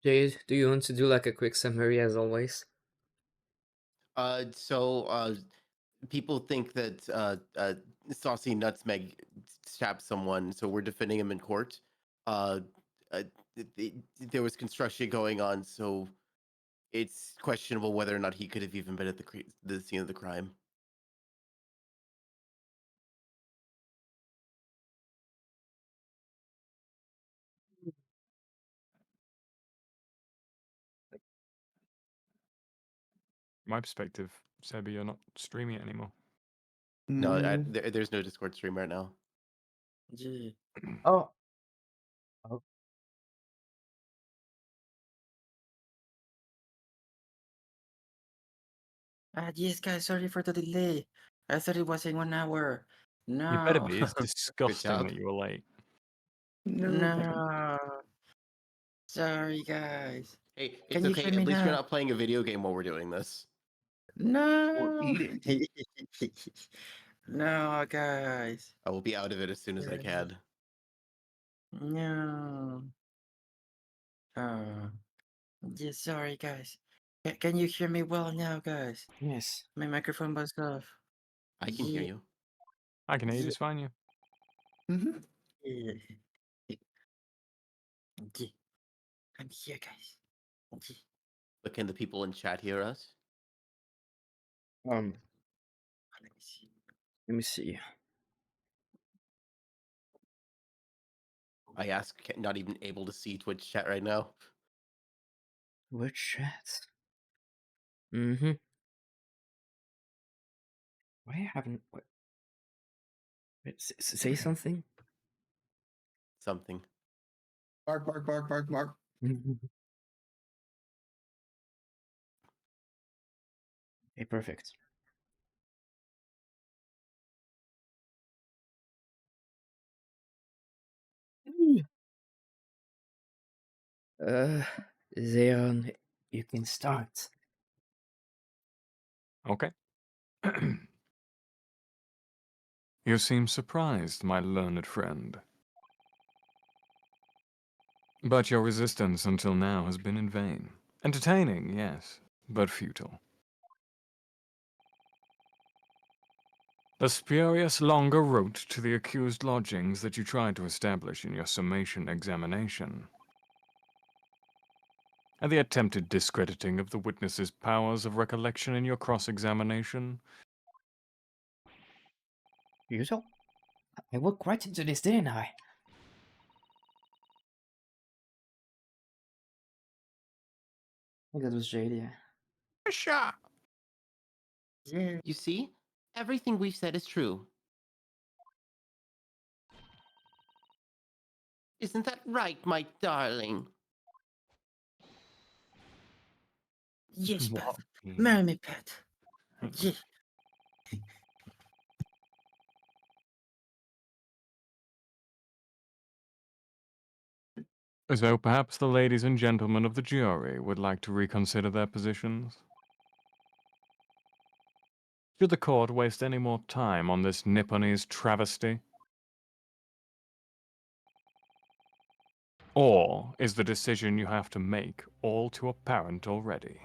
Jade, do you want to do like a quick summary as always? So people think that Saucy Nutmeg stabbed someone, so we're defending him in court. Uh, uh, there was construction going on, so it's questionable whether or not he could have even been at the scene of the crime. My perspective, Sebi, you're not streaming it anymore. No, Mm, there's no Discord stream right now. yeah. Oh, oh, yes, guys. Sorry for the delay. I thought it was in 1 hour. You better No, be. It's Good disgusting job. that you were late. no. Sorry, guys. Hey, it's Can you okay. hear At me least you're now? not playing a video game while we're doing this. No. eating. No, guys. I will be out of it as soon as I can. No. Oh, yeah. Sorry, guys. Can you hear me well now, guys? Yes. My microphone was off. I can hear Yeah. you. I can hear you Yeah. just fine, you. Mhm. Yeah. Yeah. I'm here, guys. Yeah. But can the people in chat hear us? Um, Let me see. let me see. I ask, not even able to see Twitch chat right now. What chat? Mm-hmm. Why haven't what? Wait, say something? Something. Bark, bark, bark, bark, bark. Okay, perfect. Uh, Zeon, you can start. Okay. You seem surprised, my learned friend. But your resistance until now has been in vain. Entertaining, yes, but futile. The spurious longer route to the accused lodgings that you tried to establish in your summation examination, and the attempted discrediting of the witness's powers of recollection in your cross-examination. Usual? I walked right into this, didn't I? I think that was Jade, yeah. Sure. Yeah. You see? Everything we've said is true. Isn't that right, my darling? Yes, What? Pat. Marry me, Pat. Yeah. So perhaps the ladies and gentlemen of the jury would like to reconsider their positions? Should the court waste any more time on this Nipponese travesty? Or is the decision you have to make all too apparent already?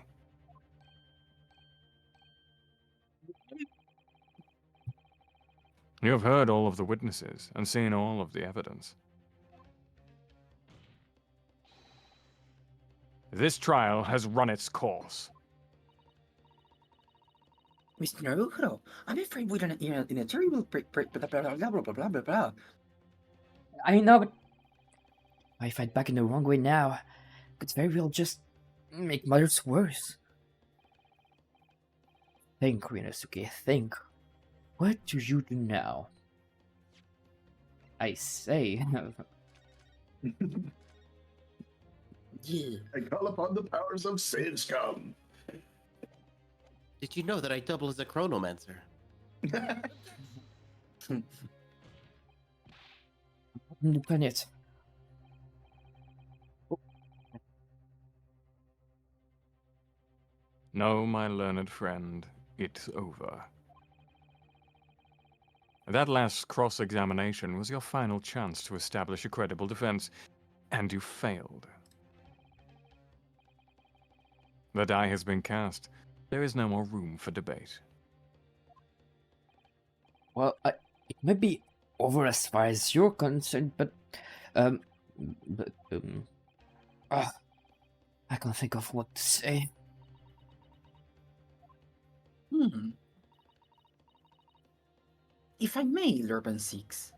You have heard all of the witnesses and seen all of the evidence. This trial has run its course. Mr. Naruto, I'm afraid we're in a terrible blah blah blah blah blah blah blah blah blah. I know, but I fight back in the wrong way now. Could very well just make matters worse. Think, Rinosuke, think. What do you do now? I say. Yeah. I call upon the powers of Sins come. Did you know that I double as a chronomancer? Look on it. No, my learned friend, it's over. That last cross-examination was your final chance to establish a credible defense, and you failed. The die has been cast. There is no more room for debate. Well, it might be over as far as you're concerned, um, but, ah, I can't think of what to say. If I may, Lurban Six,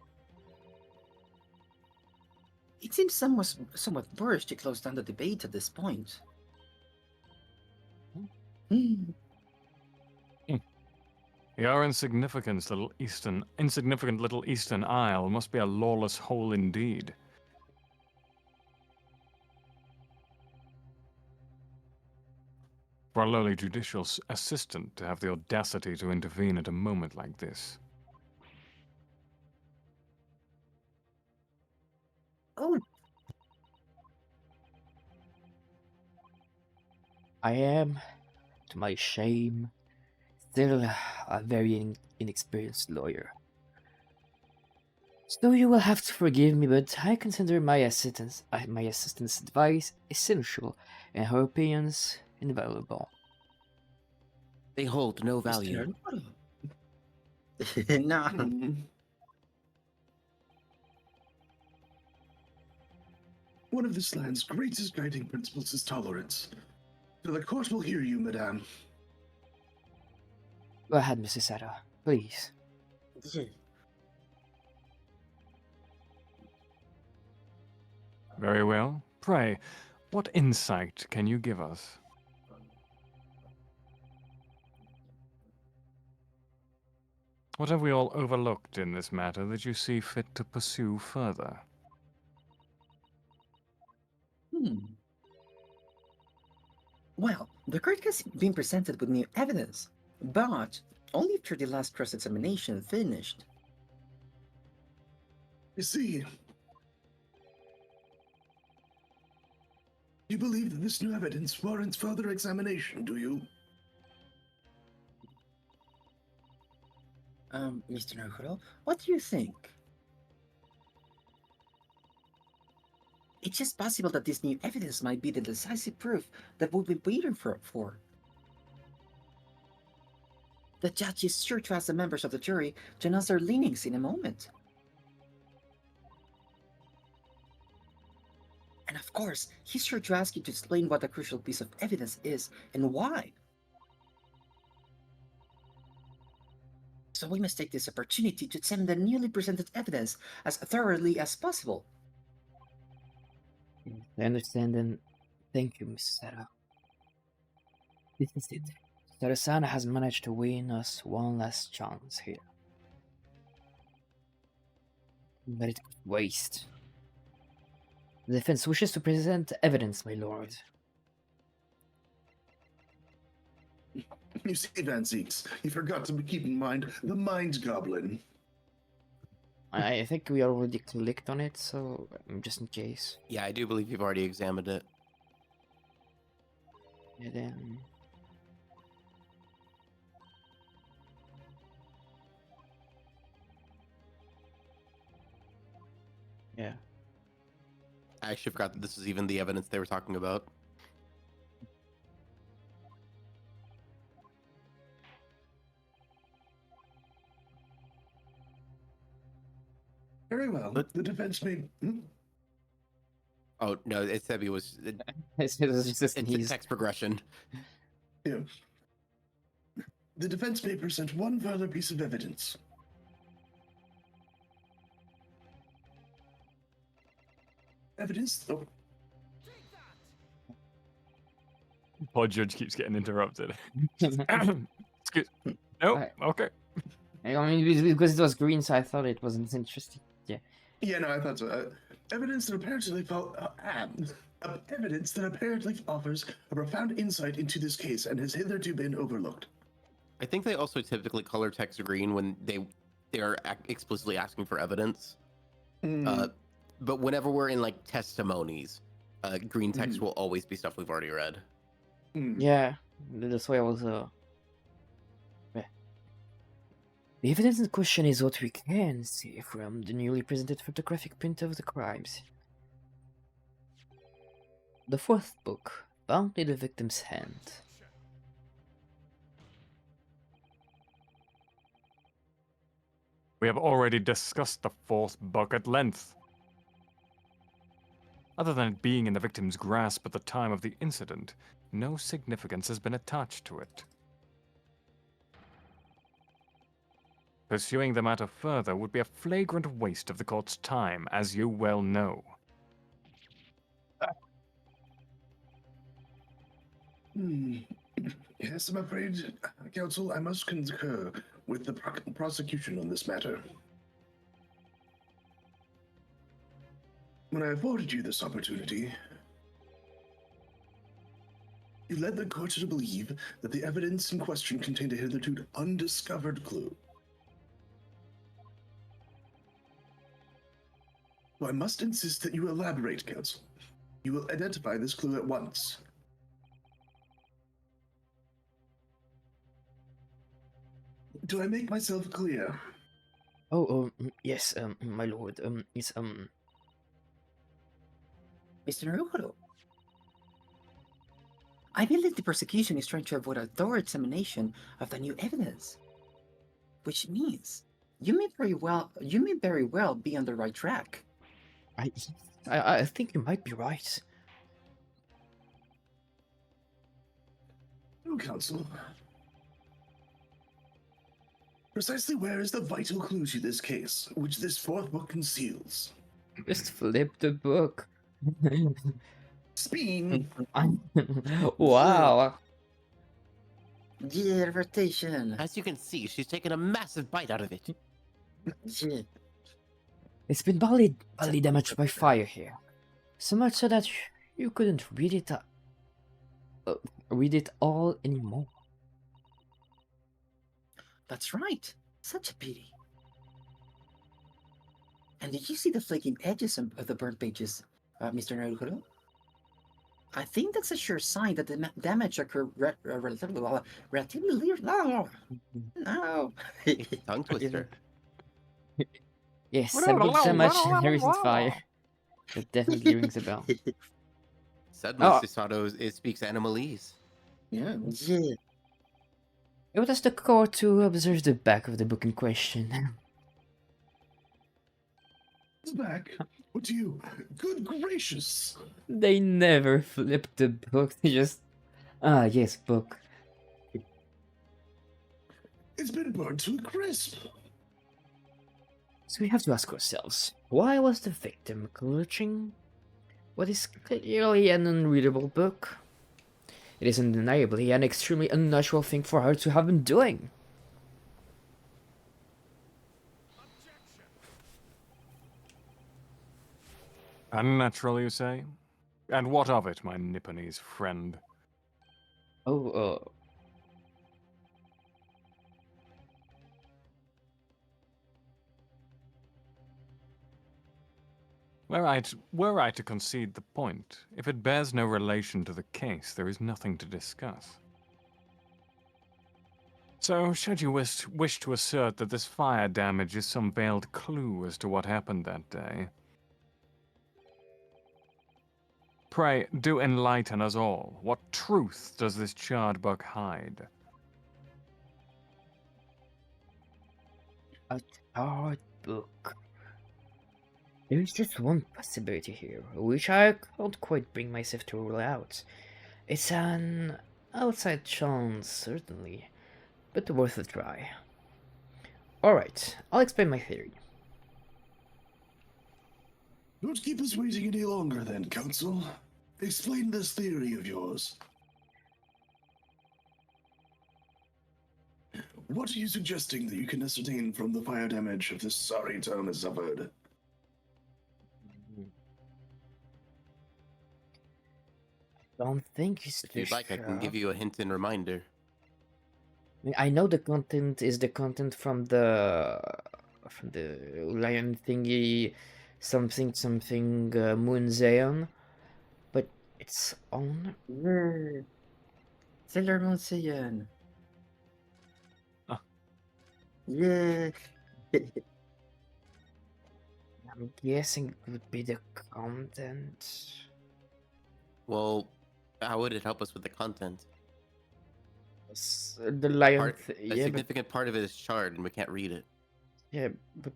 it seems somewhat boorish to close down the debate at this point. Your insignificant little eastern isle must be a lawless hole indeed. For a lowly judicial assistant to have the audacity to intervene at a moment like this. Oh, I am, to my shame, still a very inexperienced lawyer. So you will have to forgive me, but I consider my assistant's advice essential and her opinions invaluable. They hold no value. nah. One of this land's greatest guiding principles is tolerance. So the court will hear you, madame. Go ahead, Mrs. Sarah, please. Very well. Pray, what insight can you give us? What have we all overlooked in this matter that you see fit to pursue further? Well, the court has been presented with new evidence, but only after the last cross-examination finished. You see, you believe that this new evidence warrants further examination, do you? Mr. Naruto, what do you think? It's just possible that this new evidence might be the decisive proof that we've been waiting for. The judge is sure to ask the members of the jury to announce their leanings in a moment. And of course, he's sure to ask you to explain what the crucial piece of evidence is and why. So we must take this opportunity to examine the newly presented evidence as thoroughly as possible. I understand, and thank you, Mrs. Sarah. This is it. Sarasana has managed to win us one last chance here. But it could waste. The defense wishes to present evidence, my lord. You see, Van Zeeks, you forgot to keep in mind the Mind Goblin. I think we already clicked on it, so just in case. Yeah, I do believe you've already examined it. And then... yeah. I actually forgot that this was even the evidence they were talking about. Very well. But- The defense may... Oh no, it said it was. It's just It's a he's- text progression. Yeah. The defense may present one further piece of evidence. Evidence? Oh, Poor judge keeps getting interrupted. Excuse. No. Right. Okay. I mean, because it was green, so I thought it wasn't interesting. Yeah. yeah, no, I thought so. Evidence that apparently offers a profound insight into this case and has hitherto been overlooked. I think they also typically color text green when they are explicitly asking for evidence. But whenever we're in like testimonies, green text will always be stuff we've already read. Yeah, that's why I was yeah. The evidence in question is what we can see from the newly presented photographic print of the crimes. The fourth book bound in the victim's hand. We have already discussed the fourth book at length. Other than it being in the victim's grasp at the time of the incident, no significance has been attached to it. Pursuing the matter further would be a flagrant waste of the court's time, as you well know. Yes, I'm afraid, counsel, I must concur with the prosecution on this matter. When I afforded you this opportunity, you led the court to believe that the evidence in question contained a hitherto undiscovered clue. So I must insist that you elaborate, counsel. You will identify this clue at once. Do I make myself clear? Yes, my lord, it's, Mr. Naruhodo, I believe the prosecution is trying to avoid a thorough examination of the new evidence, which means you may very well be on the right track. I think you might be right. No, counsel. Precisely where is the vital clue to this case, which this fourth book conceals? Just flip the book. Spin! Wow. Yeah, rotation. As you can see, she's taken a massive bite out of it. Yeah. It's been badly damaged by fire here. So much so that you couldn't read it all anymore. That's right. Such a pity. And did you see the flaking edges of the burnt pages, Mr. Naruhodo? I think that's a sure sign that the damage occurred relatively. No. Tongue twister. Yes, 70 damage and recent fire. That definitely rings a bell. Said Oh. Mr. Sato it speaks Animalese. Yeah. Yeah. It was the court to observe the back of the book in question. Back? What do you? Good gracious! They never flipped the book, they just... Ah, yes, book. It's been burned to a crisp. So we have to ask ourselves, why was the victim clutching what is clearly an unreadable book? It is undeniably an extremely unnatural thing for her to have been doing. Unnatural, you say? And what of it, my Nipponese friend? Oh, Were I to concede the point, if it bears no relation to the case, there is nothing to discuss. So, should you wish to assert that this fire damage is some veiled clue as to what happened that day? Pray, do enlighten us all. What truth does this charred book hide? a hard book. There is just one possibility here, which I can't quite bring myself to rule out. It's an outside chance, certainly, but worth a try. Alright, I'll explain my theory. Don't keep us waiting any longer then, counsel. Explain this theory of yours. What are you suggesting that you can ascertain from the fire damage of this sorry town has suffered? Don't think it's If you'd like, I can give you a hint and reminder. I know the content is the content from the lion thingy, something Moon Zeon, but it's on. Yeah. Sailor Moon Saiyan. Ah. Yeah. I'm guessing it would be the content. Well, How would it help us with the content? The lion. A Yeah, but significant part of it is charred, and we can't read it. yeah, but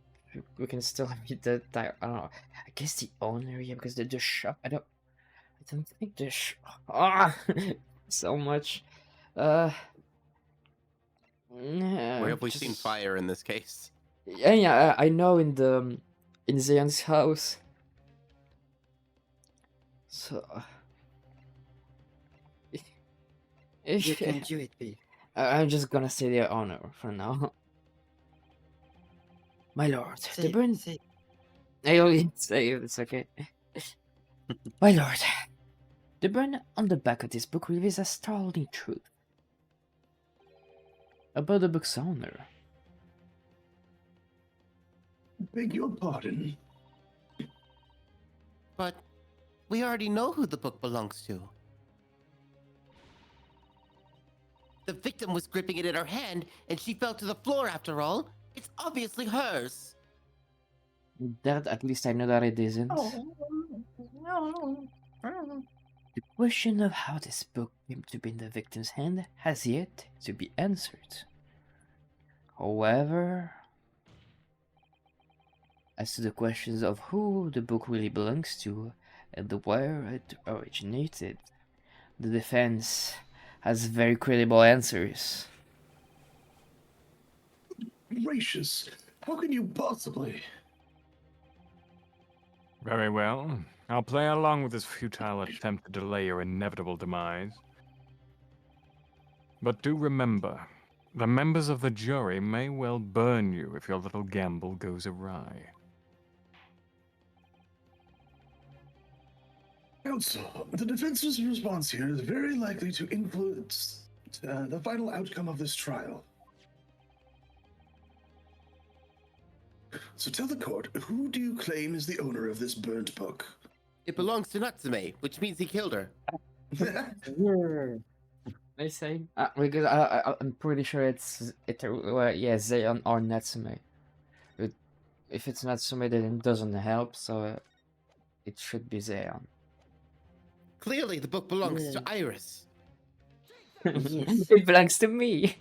we can still read the. I don't know. I guess the owner, yeah, because the shop. I don't think the so much. Uh. Where have we seen fire in this case? Yeah, yeah, I know in Zayan's house. So, You can do it, babe. I'm just gonna say the owner for now. My lord, Say the it, burn. say it. I only say it, it's okay. My lord, the burn on the back of this book reveals a startling truth about the book's owner. Beg your pardon. But we already know who the book belongs to. The victim was gripping it in her hand, and she fell to the floor after all. It's obviously hers. That at least I know that it isn't. The question of how this book came to be in the victim's hand has yet to be answered. However, as to the questions of who the book really belongs to and where it originated, the defense has very credible answers. Gracious, how can you possibly? Very well. I'll play along with this futile attempt to delay your inevitable demise. But do remember, the members of the jury may well burn you if your little gamble goes awry. Counsel, the defense's response here is very likely to influence the final outcome of this trial. So tell the court, who do you claim is the owner of this burnt book? It belongs to Natsume, which means he killed her. They say because I'm pretty sure it's Zayon or Natsume. If it's Natsume, then it doesn't help, so it should be Zayon. Clearly, the book belongs to Iris. It belongs to me.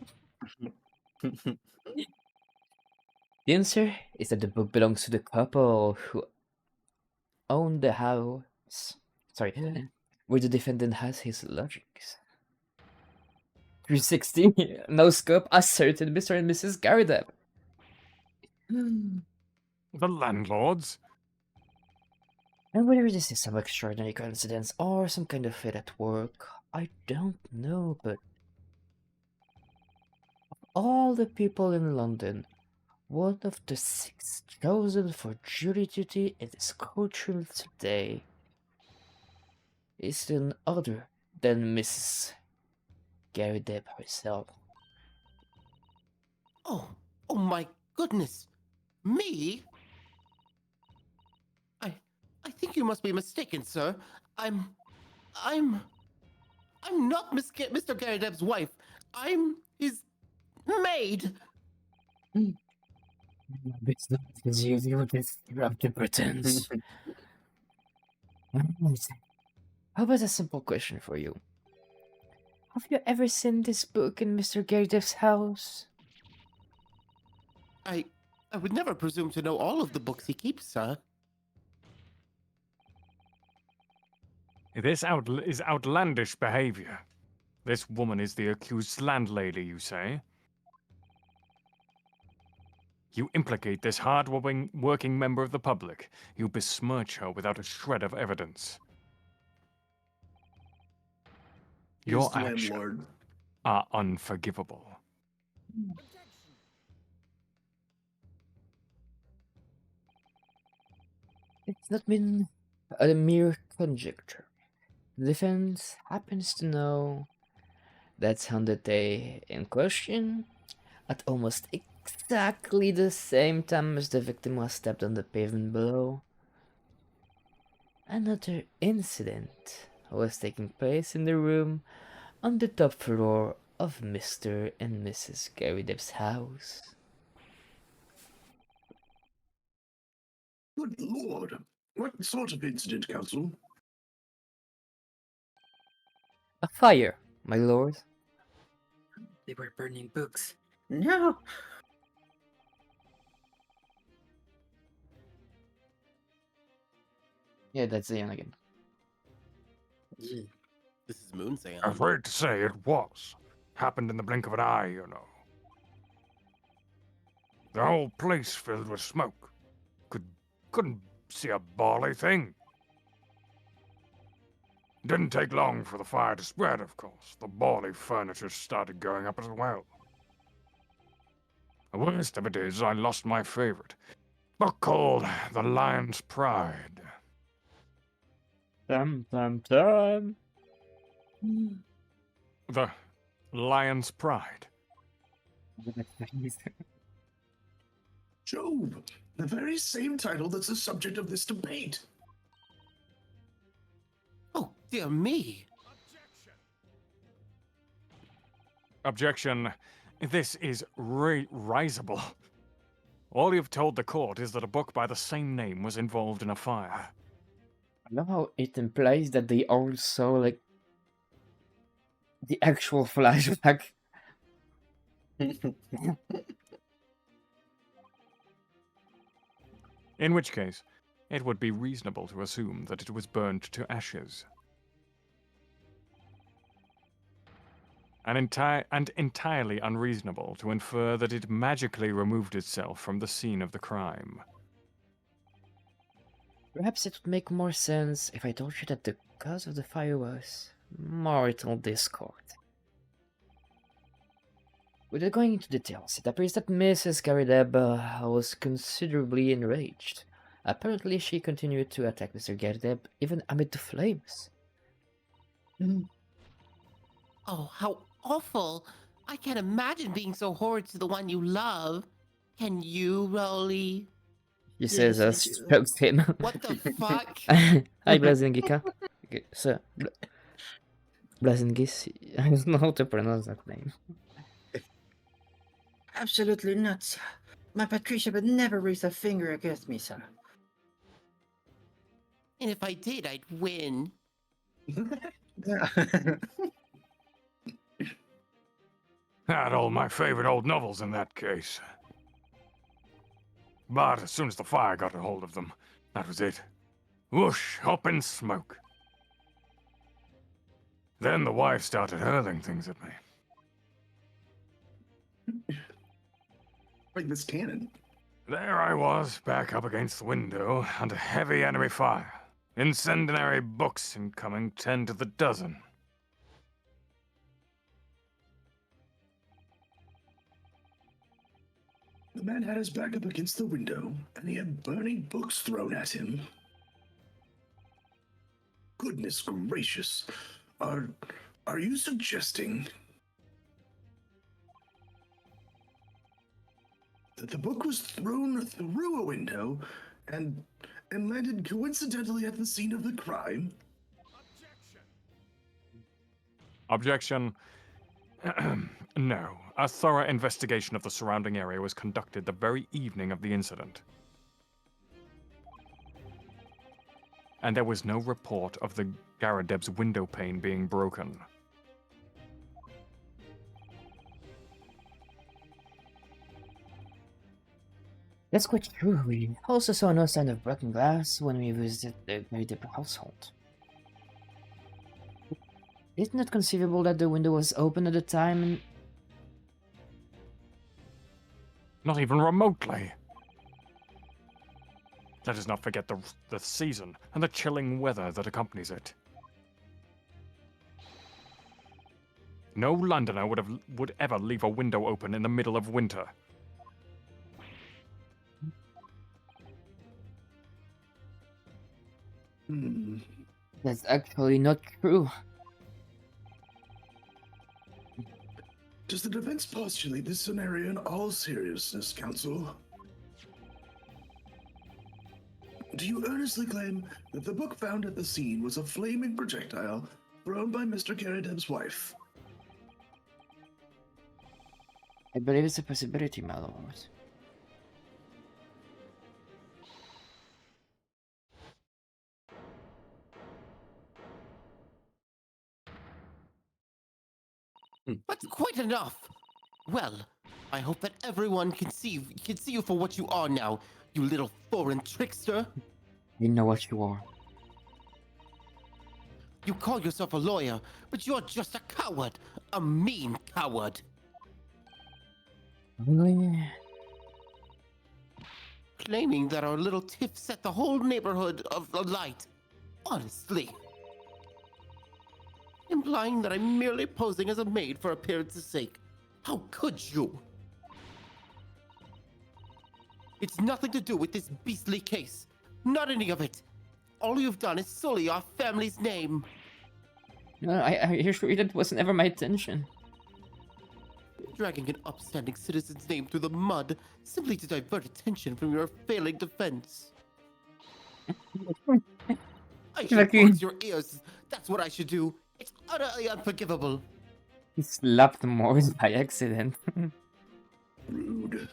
The answer is that the book belongs to the couple who own the house. Sorry, where the defendant has his lodgings. 360, no scope, asserted Mr. and Mrs. Garidep. The landlords? And whether this is some extraordinary coincidence or some kind of fate at work, I don't know, but of all the people in London, one of the 6 chosen for jury duty in this courtroom today is none other than Mrs. Gary Depp herself. Oh my goodness. Me? I think you must be mistaken, sir. I'm not Mr. Gary Depp's wife. I'm his maid. It's not as usual disruptive pretense. How about a simple question for you? Have you ever seen this book in Mr. Gary Depp's house? I would never presume to know all of the books he keeps, sir. This is outlandish behavior. This woman is the accused's landlady, you say? You implicate this hard-working member of the public. You besmirch her without a shred of evidence. Your Yes, actions landlord. are unforgivable. It's not been a mere conjecture. The defense happens to know that on the day in question, at almost exactly the same time as the victim was stabbed on the pavement below, another incident was taking place in the room on the top floor of Mr. and Mrs. Gary Depp's house. Good lord. What sort of incident, counsel? A fire, my lord. They were burning books. No! Yeah, that's Zion again. This is Moon saying. Afraid to say it was. Happened in the blink of an eye, you know. The whole place filled with smoke. Couldn't see a bally thing. Didn't take long for the fire to spread, of course. The bally furniture started going up as well. The worst of it is, I lost my favorite. Book called The Lion's Pride. Dum. The Lion's Pride. Job, the very same title that's the subject of this debate. Oh, dear me. Objection. This is risible. All you've told the court is that a book by the same name was involved in a fire. I love how it implies that they all saw like the actual flashback. In which case, it would be reasonable to assume that it was burned to ashes. And entirely unreasonable to infer that it magically removed itself from the scene of the crime. Perhaps it would make more sense if I told you that the cause of the fire was marital discord. Without going into details, it appears that Mrs. Garrideb was considerably enraged. Apparently, she continued to attack Mr. Garrideb even amid the flames. Oh, how awful. I can't imagine being so horrid to the one you love. Can you, Rolly? She says Yes, as she I do. strokes him. What the fuck? Hi, Blazingika. Okay, so, Blazingis, I don't know how to pronounce that name. Absolutely not, sir. My Patricia would never raise a finger against me, sir. And if I did, I'd win. Had all my favorite old novels in that case. But as soon as the fire got a hold of them, that was it. Whoosh, up in smoke. Then the wife started hurling things at me. Like this cannon. There I was, back up against the window, under heavy enemy fire. Incendiary books incoming 10 to the dozen. The man had his back up against the window, and he had burning books thrown at him. Goodness gracious. Are you suggesting that the book was thrown through a window and landed coincidentally at the scene of the crime? Objection. No. A thorough investigation of the surrounding area was conducted the very evening of the incident. And there was no report of the Garrideb's window pane being broken. That's quite true. We also saw no sign of broken glass when we visited the Garrideb household. Isn't it conceivable that the window was open at the time and... Not even remotely. Let us not forget the season and the chilling weather that accompanies it. No Londoner would ever leave a window open in the middle of winter. That's actually not true. Does the defense postulate this scenario in all seriousness, counsel? Do you earnestly claim that the book found at the scene was a flaming projectile thrown by Mr. Garrideb's wife? I believe it's a possibility, my lord. That's quite enough. Well, I hope that everyone can see you for what you are now, you little foreign trickster. You know what you are. You call yourself a lawyer, but you're just a coward. A mean coward. Really? Claiming that our little tiff set the whole neighborhood alight. Honestly. Implying that I'm merely posing as a maid for appearance's sake. How could you? It's nothing to do with this beastly case. Not any of it. All you've done is sully our family's name. No, I assure you that was never my intention. Dragging an upstanding citizen's name through the mud simply to divert attention from your failing defense. I should Lucky. box your ears. That's what I should do. It's utterly unforgivable. He slapped Morris by accident. Rude.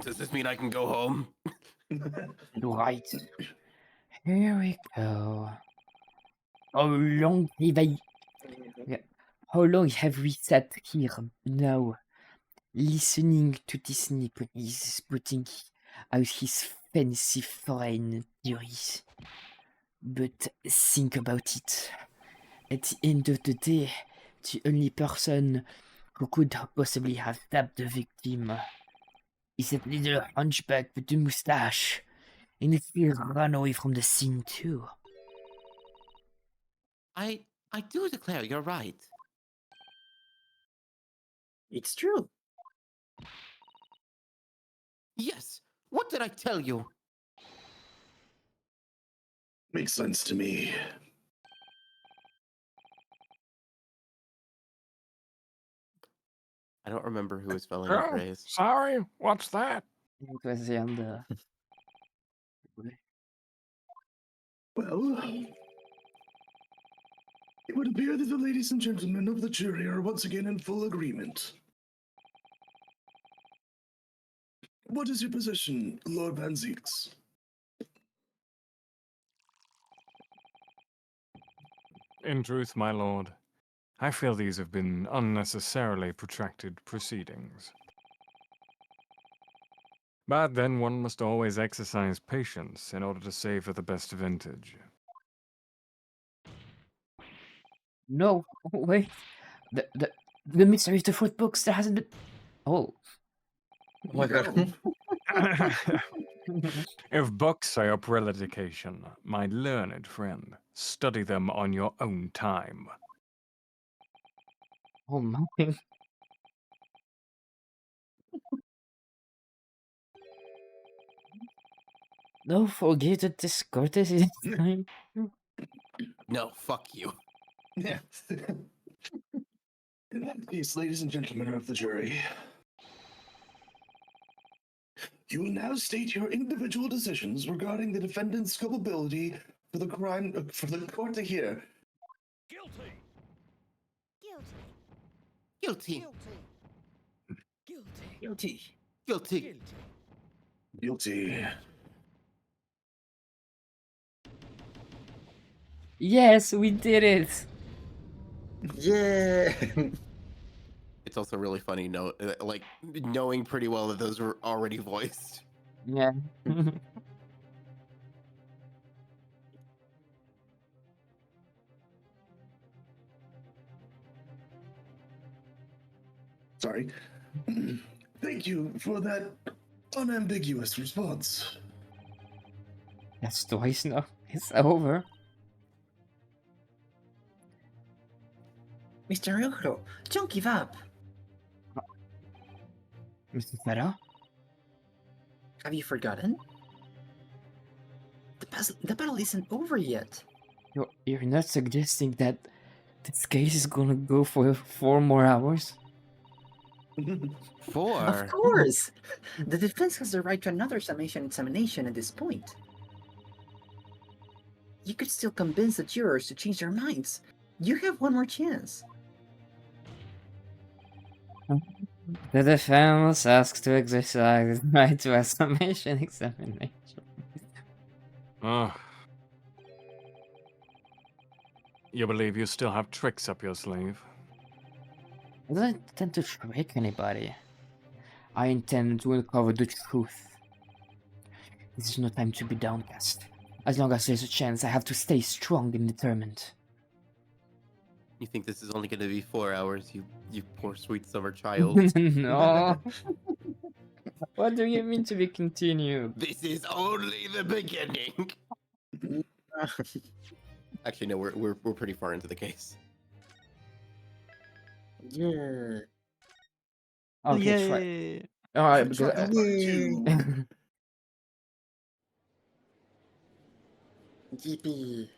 Does this mean I can go home? Right. Here we go. How long have I... Yeah. How long have we sat here now, listening to this Nepalese putting out his fancy foreign theories? But think about it. At the end of the day, the only person who could possibly have stabbed the victim is that little hunchback with the mustache. And if he ran away from the scene too. I do declare you're right. It's true. Yes. What did I tell you? Makes sense to me. I don't remember who was spelling Oh, praise. sorry, what's that? It was the Well, it would appear that the ladies and gentlemen of the jury are once again in full agreement. What is your position, Lord Van Zieks? In truth, my lord, I feel these have been unnecessarily protracted proceedings. But then one must always exercise patience in order to savor the best vintage. No, wait. The mystery of the fourth books that hasn't been. Oh. Oh my god. If books are your predilection, my learned friend, study them on your own time. Oh my. Don't forget that this courtesy is time. No, fuck you. Yeah. In that case, ladies and gentlemen of the jury, you will now state your individual decisions regarding the defendant's culpability for the crime for the court to hear. Guilty. Guilty. Guilty. Guilty. Guilty. Guilty. Yes, we did it. Yeah. It's also really funny, like knowing pretty well that those were already voiced. Yeah. Sorry. Thank you for that unambiguous response. That's twice now. It's over. Mr. Ryokuro, don't give up. Mr. Fera? Have you forgotten? The battle isn't over yet. You're not suggesting that this case is gonna go for 4 more hours? Four. Of course! The defense has the right to another summation examination at this point. You could still convince the jurors to change their minds. You have one more chance. The defense asks to exercise the right to a summation examination. Ugh. You believe you still have tricks up your sleeve? I don't intend to trick anybody. I intend to uncover the truth. This is no time to be downcast. As long as there's a chance, I have to stay strong and determined. You think this is only going to be 4 hours, you poor sweet summer child? No. What do you mean to be continued? This is only the beginning. Actually, no, we're pretty far into the case. Yeah. Okay, try. Yay! Alright, because Trial part 2. Yippee.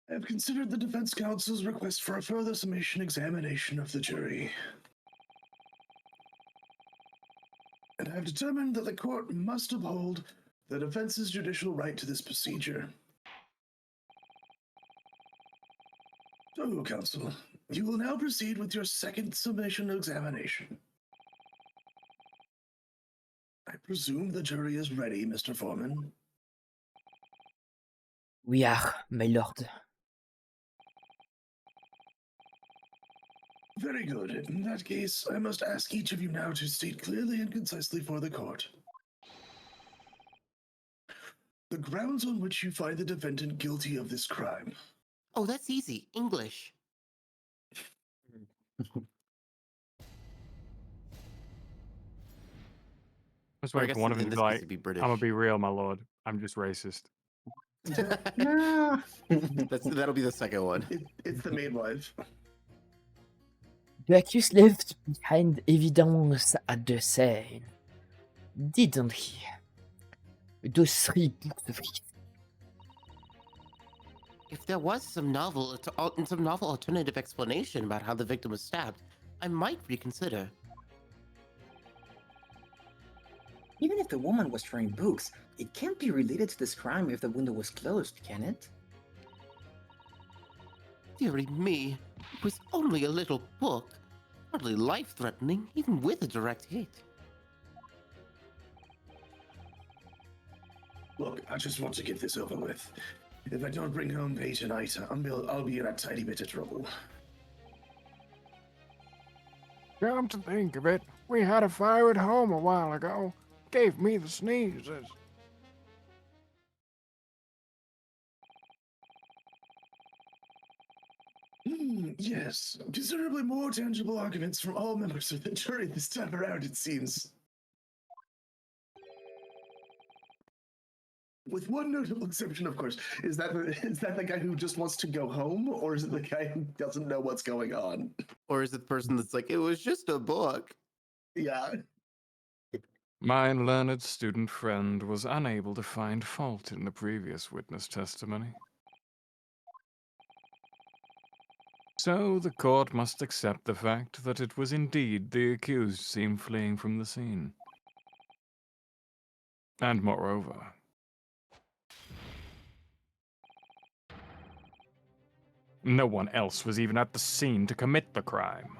I have considered the defense counsel's request for a further summation examination of the jury. And I have determined that the court must uphold the defense's judicial right to this procedure. So, counsel, you will now proceed with your second summation examination. I presume the jury is ready, Mr. Foreman. we are, my lord. Very good. In that case, I must ask each of you now to state clearly and concisely for the court the grounds on which you find the defendant guilty of this crime. Oh, that's easy. English. I was Or I waiting guess for one of in them to this be case like, it'd be British. I'm gonna be real, my lord. I'm just racist. No. That'll be the second one. It's the midwife. The accused left behind evidence at the scene, didn't he? Those 3 books of history. If there was some novel alternative explanation about how the victim was stabbed, I might reconsider. Even if the woman was throwing books, it can't be related to this crime if the window was closed, can it? Dearie me, it was only a little book. Hardly life-threatening, even with a direct hit. Look, I just want to get this over with. If I don't bring home pay tonight, I'll be in a tiny bit of trouble. Come to think of it, we had a fire at home a while ago. Gave me the sneezes. Yes, considerably more tangible arguments from all members of the jury this time around, it seems. With one notable exception, of course. Is that the guy who just wants to go home, or is it the guy who doesn't know what's going on? Or is it the person that's like, it was just a book? Yeah. My learned student friend was unable to find fault in the previous witness testimony. So the court must accept the fact that it was indeed the accused seen fleeing from the scene. And moreover, no one else was even at the scene to commit the crime.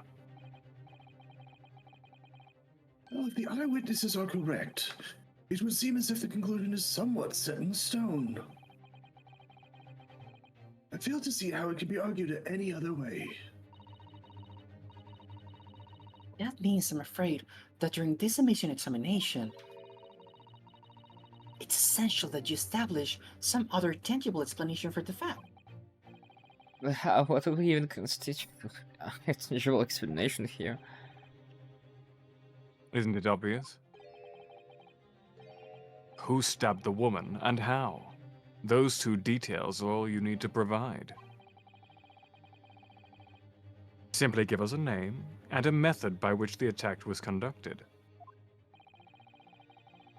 Well, if the eyewitnesses are correct, it would seem as if the conclusion is somewhat set in stone. I fail to see how it can be argued any other way. That means I'm afraid that during this submission examination, it's essential that you establish some other tangible explanation for the fact. What do we even constitute a usual explanation here? Isn't it obvious? Who stabbed the woman and how? Those 2 details are all you need to provide. Simply give us a name and a method by which the attack was conducted.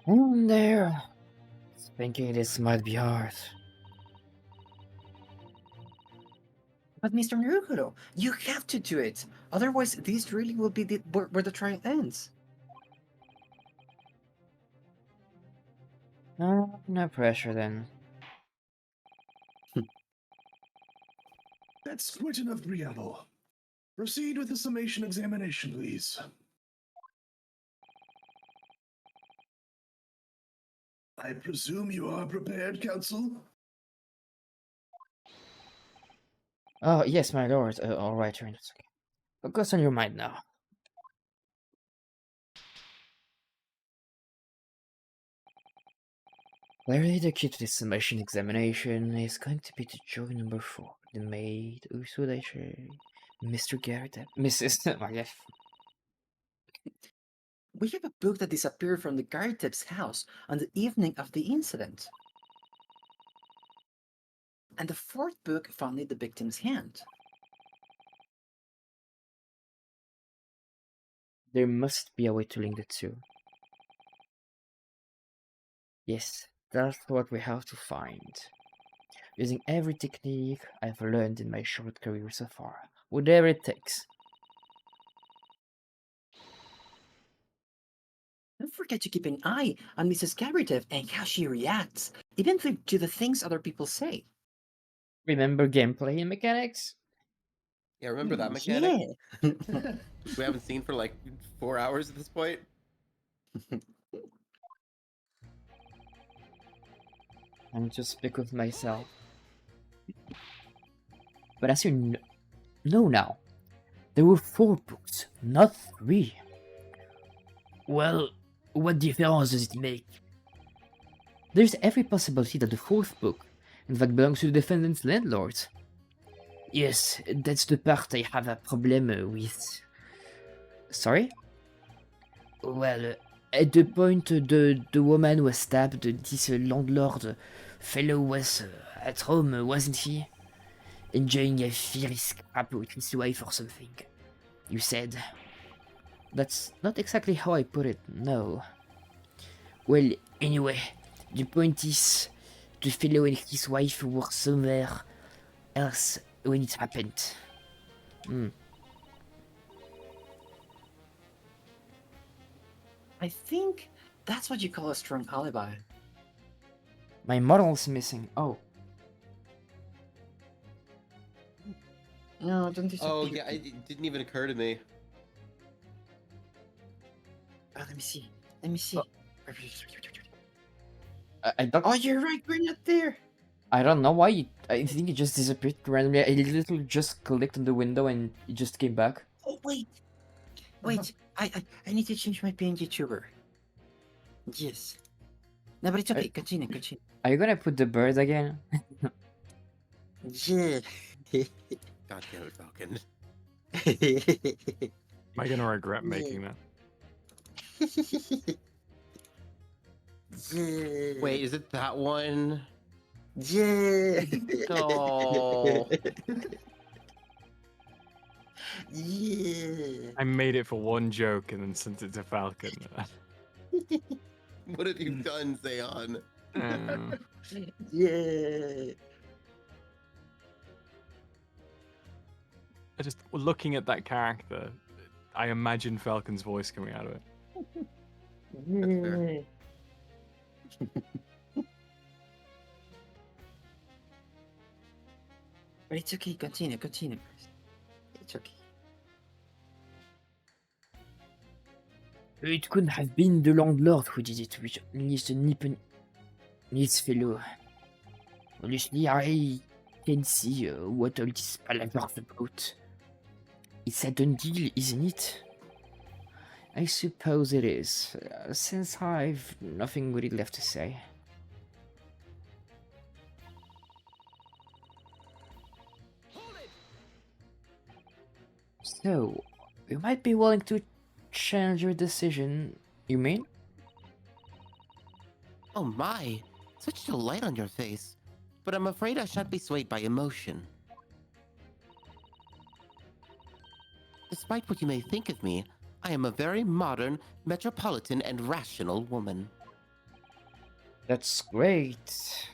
There. Thinking this might be hard. But Mr. Narukuro, you have to do it. Otherwise, this really will be where the trial ends. No pressure then. That's quite enough preamble. Proceed with the summation examination, please. I presume you are prepared, Counsel? Oh, yes, my lord. All right, Your Highness. Focus on your mind now. Clearly, the key to this machine examination is going to be the jury number 4, the maid, or should I say, Mr. Garrett, Mrs. my God. We have a book that disappeared from the Garitep's house on the evening of the incident. And the fourth book found in the victim's hand. There must be a way to link the two. Yes, that's what we have to find. Using every technique I've learned in my short career so far, whatever it takes. Don't forget to keep an eye on Mrs. Garitep and how she reacts, even to the things other people say. Remember gameplay mechanics? Yeah, remember that mechanic? Yeah. We haven't seen for like 4 hours at this point. I'm just speak with myself. But as you know now, there were 4 books, not 3. Well, what difference does it make? There's every possibility that the 4th book, in fact, belongs to the defendant's landlord. Yes, that's the part I have a problem with. Sorry? Well, at the point the woman was stabbed, this landlord fellow was at home, wasn't he? Enjoying a fiery scrap with his wife or something. You said. That's not exactly how I put it, no. Well, anyway, the point is, the fellow and his wife were somewhere else when it happened. I think that's what you call a strong alibi. My model's missing. Oh, No, don't disappear. Oh yeah, it didn't even occur to me. Oh, let me see. Let me see. I don't. Oh, you're right. We're not there. I don't know why. I think it just disappeared randomly. I literally just clicked on the window and it just came back. Oh, wait. Wait. I need to change my PNG tuber. Yes. No, but it's okay. Continue. Are you gonna put the bird again? Yeah. God damn it, Falcon. Am I gonna regret making that? Yeah. Wait, is it that one? Yeah. No. Yeah. I made it for one joke and then sent it to Falcon. What have you done, Zayon? Yeah. I just looking at that character, I imagine Falcon's voice coming out of it. fair. But it's okay. Continue. It's okay. It couldn't have been the landlord who did it, which needs to nippen this fellow. Honestly, I can see what all this palaver's about. It's a done deal, isn't it? I suppose it is, since I've nothing really left to say. So, you might be willing to change your decision, you mean? Oh my, such a light on your face. But I'm afraid I shan't be swayed by emotion. Despite what you may think of me, I am a very modern, metropolitan, and rational woman. That's great.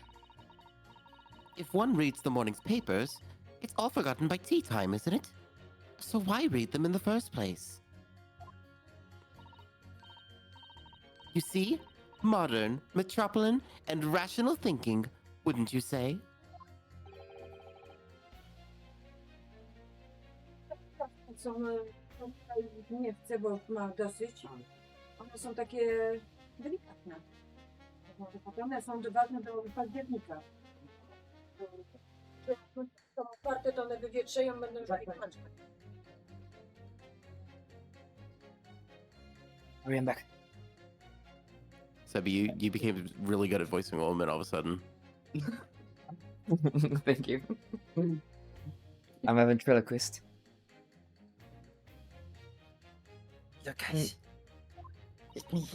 If one reads the morning's papers, it's all forgotten by tea time, isn't it? So why read them in the first place? You see? Modern, metropolitan, and rational thinking, wouldn't you say? Są nie chcę, bo ma dosyć. One są takie delikatne. One są ważne do października. Są otwarte, to one wywietrzeją, będą już wykończone. Hurry, I'm back. Sebi, you became really good at voicing a woman all of a sudden. Thank you. I'm a ventriloquist. Look, guys. It's me.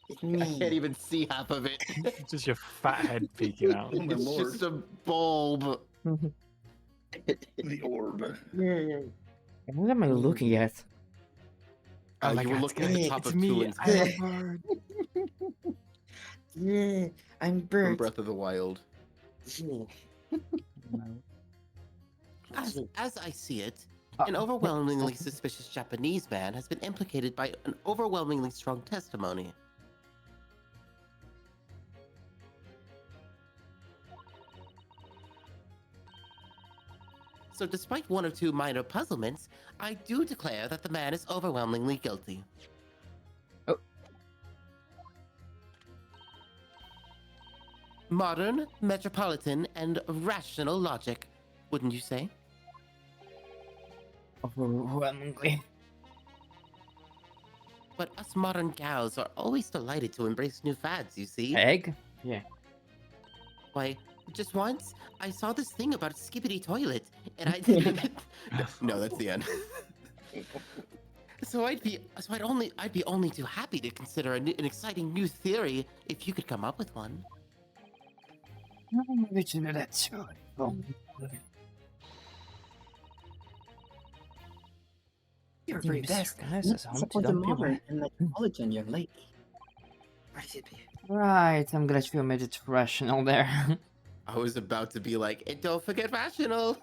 It's I can't me. even see half of it. Just your fat head peeking out. Oh my It's lord. just a bulb. The orb. What am I looking at? Oh my You were God, looking at the yeah, top It's of me. Tulin's I'm head a bird. Yeah, I'm from Bert. Breath of the Wild. Yeah. As I see it, an overwhelmingly suspicious Japanese man has been implicated by an overwhelmingly strong testimony. So despite one or two minor puzzlements, I do declare that the man is overwhelmingly guilty. Oh. Modern, metropolitan, and rational logic, wouldn't you say? Overwhelmingly. But us modern gals are always delighted to embrace new fads, you see? Egg? Yeah. Why, just once, I saw this thing about a skibbity toilet, and I no, that's the end. I'd be only too happy to consider an exciting new theory if you could come up with one. That's right. You're very best. Glasses, I want to Support the dump you. modern and metropolitan young lady. What is it, babe? Right, I'm glad you made it rational there. I was about to be like, and don't forget rational.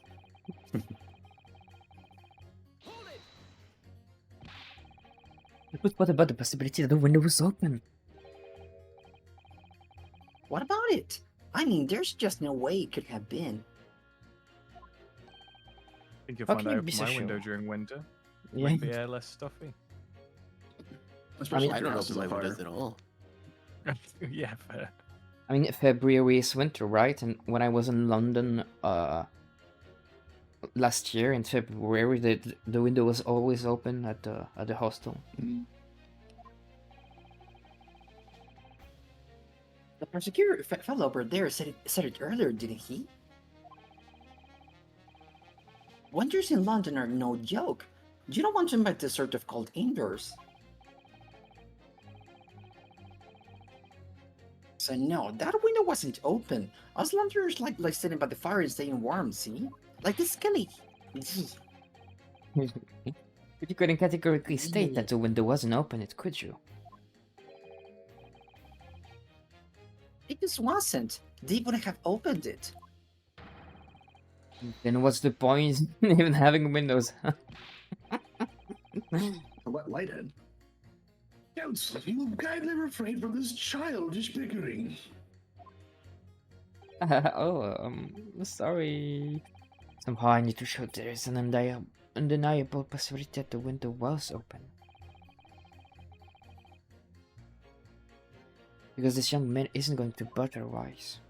But what about the possibility that the window was open? What about it? I mean, there's just no way it could have been. I think you'll How find can I you open be so my window sure? during winter. Yeah. Make the air less stuffy. Especially I if your don't know house if is my on fire. windows at all. Yeah, fair. I mean, February is winter, right? And when I was in London, last year in February, the window was always open at the hostel. Mm. The prosecutor fellow over there said it earlier, didn't he? Winters in London are no joke. You don't want to invite this sort of cold indoors. So no, that window wasn't open. Us Londoners like sitting by the fire and staying warm, see? Like the skelly. But you couldn't categorically state that the window wasn't open, it could you? It just wasn't. They wouldn't have opened it. Then what's the point in even having windows? A wet lighthead. Counsel, you kindly refrain from this childish bickering. Sorry. Somehow I need to show there is an undeniable possibility that the window was open. Because this young man isn't going to budge otherwise.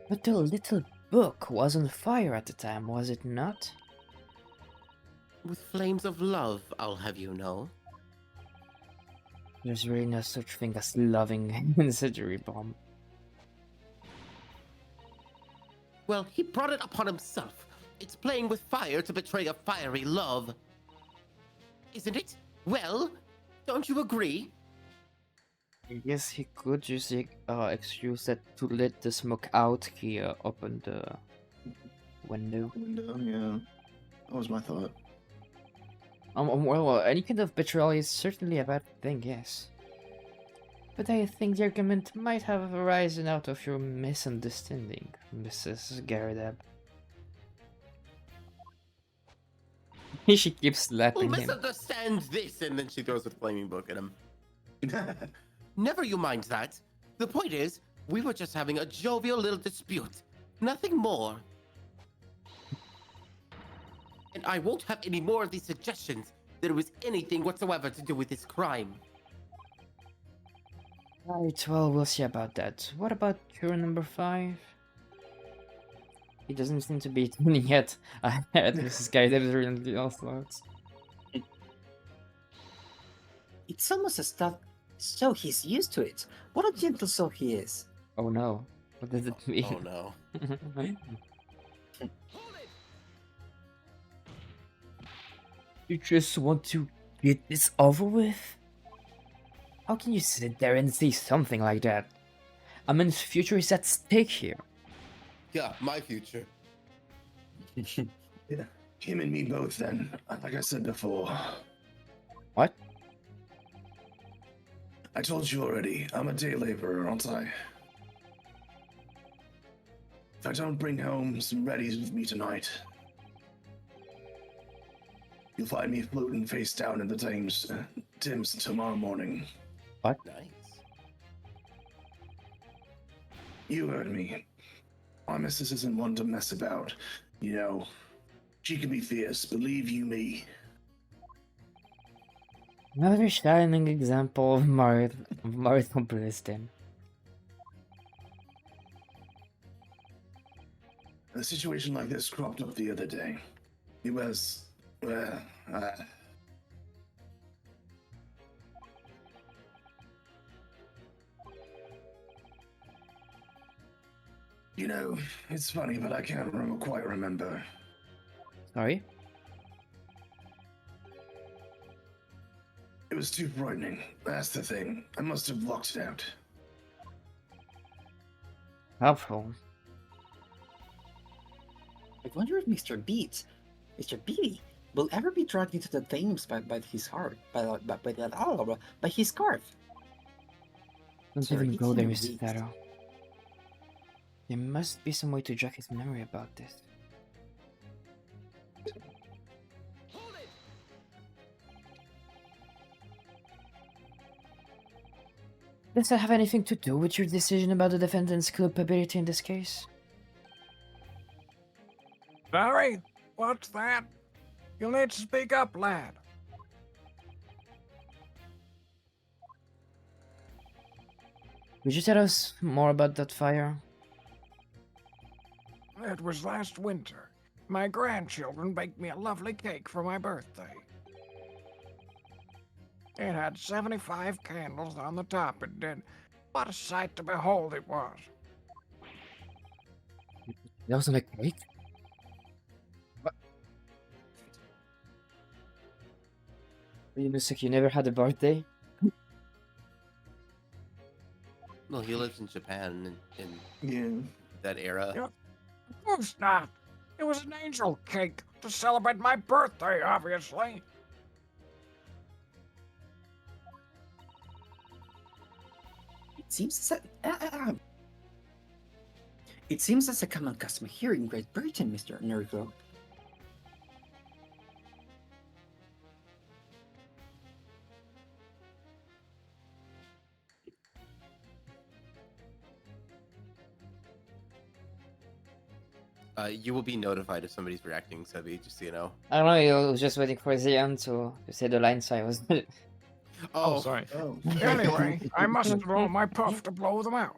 But the little book was on fire at the time, was it not? With flames of love, I'll have you know. There's really no such thing as loving in surgery bomb. Well, he brought it upon himself. It's playing with fire to betray a fiery love. Isn't it? Well, don't you agree? I guess he could use the excuse that to let the smoke out, he opened the window. Window, yeah. That was my thought. Well, any kind of betrayal is certainly a bad thing, yes. But I think the argument might have arisen out of your misunderstanding, Mrs. Garadab. She keeps Well, slapping him. misunderstand this, and then she throws a flaming book at him. Never you mind that. The point is, we were just having a jovial little dispute. Nothing more. And I won't have any more of these suggestions that it was anything whatsoever to do with this crime. Right, well, we'll see about that. What about juror number 5? He doesn't seem to be tuning yet. This guy that is really also. It's almost as tough, so he's used to it. What a gentle soul he is. Oh no. What does it mean? Oh no. You just want to get this over with? How can you sit there and say something like that? A man's future is at stake here. Yeah, my future. Yeah, him and me both then, like I said before. What? I told you already, I'm a day laborer, aren't I? If I don't bring home some readies with me tonight, you'll find me floating face down in the Thames tomorrow morning. Nice. You heard me. My missus isn't one to mess about. You know, she can be fierce, believe you me. Another shining example of marital wisdom. A situation like this cropped up the other day. It was, you know, it's funny, but I can't quite remember. Sorry? It was too frightening. That's the thing. I must have blocked it out. Helpful. I wonder if Mr. Beatty, will ever be dragged into the Thames by his heart, by his scarf. Don't Sorry, even go there, it's Mr. Taro. There must be some way to jog his memory about this. Does that have anything to do with your decision about the defendant's culpability in this case? Barry, what's that? You'll need to speak up, lad. Would you tell us more about that fire? It was last winter. My grandchildren baked me a lovely cake for my birthday. It had 75 candles on the top, it did. What a sight to behold it was. That wasn't a cake? What? You looks like you never had a birthday? Well, he lives in Japan in Yeah. that era. Yeah. Of course not. It was an angel cake to celebrate my birthday, obviously. It seems that's a common custom here in Great Britain, Mr. Nergo. You will be notified if somebody's reacting, Sebi, just so you know. I don't know, I was just waiting for Zion to say the line, so I was... Oh, sorry. Oh. Anyway, I must draw my puff to blow them out.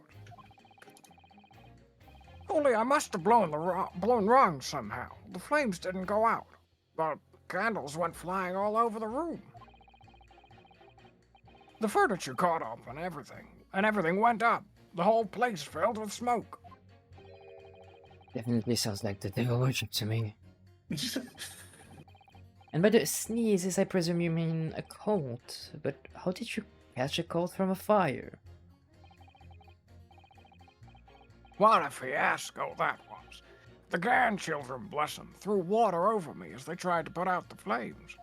Only I must have blown wrong somehow. The flames didn't go out. The candles went flying all over the room. The furniture caught up and everything went up. The whole place filled with smoke. Definitely sounds like the devil worship to me. And by the sneezes, I presume you mean a cold. But how did you catch a cold from a fire? What a fiasco that was. The grandchildren, bless them, threw water over me as they tried to put out the flames.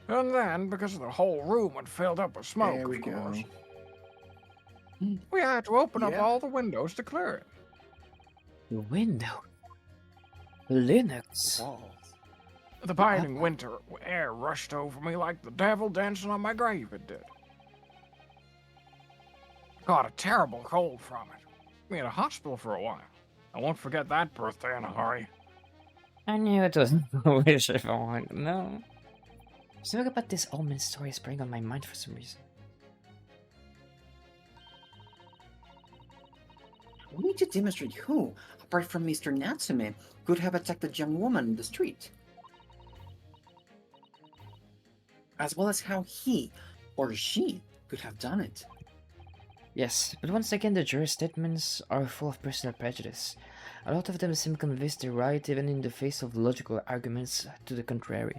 And then, because the whole room had filled up with smoke, There we of course, go. we had to open up Yeah. all the windows to clear it. The window. Linux. Walls. The biting winter air rushed over me like the devil dancing on my grave, it did. Caught a terrible cold from it. Me in a hospital for a while. I won't forget that birthday in a hurry. I knew it was a wish if I wanted. No. Something about this omen story is playing on my mind for some reason. We need to demonstrate who, apart from Mr. Natsume, could have attacked the young woman in the street. As well as how he or she could have done it. Yes, but once again the jury's statements are full of personal prejudice. A lot of them seem convinced they're right even in the face of logical arguments to the contrary.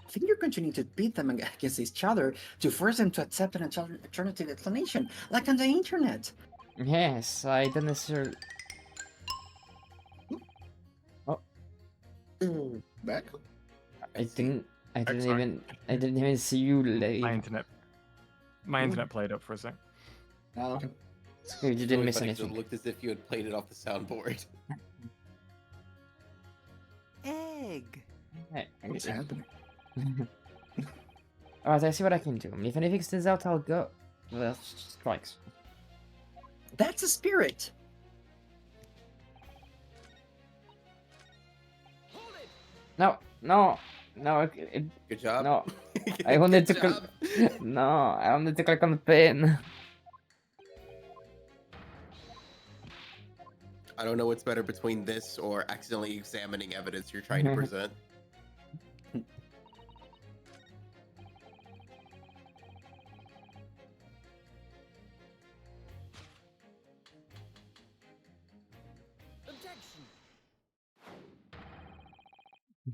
I think you're going to need to beat them against each other to force them to accept an alternative explanation, like on the internet. Yes, I don't necessarily... Back? I didn't sorry. I didn't even see you leave. My internet played up for a sec. Oh, okay. You It's didn't really miss funny 'cause anything. It looked as if you had played it off the soundboard. Egg. What's happening? Alright, I see what I can do. If anything stands out, I'll go. Well, strikes. That's a spirit! No, no, no, Good job. no. I wanted to Good click. job. No, I wanted to click on the pin. I don't know what's better between this or accidentally examining evidence you're trying to present. Objection.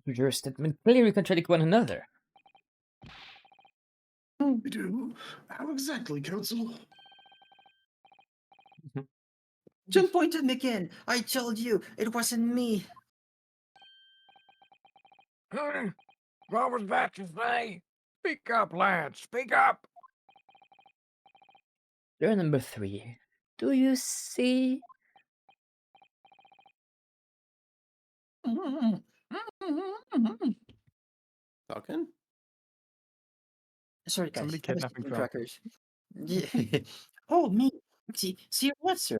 Your statement clearly contradict one another. We do. How exactly, Counsel? Don't point at me again! I told you, it wasn't me! What was that you say? Speak up, lad. Speak up. Juror number 3. Do you see? Talking? Sorry, guys. Somebody I was kidnapping keeping Phil. trackers. Yeah. Oh, me. See what, sir?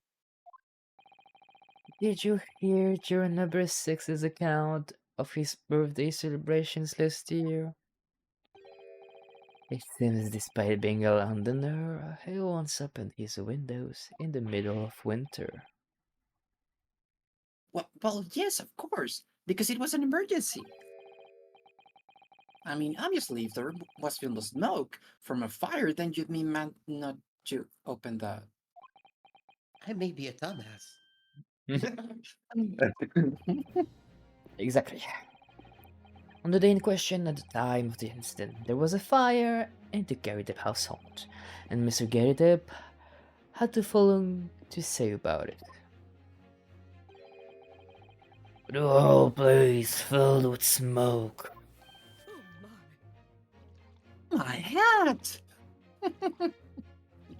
Did you hear juror number 6's account of his birthday celebrations last year? It seems despite being a Londoner, he once opened his windows in the middle of winter. Well, yes, of course, because it was an emergency. I mean, obviously, if there was filled with smoke from a fire, then you'd be meant not to open the. I may be a dumbass. Exactly. On the day in question, at the time of the incident, there was a fire in the Gary Depp household, and Mr. Gary Depp had the following to say about it. The whole place filled with smoke. Oh My hat! I don't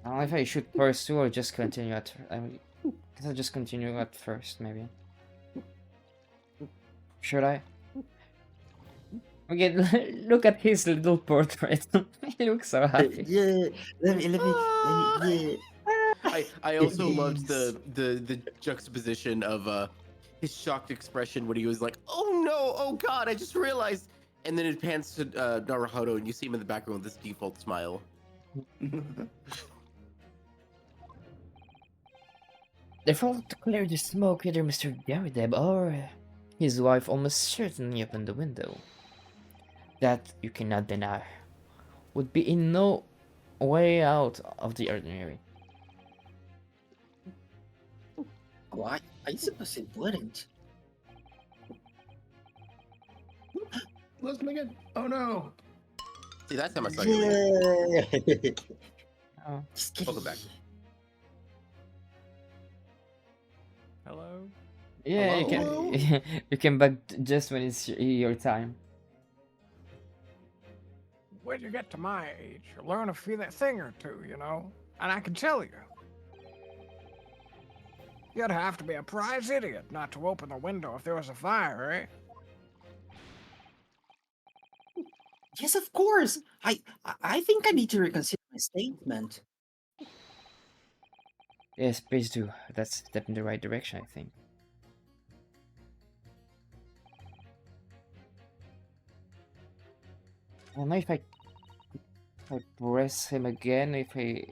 know if I should pursue or just continue at. I mean, guess I'll just continue at first, maybe. Should I? Okay, look at his little portrait. He looks so happy. Yeah, let me, yeah. I also loved Yes. the juxtaposition of his shocked expression when he was like, "Oh no, oh god, I just realized," and then it pans to Naruhodo and you see him in the background with this default smile. They failed to clear the smoke either Mr. Gary Depp or his wife almost certainly opened the window. That, you cannot deny, would be in no way out of the ordinary. Why? I suppose it wouldn't. Listen again. Oh no. See, that's how I saw you later. Yeah. Oh. Just kidding. Welcome back. Hello? Yeah, you Hello? can. You came back just when it's your time. When you get to my age, you learn a thing or two, you know? And I can tell you. You'd have to be a prize idiot not to open the window if there was a fire, eh? Yes, of course. I think I need to reconsider my statement. Yes, please do. That's a step in the right direction, I think. I don't know if I press him again, if I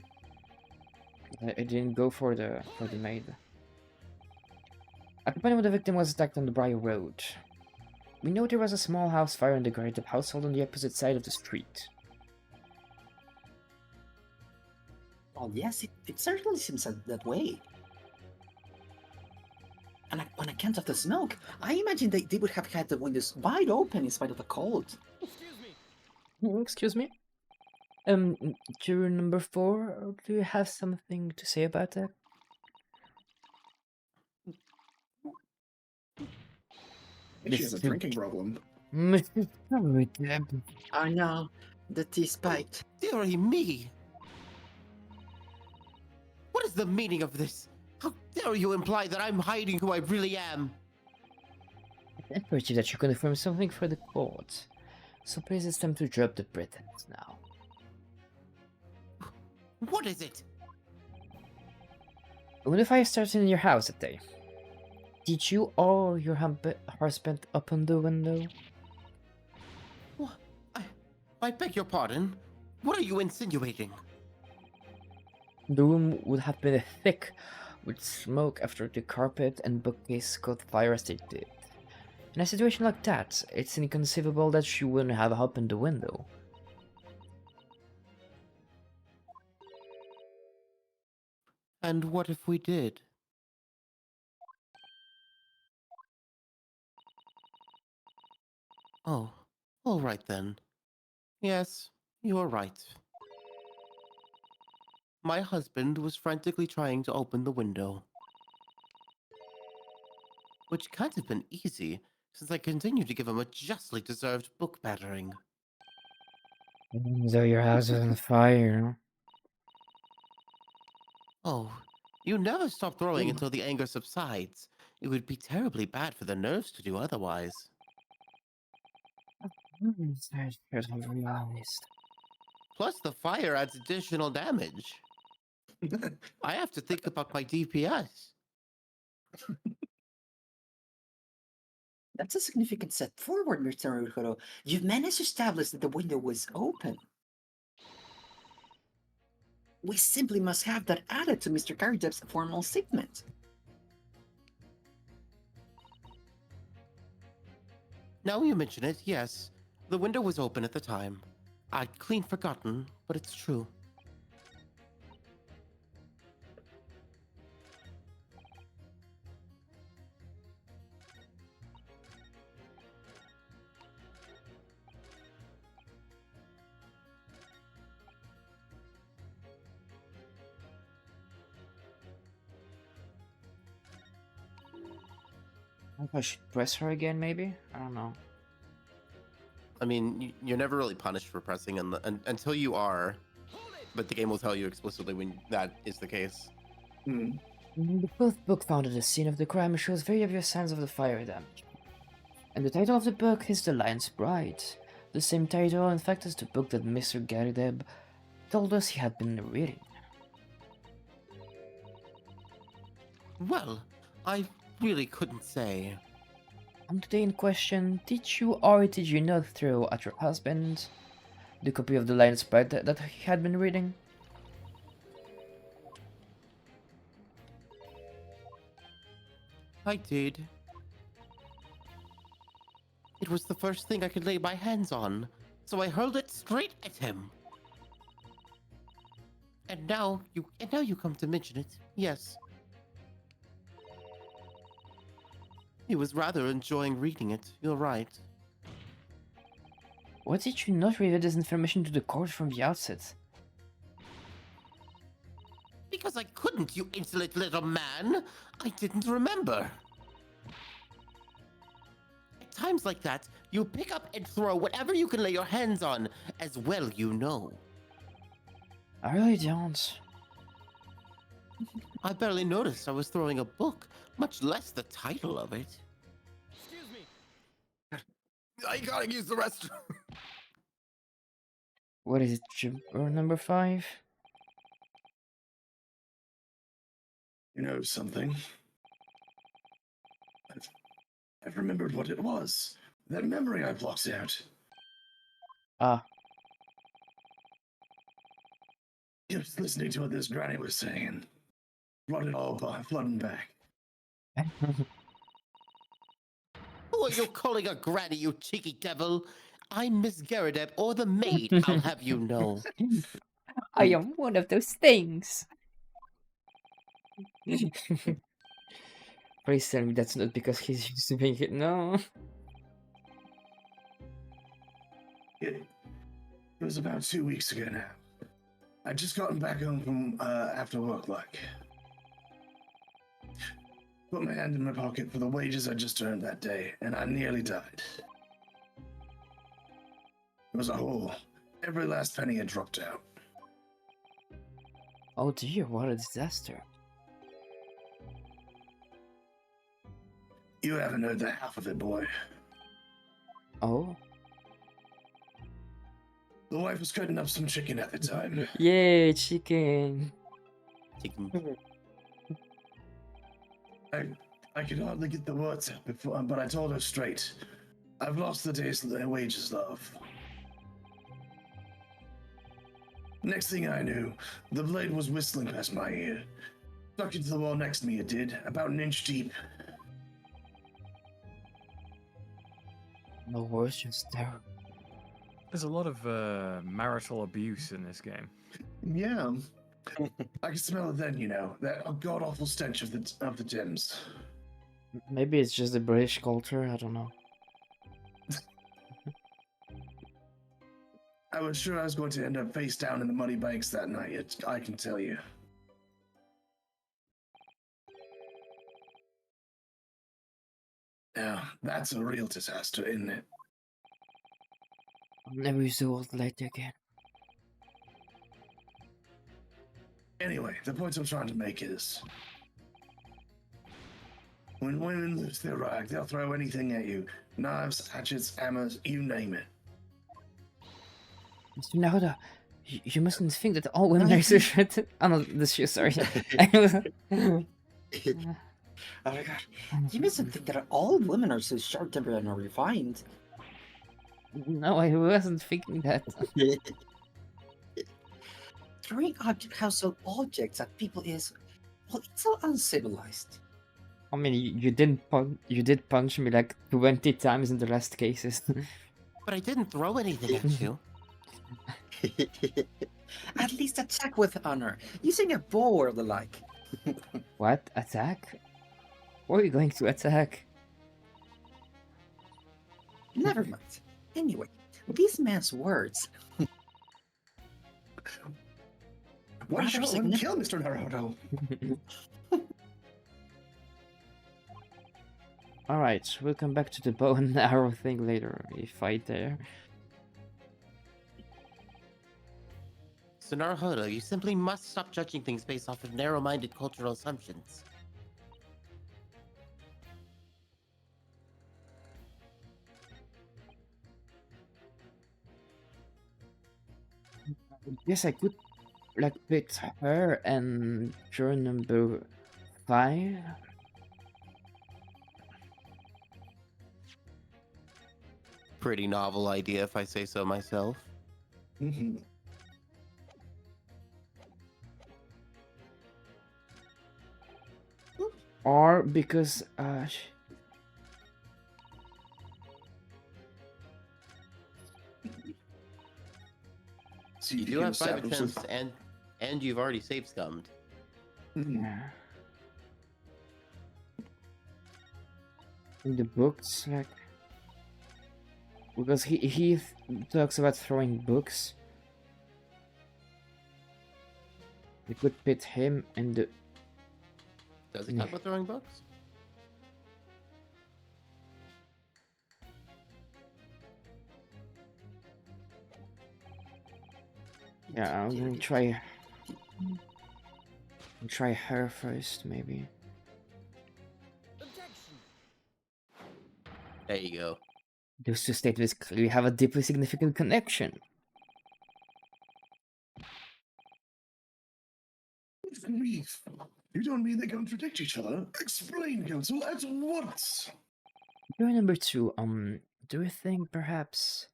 didn't go for the maid. At the point when the victim was attacked on the Briar Road, we know there was a small house fire in the Garrett household on the opposite side of the street. Well, yes, it certainly seems that way. And on account of the smoke, I imagine they would have had the windows wide open in spite of the cold. Excuse me? Juror number 4, do you have something to say about that? She has a drinking problem. Mr. Collab. Oh no, the tea spiked. Dearie me! What is the meaning of this? How dare you imply that I'm hiding who I really am? I urge you that you confirm something for the court. So please, it's time to drop the pretense now. What is it? When the fire started in your house that day, did you or your husband open the window? What? I beg your pardon? What are you insinuating? The room would have been thick with smoke after the carpet and bookcase caught fire as they did. In a situation like that, it's inconceivable that she wouldn't have opened the window. And what if we did? Oh, all right then. Yes, you're right. My husband was frantically trying to open the window. Which can't have been easy, since I continued to give him a justly deserved book battering. So your house was on fire. Oh, you never stop throwing until the anger subsides. It would be terribly bad for the nerves to do otherwise. I should have realized. Plus, the fire adds additional damage. I have to think about my DPS. That's a significant step forward, Mr. Rurkoro. You've managed to establish that the window was open. We simply must have that added to Mr. Karidev's formal statement. Now you mention it, yes. The window was open at the time. I'd clean forgotten, but it's true. I should press her again, maybe? I don't know. I mean, you're never really punished for pressing until you are, but the game will tell you explicitly when that is the case. The fourth book found at the scene of the crime shows very obvious signs of the fire damage. And the title of the book is The Lion's Bride. The same title, in fact, as the book that Mr. Garideb told us he had been reading. Well, I really couldn't say. On the day in question, did you or did you not throw at your husband the copy of The Lion's Bride that he had been reading? I did. It was the first thing I could lay my hands on, so I hurled it straight at him. And now you come to mention it. Yes. He was rather enjoying reading it. You're right. Why did you not reveal this information to the court from the outset? Because I couldn't, you insolent little man. I didn't remember. At times like that, you pick up and throw whatever you can lay your hands on, as well you know. I really don't. I barely noticed I was throwing a book, much less the title of it. Excuse me. I gotta use the restroom. What is it, or number 5? You know something? I've remembered what it was. That memory I blocked out. Ah, Just listening to what this granny was saying. Flooding back. Who are you calling a granny, you cheeky devil? I'm Miss Garadeb, or the maid, I'll have you know. I am one of those things. Please tell me that's not because he's used to being it. No. It was about 2 weeks ago now. I'd just gotten back home from after work, like. Put my hand in my pocket for the wages I just earned that day, and I nearly died. It was a hole. Every last penny had dropped out. Oh dear, what a disaster. You haven't heard the half of it, boy. Oh? The wife was cutting up some chicken at the time. Yay, chicken. Chicken. I could hardly get the words out before, but I told her straight. I've lost the day's wages, love. Next thing I knew, the blade was whistling past my ear. Stuck into the wall next to me, it did, about an inch deep. No words, just there. There's a lot of marital abuse in this game. Yeah. I could smell it then, you know, that god-awful stench of the Thames. Maybe it's just the British culture, I don't know. I was sure I was going to end up face down in the muddy banks that night, I can tell you. Now, that's a real disaster, isn't it? I'll never use the word light again. Anyway, the point I'm trying to make is... when women lose their rag, they'll throw anything at you. Knives, hatchets, hammers, you name it. Mr. Naruto, you mustn't think that all women are so short. Oh no, this shoe, sorry. Oh my god. You mustn't think that all women are so short-tempered and refined. No, I wasn't thinking that. Throwing household objects at people is, well, it's so uncivilized. I mean, you did punch me like 20 times in the last cases. But I didn't throw anything at you. At least attack with honor, using a bow or the like. What? Attack? What are you going to attack? Never mind. Anyway, this man's words. Why Rather should I significant. kill Mr. Naruto? Alright, we'll come back to the bow and arrow thing later, if I dare. So Naruhodo, you simply must stop judging things based off of narrow-minded cultural assumptions. Yes, I could like pick her and juror number 5. Pretty novel idea, if I say so myself. Mm-hmm. Or because So You do have 5 attempts, and you've already save scummed. yeah. In the books, like because he talks about throwing books. We could pit him and the Does he talk about throwing books? yeah. I'm gonna try her first, maybe. There you go. Those two statements clearly have a deeply significant connection. Grief. You don't mean they contradict each other? Explain, Council, at once! Juror number 2, do you think perhaps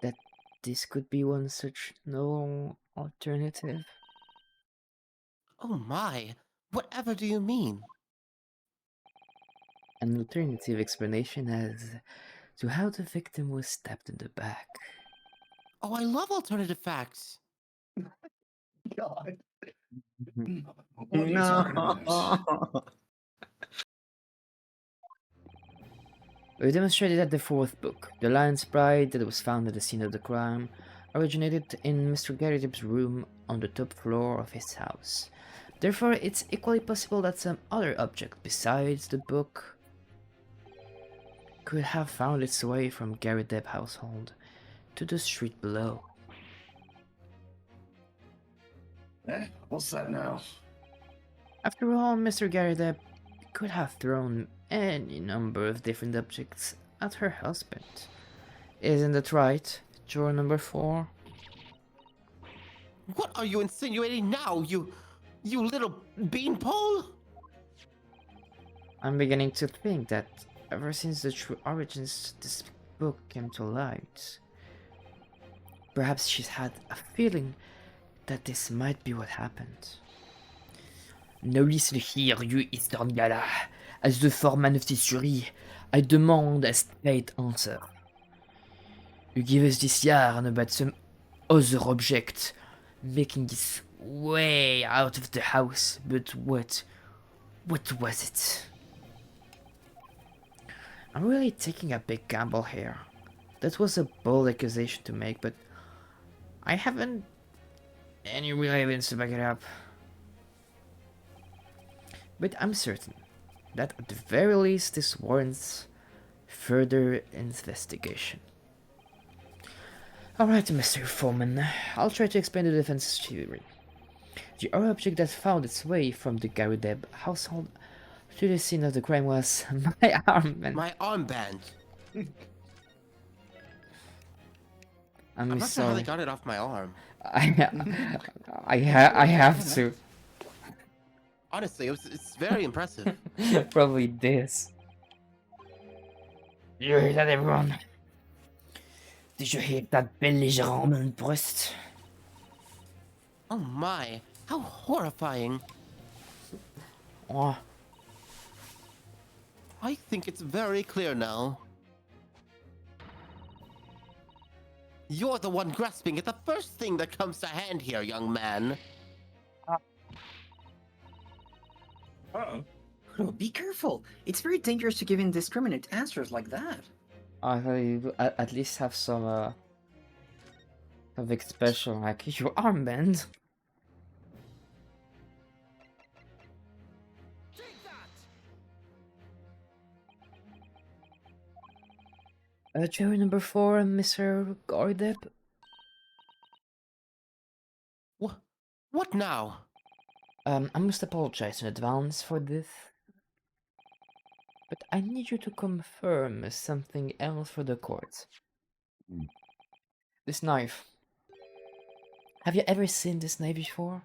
that this could be one such novel alternative. Oh my, whatever do you mean? An alternative explanation as to how the victim was stabbed in the back. Oh, I love alternative facts. God. What are you talking about? We demonstrated that the fourth book, the lion's pride that was found at the scene of the crime, originated in Mr. Garrideb's room on the top floor of his house. Therefore, it's equally possible that some other object besides the book could have found its way from Garrideb household to the street below. What's that now? After all, Mr. Garrideb could have thrown any number of different objects at her husband. Isn't that right, juror number 4? What are you insinuating now, you little beanpole? I'm beginning to think that ever since the true origins of this book came to light, perhaps she's had a feeling that this might be what happened. Now listen here, you Eastern Gala. As the foreman of this jury, I demand a straight answer. You give us this yarn about some other object making its way out of the house, but what was it? I'm really taking a big gamble here. That was a bold accusation to make, but I haven't any real evidence to back it up. But I'm certain that at the very least this warrants further investigation. Alright, Mr. Foreman, I'll try to explain the defense's theory. The other object that found its way from the Garrideb household to the scene of the crime was my armband. My armband. I'm not sure how sorry. they got it off my arm. I have to. Honestly, it's very impressive. Probably this. You hear that, everyone? Did you hear that belligerent breast? Oh my, how horrifying. Oh, I think it's very clear now. You're the one grasping at the first thing that comes to hand here, young man. Uh-oh. Oh, be careful. It's very dangerous to give indiscriminate answers like that. I thought you at least have some something special like your armband. Jury number 4, Mr. Gordep. What now? I must apologize in advance for this, but I need you to confirm something else for the court. This knife. Have you ever seen this knife before?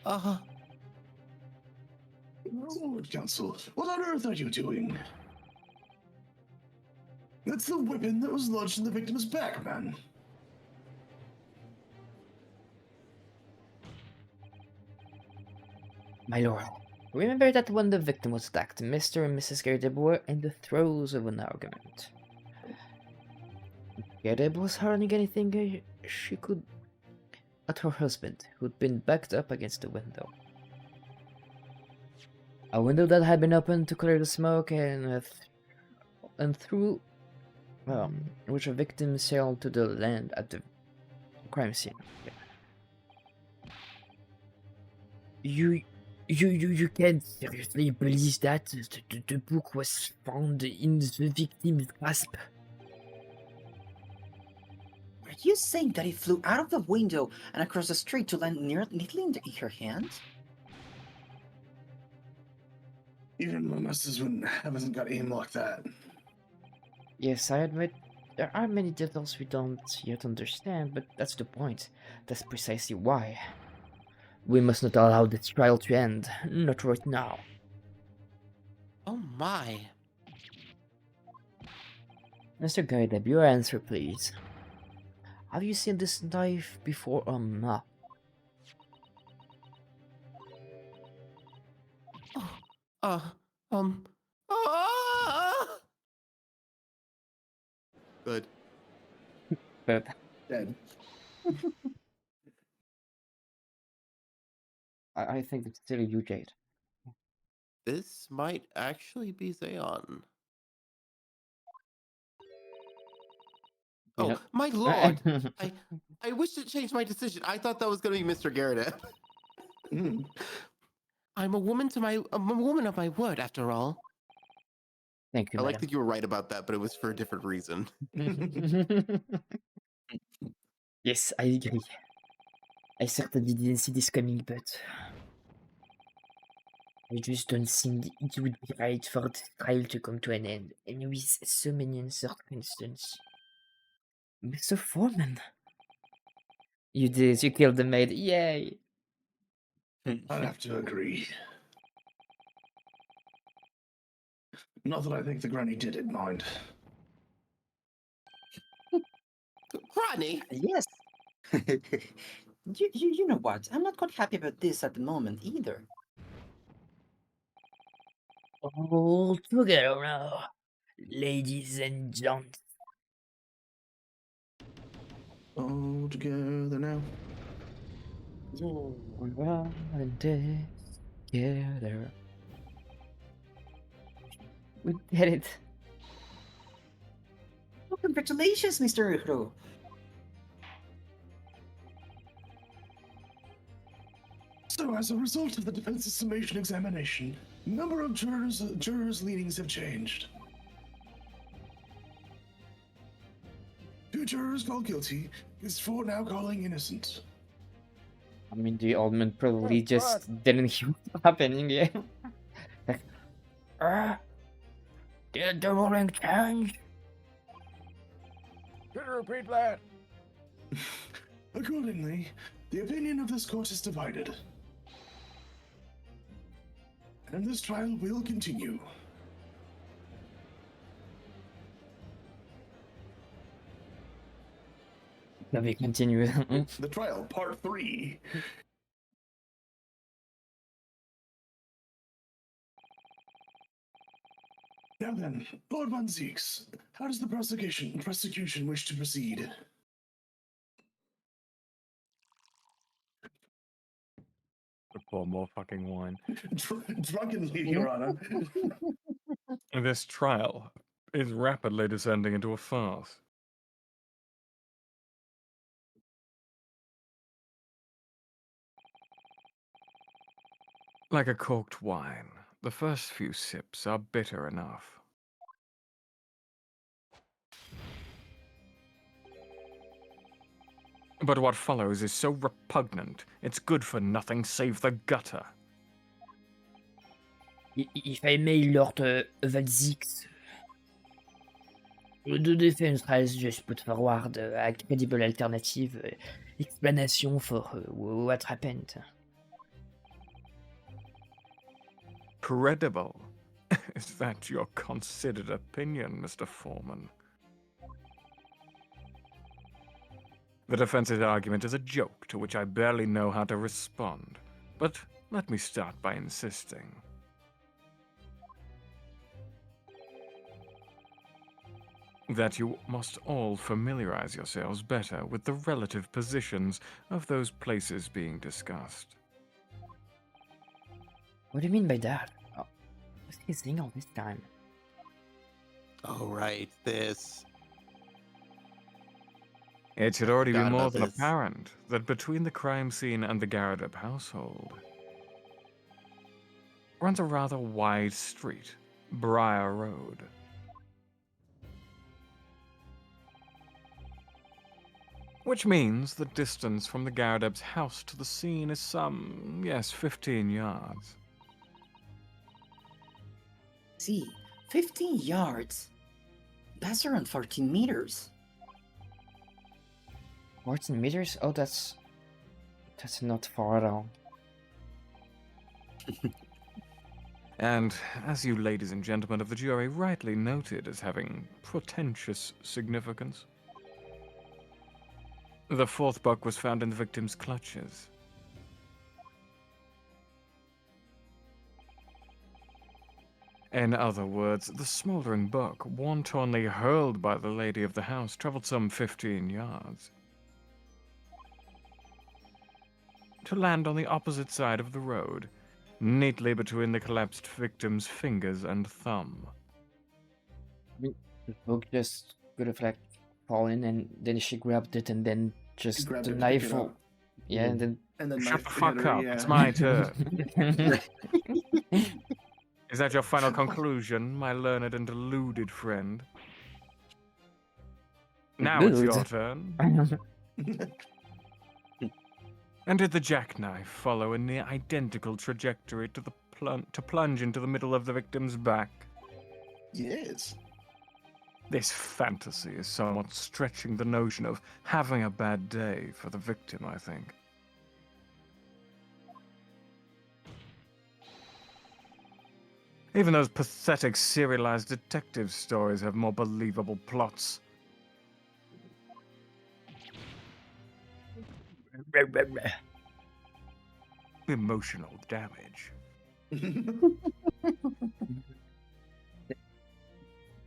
Lord Counsel, what on earth are you doing? That's the weapon that was lodged in the victim's back, man. My lord, remember that when the victim was attacked, Mr. and Mrs. Garrideb were in the throes of an argument. Garrideb was hurling anything she could at her husband, who'd been backed up against the window. A window that had been opened to clear the smoke and through which a victim sailed to the land at the crime scene. You can't seriously believe that the book was found in the victim's grasp. Are you saying that it flew out of the window and across the street to land neatly in her hands? Even my husband hasn't got aim like that. Yes, I admit there are many details we don't yet understand, but that's the point. That's precisely why. We must not allow this trial to end, not right now. Oh my. Mr. Garrideb, your answer, please. Have you seen this knife before or not? Uh, um, ah! Good. But Dead. I think it's still you, Jade. This might actually be Zayon. You Oh, know? my lord! I wish to change my decision. I thought that was gonna be Mr. Garrett. Mm. I'm a woman of my word, after all. Thank you, I like madam. that you were right about that, but it was for a different reason. Yes, I agree. I certainly didn't see this coming, but I just don't think it would be right for the trial to come to an end, and with so many circumstances. Mr. Foreman, you did. You killed the maid. Yay! I'd have to agree. Not that I think the granny did it, mind. Rodney! Yes. You know what? I'm not quite happy about this at the moment either. All together now, ladies and gents. All together now. Around together. We did it. Oh, congratulations, Mr. Uhro. So, as a result of the defense's summation examination, number of jurors' leanings have changed. 2 jurors called guilty, is 4 now calling innocent. I mean, the old man probably just didn't hear what's happening, yeah. Like, did the ruling change? Can you repeat that? Accordingly, the opinion of this court is divided. And this trial will continue. Let me continue. The trial, part 3. Now then, Lord Von Zeeks, how does the prosecution wish to proceed? Pour more fucking wine. Drunkenly, Your Honor. This trial is rapidly descending into a farce. Like a corked wine, the first few sips are bitter enough. But what follows is so repugnant, it's good for nothing save the gutter. If I may, Lord Van Zix, the defense has just put forward a credible alternative explanation for what happened. Credible? Is that your considered opinion, Mr. Foreman? The defense's argument is a joke to which I barely know how to respond. But let me start by insisting. That you must all familiarize yourselves better with the relative positions of those places being discussed. What do you mean by that? Oh, what's he saying all this time? Oh, right, this. It should already be Forgot more about than this. apparent that between the crime scene and the Garrett household runs a rather wide street, Briar Road. Which means the distance from the Garrett house to the scene is some, yes, 15 yards. See, 15 yards. That's around 14 meters. 14 meters? Oh, that's not far at all. And, as you ladies and gentlemen of the jury rightly noted as having pretentious significance, The fourth book was found in the victim's clutches. In other words, the smoldering book, wantonly hurled by the lady of the house, traveled some 15 yards to land on the opposite side of the road, neatly between the collapsed victim's fingers and thumb. I mean, the book just could have like fallen, and then she grabbed it, and then just grabbed the it to pick knife. it up. Yeah, and then And the Shut knife the hit fuck her, up, yeah. it's my turn. Is that your final conclusion, my learned and deluded friend? Now it's your Dude. turn. And did the jackknife follow a near identical trajectory to the plunge into the middle of the victim's back? Yes. This fantasy is somewhat stretching the notion of having a bad day for the victim, I think. Even those pathetic serialized detective stories have more believable plots. Emotional damage.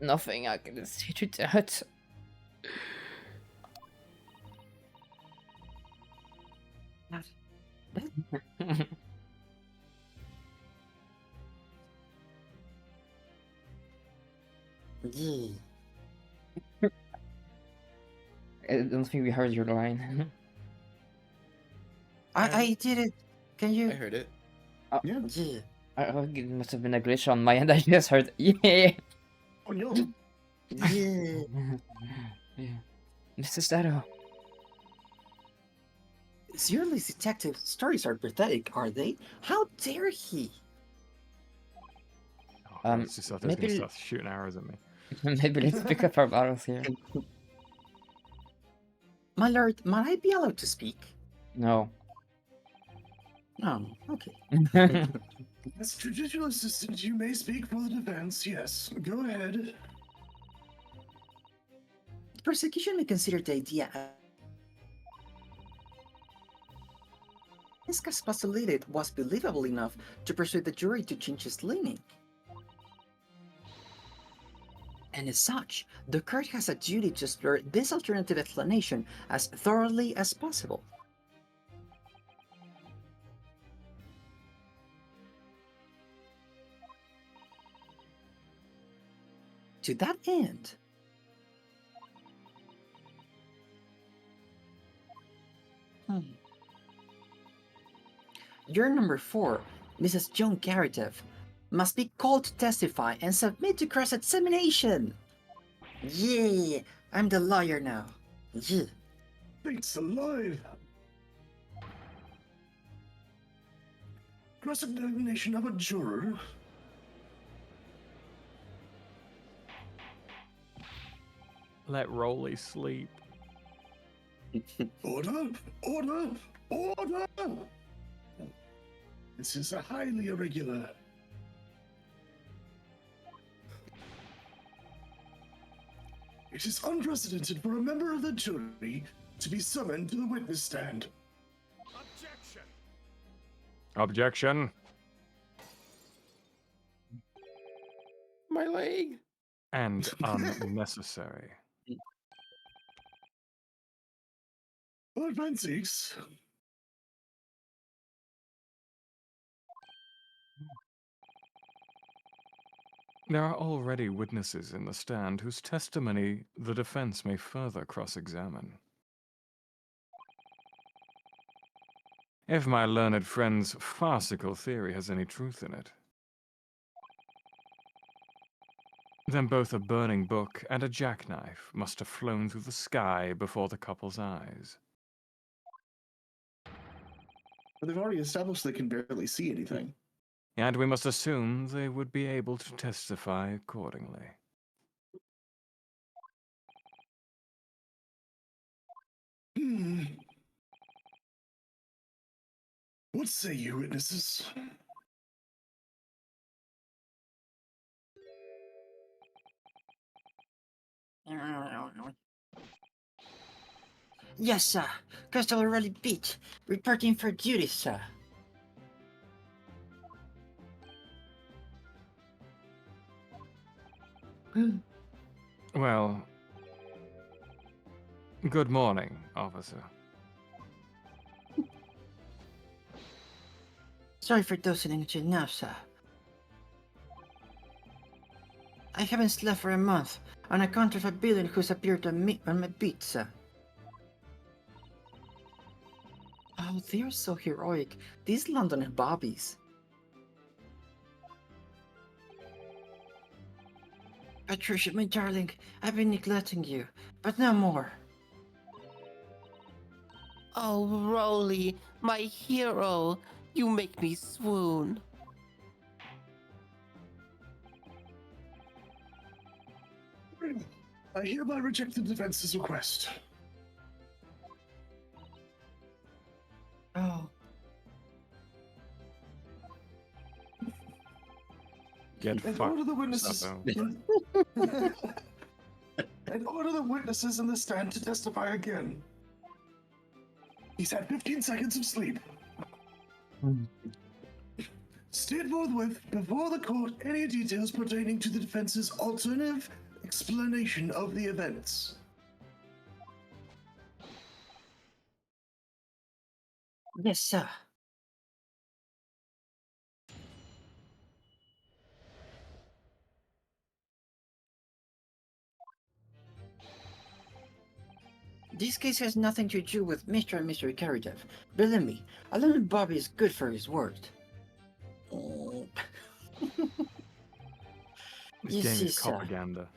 Nothing I can say to that. Yeah. I don't think we heard your line. I did it. Can I you? heard it. Yeah. Yeah. It must have been a glitch on my end. I just heard, yeah. Oh, no. Yeah. Yeah. Mr. Stato. Zerley's detective stories are pathetic, are they? How dare he? Sisato's maybe- gonna start shooting arrows at me. Maybe let's pick up our battles here. My lord, might I be allowed to speak? No. Oh, okay. As judicial assistant, you may speak for the defense. Yes, go ahead. The prosecution may consider the idea as postulated was believable enough to persuade the jury to change its leaning. And as such, the court has a duty to explore this alternative explanation as thoroughly as possible. To that end, Juror number 4, Mrs. Joan Garitev, must be called to testify and submit to cross-examination. Yeah, I'm the lawyer now. Yeah. Thanks alive. Cross-examination of a juror. Let Rolly sleep. Order! Order! Order! This is a highly irregular. It is unprecedented for a member of the jury to be summoned to the witness stand. Objection. My leg. And unnecessary. Lord Francis. There are already witnesses in the stand whose testimony the defense may further cross-examine. If my learned friend's farcical theory has any truth in it, then both a burning book and a jackknife must have flown through the sky before the couple's eyes. But they've already established they can barely see anything. And we must assume they would be able to testify accordingly. Hmm. What say you, witnesses? Yes, sir. Crystal Rally Beach. Reporting for duty, sir. Well, good morning, officer. Sorry for dozing you now, sir. I haven't slept for a month on account of a villain who's appeared on my beat, sir. Oh, they're so heroic. These London bobbies. Patricia, my darling, I've been neglecting you, but no more. Oh, Rolly, my hero. You make me swoon. I hereby reject the defense's request. Oh, Get And fucked. order the witnesses. Sato. And order the witnesses in the stand to testify again. He's had 15 seconds of sleep. State forthwith before the court any details pertaining to the defense's alternative explanation of the events. yes, sir. This case has nothing to do with Mr. and Mr. Karadov. Believe me, a little Bobby is good for his word. Oh. This You game see, is sir. propaganda.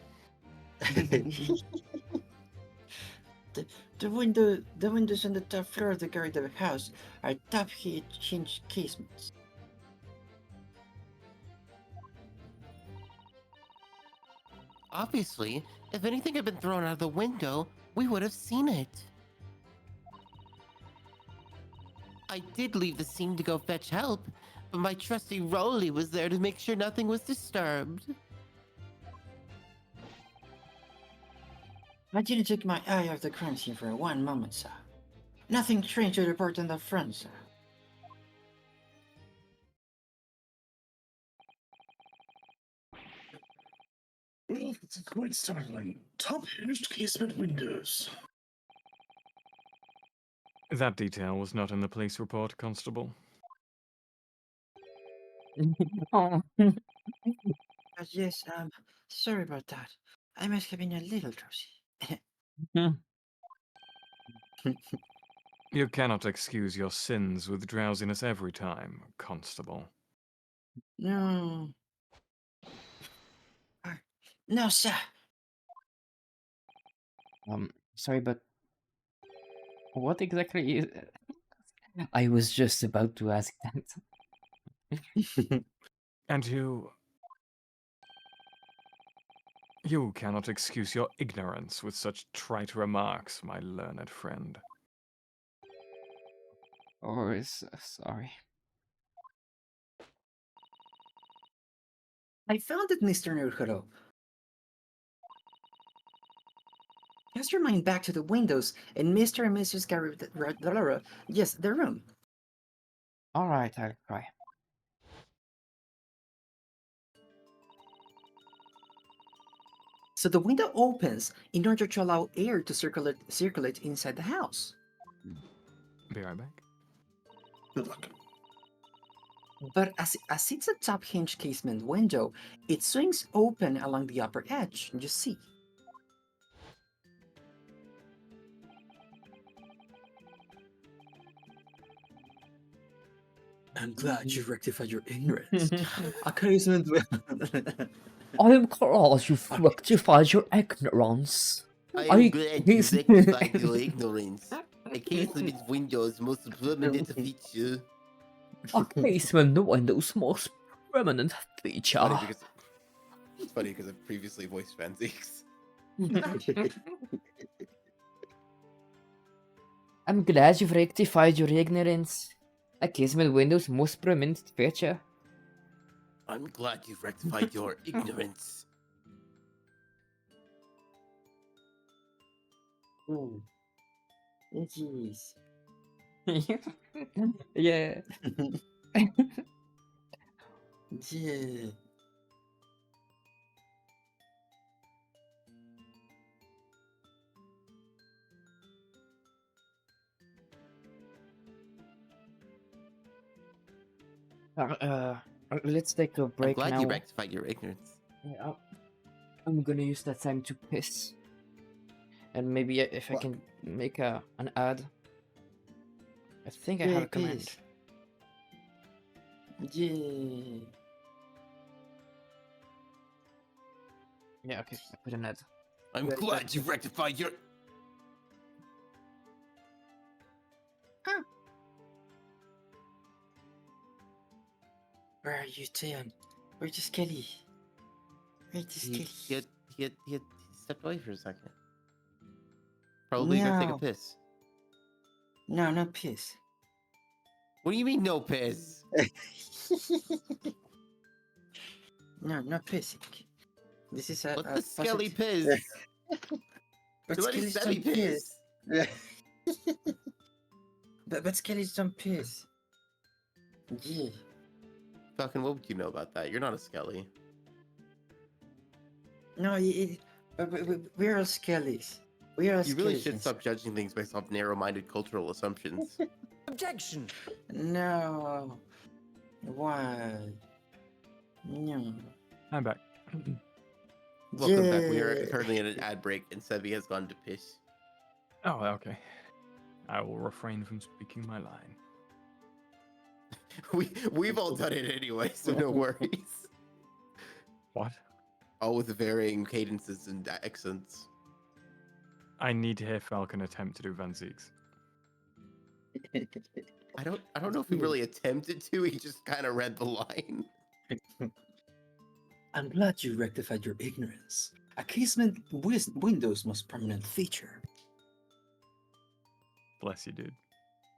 The windows on the top floor of the Karadov house are top hinge casements. Obviously, if anything had been thrown out of the window, we would have seen it. I did leave the scene to go fetch help, but my trusty Rolly was there to make sure nothing was disturbed. I didn't take my eye off the crime scene for one moment, sir. Nothing strange to report on the front, sir. Well, it's quite startling. Top hinged casement windows. That detail was not in the police report, Constable. Oh. But yes, sorry about that. I must have been a little drowsy. You cannot excuse your sins with drowsiness every time, Constable. No. No, sir. Sorry, but what exactly is? I was just about to ask that. And you cannot excuse your ignorance with such trite remarks, my learned friend. Or is sorry. I found it, Mr. Nurhiro. Cast your mind back to the windows and Mr. and Mrs. Garrett, yes, their room. All right, I'll try. So the window opens in order to allow air to circulate inside the house. Be right back. Good luck. But as it's a top hinge casement window, it swings open along the upper edge. You see. I'm glad you rectified your ignorance. A casement window. I am glad you've rectified your ignorance. I'm glad you he's- rectified your ignorance. A casement's window's most permanent feature. A casement window's most prominent feature. It's funny because I've previously voiced Fanzix. I'm glad you've rectified your ignorance. A casement window's most prominent feature. I'm glad you've rectified your ignorance. Jeez. Yeah. Yeah. Let's take a I'm break glad now. you rectified your ignorance. Yeah, I'm gonna use that time to piss, and maybe if I What? can make an ad. I think I Yeah, have a command. piss. Yeah. Yeah, okay, I put an ad. I'm Right, glad that's you rectified your. Where are you, Theon? Where's the Skelly? Where's the He, Skelly? he had stepped away for a second. Probably go take a No. piss. No, not piss. What do you mean no piss? No, not pissing. This is Let a the skelly positive. piss. But Let Skelly's Skelly don't piss. piss. But Skelly's don't piss. Yeah. Fucking, what would you know about that? You're not a skelly. No, we're all Skellies. We are You really should skeletons. stop judging things based off narrow-minded cultural assumptions. Objection! No. Why? No. I'm back. Welcome back. We are Yeah. currently in an ad break, and Sebi has gone to piss. Oh, okay. I will refrain from speaking my line. We've all done it anyway, so no worries. What? All with varying cadences and accents. I need to hear Falcon attempt to do Van Zieks. I don't know if he really attempted to. He just kind of read the line. I'm glad you rectified your ignorance. A casement Windows most prominent feature. Bless you, dude.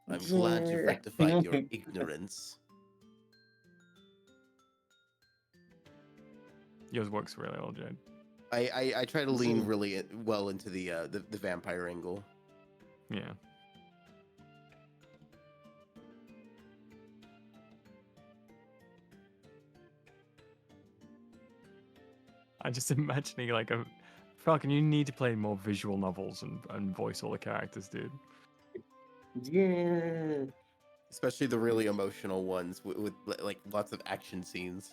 I'm glad you Yeah. rectified your ignorance. Yours works really well, Jade. I try to lean really well into the vampire angle. Yeah. I'm just imagining like a Falcon. You need to play more visual novels and voice all the characters, dude. Yeah. Especially the really emotional ones with like lots of action scenes.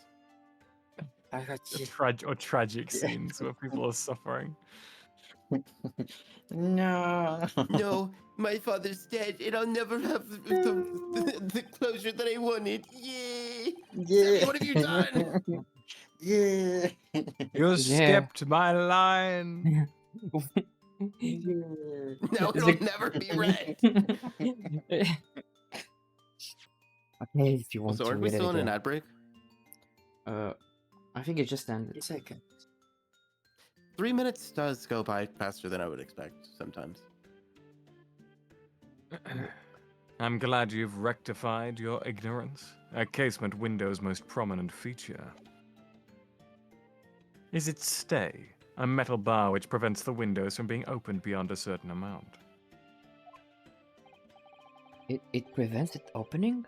I got you. Or tragic scenes where people are suffering. No. No, my father's dead, and I'll never have the closure that I wanted. Yay! Sammy, what have you done? Yeah. You Yeah. skipped my line. Yeah. Now it'll never be read. Okay, if you want So to aren't we read it still in an again. ad break? I think it just ended. Second. 3 minutes does go by faster than I would expect sometimes. I'm glad you've rectified your ignorance. A casement window's most prominent feature is its stay, a metal bar which prevents the windows from being opened beyond a certain amount. It prevents it opening?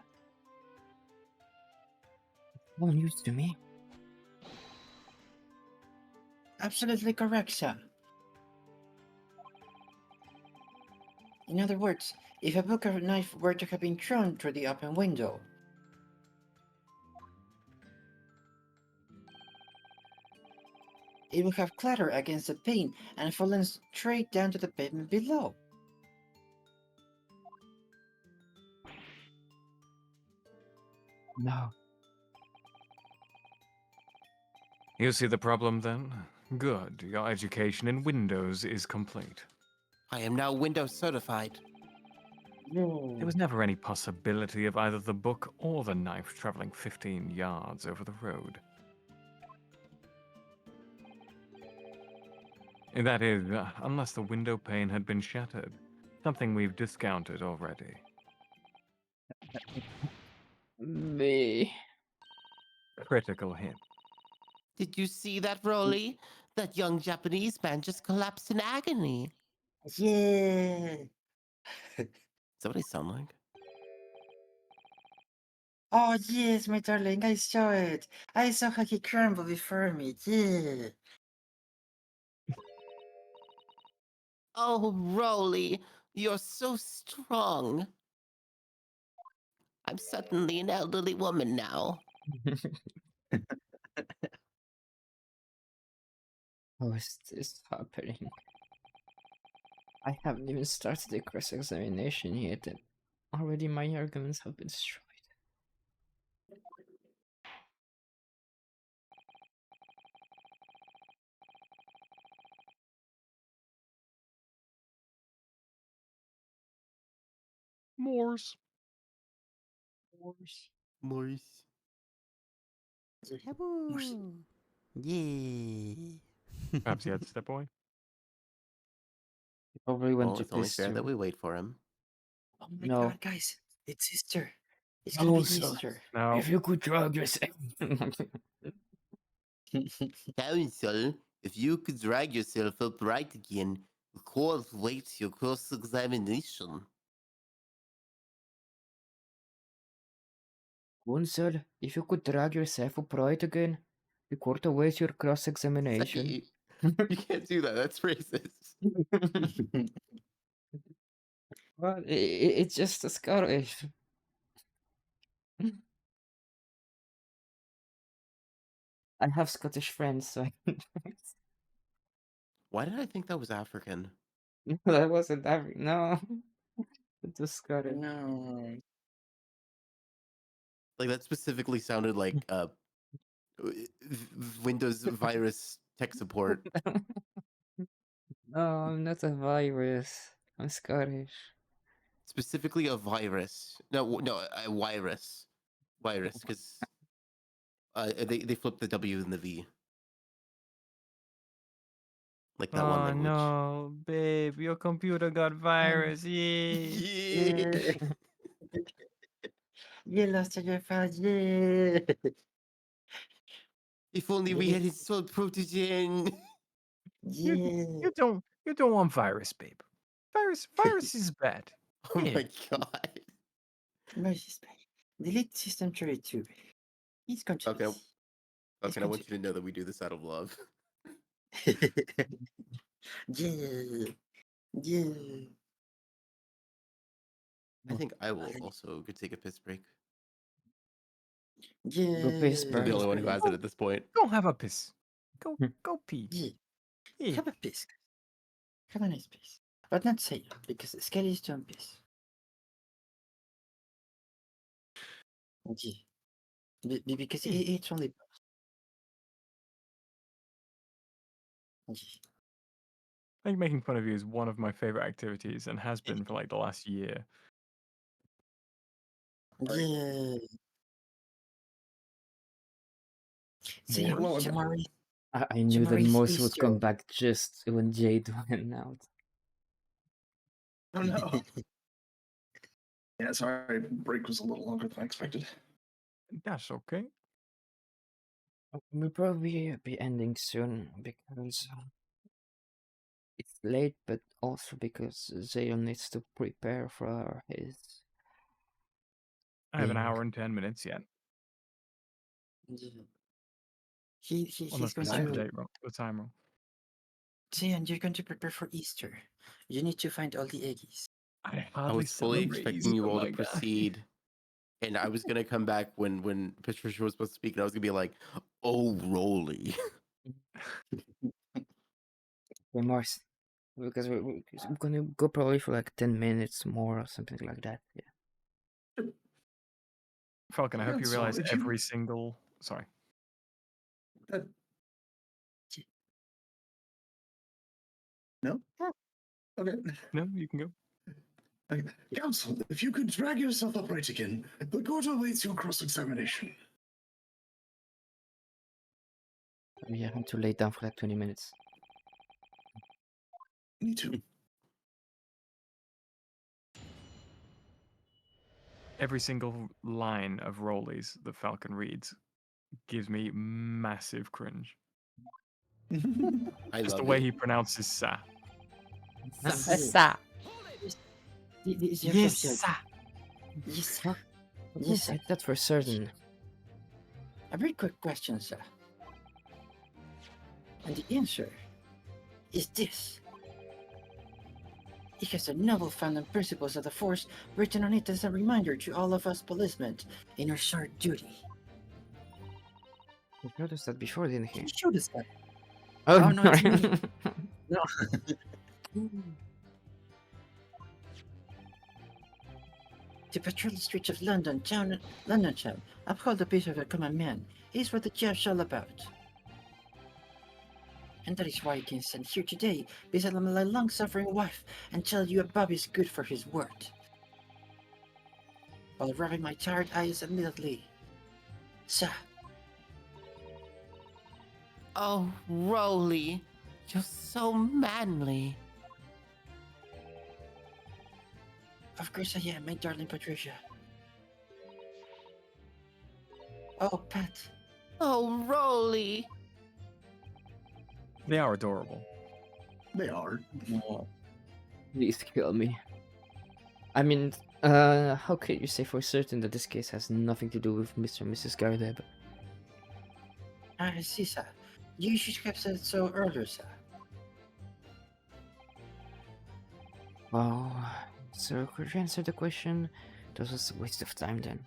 No news to me. Absolutely correct, sir. In other words, if a book or knife were to have been thrown through the open window, it would have clattered against the pane and fallen straight down to the pavement below. No. You see the problem then? Good, your education in Windows is complete. I am now Windows certified. There was never any possibility of either the book or the knife traveling 15 yards over the road. That is, unless the window pane had been shattered. Something we've discounted already. Me. Critical hit. Did you see that, Rolly? That young Japanese man just collapsed in agony. Yeah. Is that what I sound like? Oh yes, my darling, I saw it. I saw how he crumbled before me. Yeah. Oh, Rolly, you're so strong. I'm suddenly an elderly woman now. How is this happening? I haven't even started the cross-examination yet, and already my arguments have been destroyed. Moors. Maurice. Yahoo! Yay! Perhaps he had to step away. He probably went Well, to it's only piss fair that too. we wait for him. Oh my No. god, guys, it's Easter. It's gonna be Easter. Now, If you could drag yourself. Counsel, if you could drag yourself upright again, the court waits your cross-examination. Gunsel, if you could drag yourself upright again, the court awaits your cross-examination. Saki, you can't do that. That's racist. Well, it's just a Scottish. I have Scottish friends, so I can. Why did I think that was African? That wasn't African. No, it was Scottish. No. Like that specifically sounded like Windows virus tech support. No, I'm not a virus. I'm Scottish. Specifically a virus. No, a virus. Virus, because they flipped the W and the V. Like that one oh language. no, babe, your computer got virus. Yeah. Yeah. You lost your file, yeah. If only we had installed Protogen. You, Yeah. you don't want virus, babe. Virus is bad. Oh Yeah. my god. Mercy spray. Delete system 32. He's going to Okay. miss. Okay, I want you to know that we do this out of love. Yeah. Yeah. I think I will also go take a piss break. Yeah. Go piss, I'm the Bert. only one who has it at this point. Go have a piss. Go pee. Yeah. Yeah. Have a piss. Have a nice piss. But not say because Skelly's don't piss. Yeah. Because it's only. Yeah. I think making fun of you is one of my favorite activities and has been for like the last year. Yeah. So More love. tomorrow. I knew that Tomorrow's Morse would Easter. come back just when Jade went out. Oh no. Yeah, sorry, break was a little longer than I expected. That's okay. We'll probably be ending soon because it's late, but also because Zayon needs to prepare for his. I have an thing. hour and 10 minutes yet. Yeah. Unless He's we going set the to. date wrong, the time wrong. Zayn, you're going to prepare for Easter. You need to find all the eggies. I I hardly was fully celebrate expecting you Easter, all to my guy. proceed. And I was gonna come back when Patricia was supposed to speak, and I was gonna be like, "Oh, Rolly." Okay, Morse, because we're gonna go probably for like 10 minutes more or something like that. Yeah. Falcon, I hope you That's realize solid. every single. Sorry. That... No? Okay. No, you can go. Okay. Counsel, if you could drag yourself upright again, the court awaits your cross-examination. We have to lay down for like 20 minutes. Me too. Every single line of Rollies that Falcon reads gives me massive cringe. I Just love the way it. he pronounces sa. Essa! Yes, Yes, sir. Yes, sir. But Yes, sir. that's for certain. A very quick question, sir. And the answer is this. It has the noble founding principles of the Force written on it as a reminder to all of us policemen in our shared duty. You noticed that before, didn't he? He showed us that. Oh, Oh, no, it's me. No. To patrol the streets of London town, uphold the peace of the common man, is what the job's all about. And that is why I can stand here today beside my long-suffering wife and tell you Bob is good for his word. While rubbing my tired eyes admittedly. Sir, Oh, Rolly, you're so manly. of course I am, my darling Patricia. Oh, Pat. Oh, Rolly. They are adorable. They are. Please kill me. I mean, how can you say for certain that this case has nothing to do with Mr. and Mrs. Gardeb? I see, sir. You should have said so earlier, sir. Well, so could you answer the question? That was a waste of time then.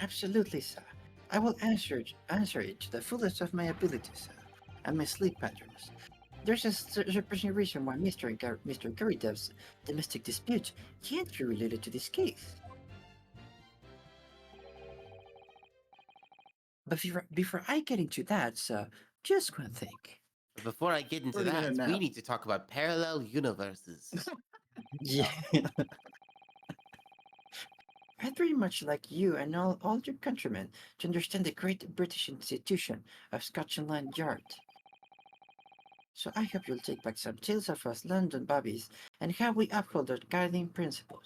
Absolutely, sir. I will answer it to the fullest of my ability, sir, and my sleep patterns. There's a surprising reason why Mr. Garidev's domestic dispute can't be related to this case. But before I get into that, sir, just one thing. But before I get into Wait a that, minute we now. need to talk about parallel universes. Yeah. I'd very much like you and all your countrymen to understand the great British institution of Scotland Yard. So I hope you'll take back some tales of us London bobbies and how we uphold our guiding principles.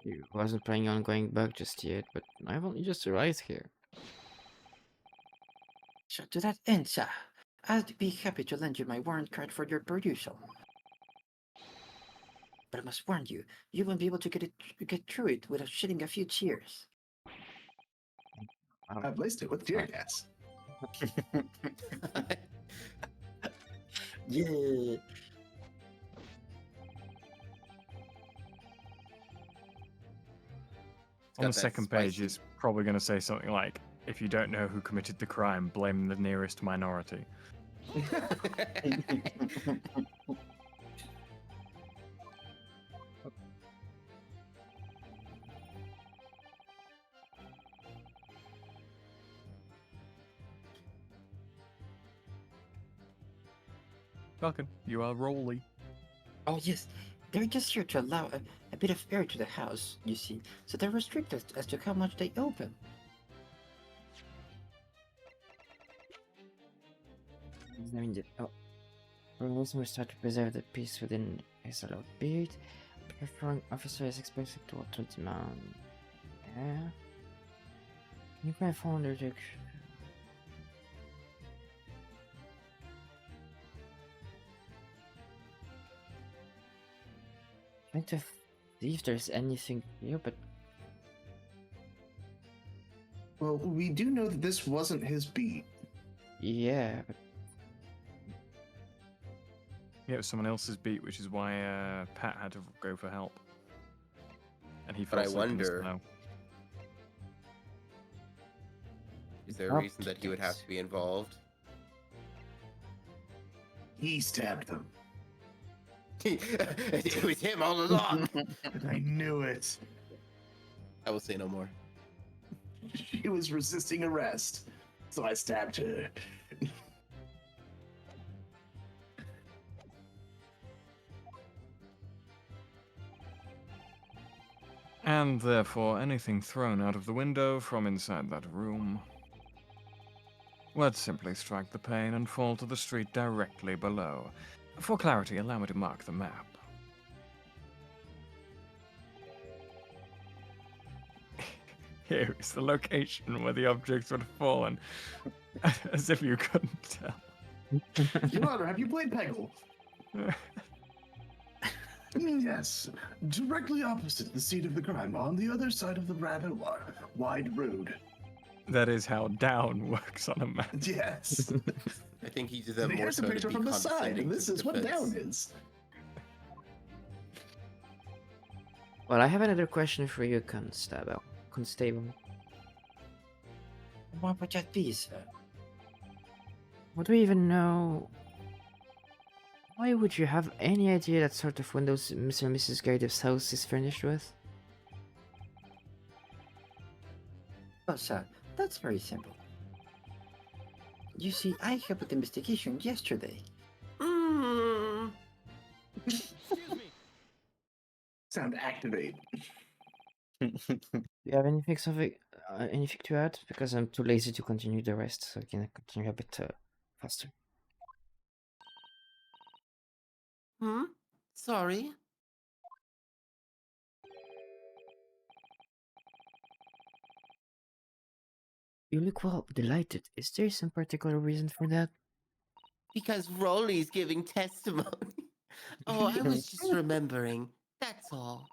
You wasn't planning on going back just yet, but I've only just arrived here. So to that end, sir, I'd be happy to lend you my warrant card for your perusal. But I must warn you, you won't be able to get through it without shedding a few tears. I I don't placed it with tear Right. gas. Yeah. On the second page, it's probably going to say something like, if you don't know who committed the crime, blame the nearest minority. Falcon, you are Rolly. Oh yes, they're just here to allow a bit of air to the house, you see, so they're restricted as to how much they open. Examine it. Oh. Rules must start to preserve the peace within his allowed period. Performing officer is expected to auto demand. Yeah. You can find the rejection. Trying to see if there's anything here, but Well, we do know that this wasn't his beat. yeah, but Yeah, it was someone else's beat, which is why Pat had to go for help. And he But I felt so convinced to wonder- know. Is there a reason that he would have to be involved? He stabbed them. It was him all along. I knew it. I will say no more. She was resisting arrest, so I stabbed her. And therefore, anything thrown out of the window from inside that room would simply strike the pane and fall to the street directly below. For clarity, allow me to mark the map. Here is the location where the objects would have fallen, as if you couldn't tell. Your Honor, have you played Peggle? Yes, directly opposite the seat of the crime, on the other side of the rather wide road. That is how down works on a map. Yes. I think he did that more Here's a so to picture be from the side, condescending and to this the is what defense. down is. Well, I have another question for you, Constable. What would that be, sir? What do you even know? Why would you have any idea that sort of windows Mr. and Mrs. Gardiff's house is furnished with? Well, sir, that's very simple. You see, I helped with the investigation yesterday. Mm. Sound activate. Do you have anything to add? Because I'm too lazy to continue the rest, so I can continue a bit faster. Sorry. You look well delighted. Is there some particular reason for that? Because Rolly's giving testimony. Oh, I was just remembering. That's all.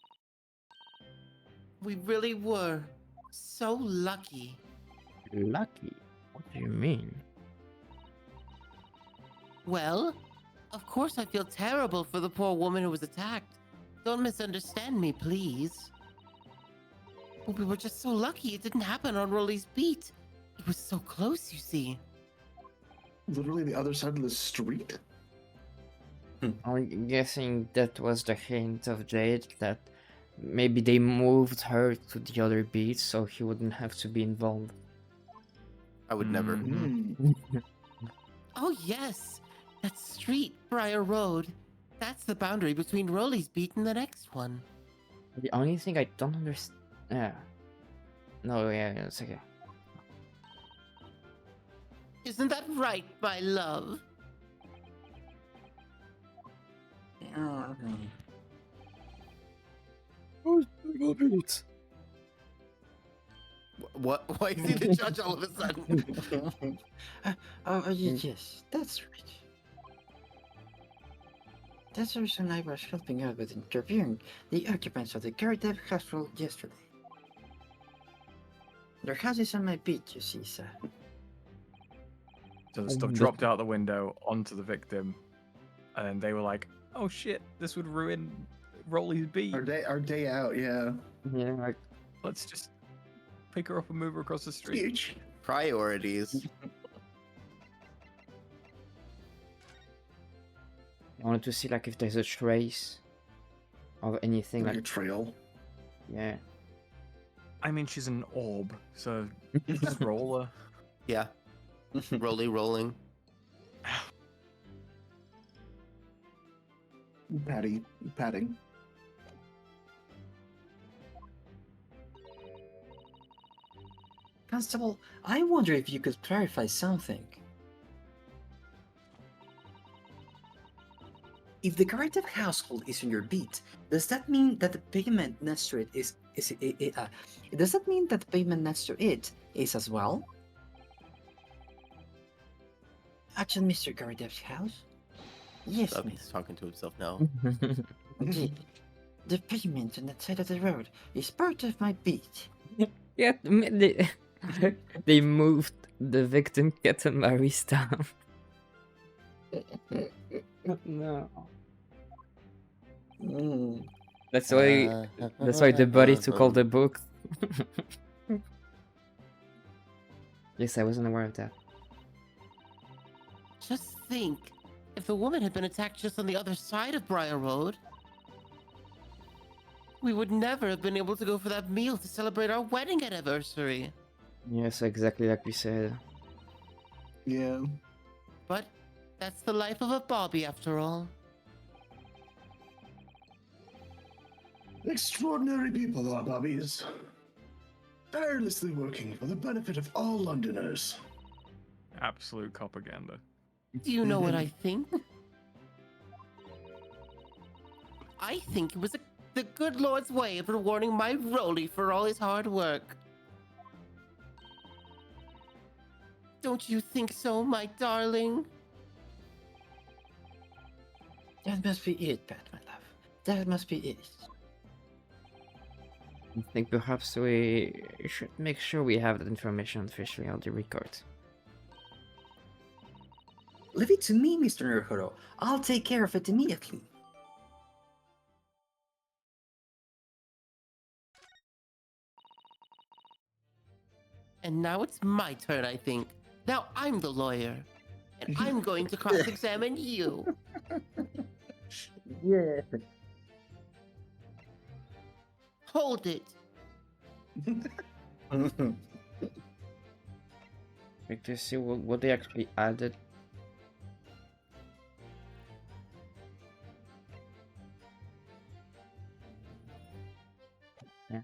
We really were so lucky. Lucky? What do you mean? Well, of course I feel terrible for the poor woman who was attacked. Don't misunderstand me, please. But we were just so lucky it didn't happen on Rolly's beat. It was so close, you see. Literally the other side of the street? I'm guessing that was the hint of Jade that maybe they moved her to the other beat so he wouldn't have to be involved. I would never. Mhm. Oh, yes. That street, Briar Road. That's the boundary between Rolly's beat and the next one. The only thing I don't understand. Yeah. No, yeah, it's okay. Isn't that right, my love? What? Why is he the judge all of a sudden? Yes, that's right. That's the reason I was helping out with interviewing the occupants of the Gardev household yesterday. Their house is on my beat, you see, sir. So the stuff dropped out the window onto the victim, and they were like, "Oh shit, this would ruin Rolly's beat. Our day out, yeah. Yeah, like, Let's just pick her up and move her across the street." Huge. Priorities. I wanted to see like if there's a trace of anything Like a like trail. yeah. I mean, she's an orb, so just roll her. Yeah. Rolly rolling. Patting. Constable, I wonder if you could clarify something. If the Gardev household is on your beat, does that mean that the pavement next to it does that mean that the pavement next to it is as well? Actually, Mr. Gardev's house? Yes, Up, miss. he's talking to himself now. The pavement on that side of the road is part of my beat. Yeah, they moved the victim Katamari's down. No. That's why the body took all the book. Yes, I wasn't aware of that. Just think, if the woman had been attacked just on the other side of Briar Road, we would never have been able to go for that meal to celebrate our wedding anniversary. Yes, exactly like we said. Yeah. But that's the life of a Bobby, after all. Extraordinary people are Bobbies. Tirelessly working for the benefit of all Londoners. Absolute propaganda. Do you know what I think? I think it was the good Lord's way of rewarding my Rolly for all his hard work. Don't you think so, my darling? That must be it, Pat, my love. That must be it. I think perhaps we should make sure we have that information officially on the record. Leave it to me, Mr. Naruhodo. I'll take care of it immediately. And now it's my turn, I think. Now I'm the lawyer. And I'm going to cross-examine you. Yeah. Hold it. Like to see what they actually added. Yeah.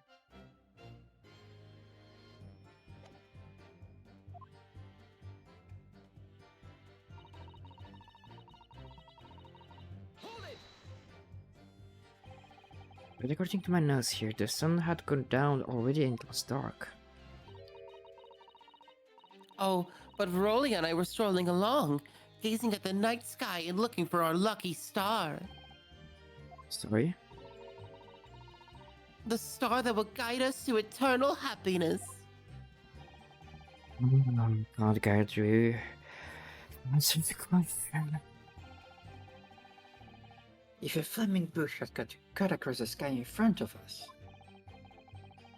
But according to my notes here, the sun had gone down already and it was dark. Oh, but Rolly and I were strolling along, gazing at the night sky and looking for our lucky star. Sorry? The star that will guide us to eternal happiness. Can't guide you. Answer the question. If a flaming bush had cut across the sky in front of us,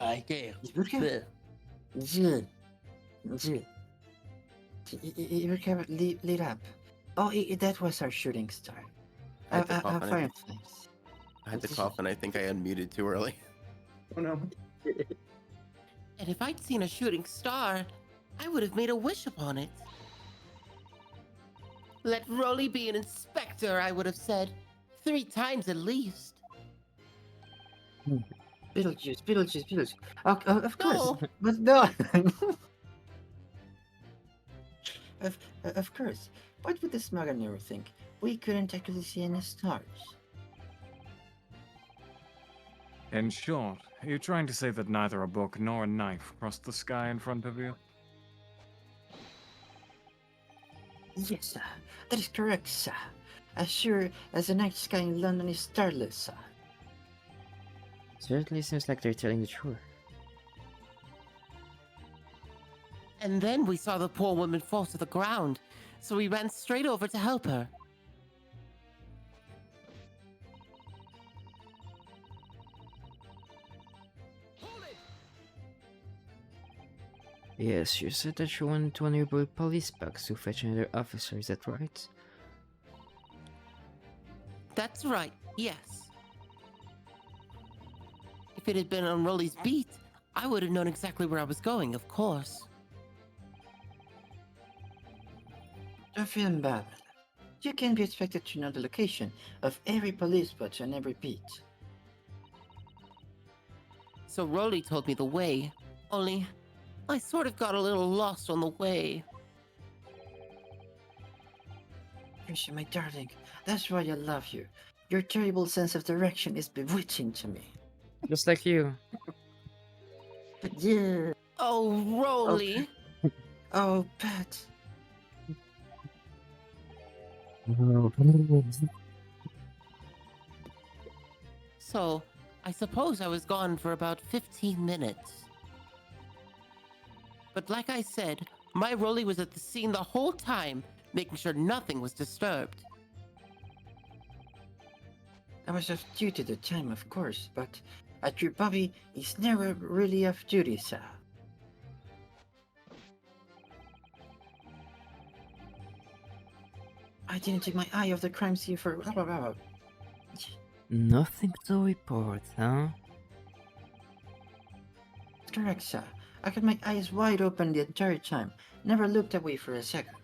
I dare. it would have... Jill. It would have lit up. Oh, that was our shooting star. I had to Our cough on it. fireflies. I had to cough, and I think I unmuted too early. Oh no. And if I'd seen a shooting star, I would have made a wish upon it. Let Rolly be an inspector, I would have said. 3 times at least. Beetlejuice. Of course. No. But no. Of course. What would the smuggler never think? We couldn't actually see any stars. In short, are you trying to say that neither a book nor a knife crossed the sky in front of you? Yes, sir. That is correct, sir. As sure as the night sky in London is starless, sir. Certainly seems like they're telling the truth. And then we saw the poor woman fall to the ground, so we ran straight over to help her. Yes, you said that you went to a nearby police box to fetch another officer, is that right? That's right, yes. If it had been on Rolly's beat, I would have known exactly where I was going, of course. Don't feel bad. You can be expected to know the location of every police watch on every beat. So Rolly told me the way, only I sort of got a little lost on the way. Tricia, my darling, that's why I love you. Your terrible sense of direction is bewitching to me. Just like you. Yeah. Oh, Rolly! Oh, Pat. So, I suppose I was gone for about 15 minutes. But like I said, my Rolly was at the scene the whole time, making sure nothing was disturbed. I was off duty at the time, of course, but a true Bobby is never really off duty, sir. I didn't take my eye off the crime scene for... Nothing to report, huh? Correct, sir. I had my eyes wide open the entire time, never looked away for a second.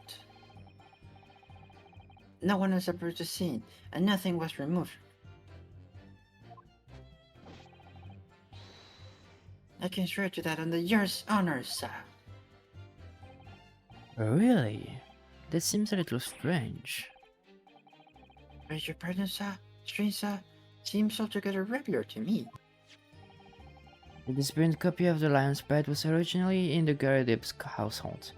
No one else approached the scene, and nothing was removed. I can swear to that on the yard's honor, sir. Really? That seems a little strange. Beg your pardon, sir? Strange, sir? Seems altogether regular to me. The disappearing copy of the Lion's Bride was originally in the Garadib's household,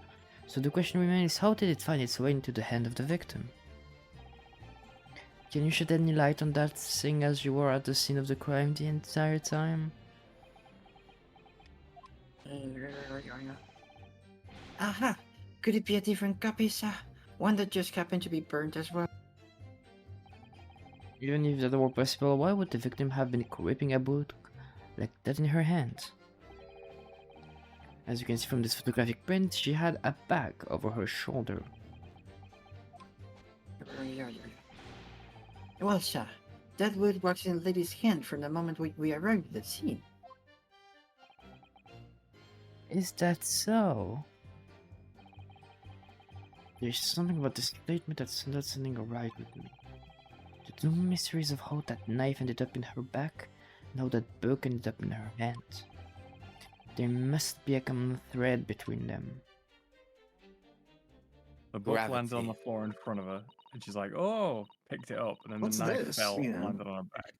so the question remains, how did it find its way into the hand of the victim? Can you shed any light on that, seeing as you were at the scene of the crime the entire time? Aha! Could it be a different copy, sir? One that just happened to be burnt as well? Even if that were possible, why would the victim have been gripping a book like that in her hand? As you can see from this photographic print, she had a bag over her shoulder. Well, sir, that wood was in the lady's hand from the moment we arrived at the scene. Is that so? There's something about this statement that's not sounding right with me. The two mysteries of how that knife ended up in her back and how that book ended up in her hand. There must be a common thread between them. The book lands on Gravity. the floor in front of her, and she's like, "Oh!" Picked it up, and then What's the knife this? fell and Yeah. landed on her back.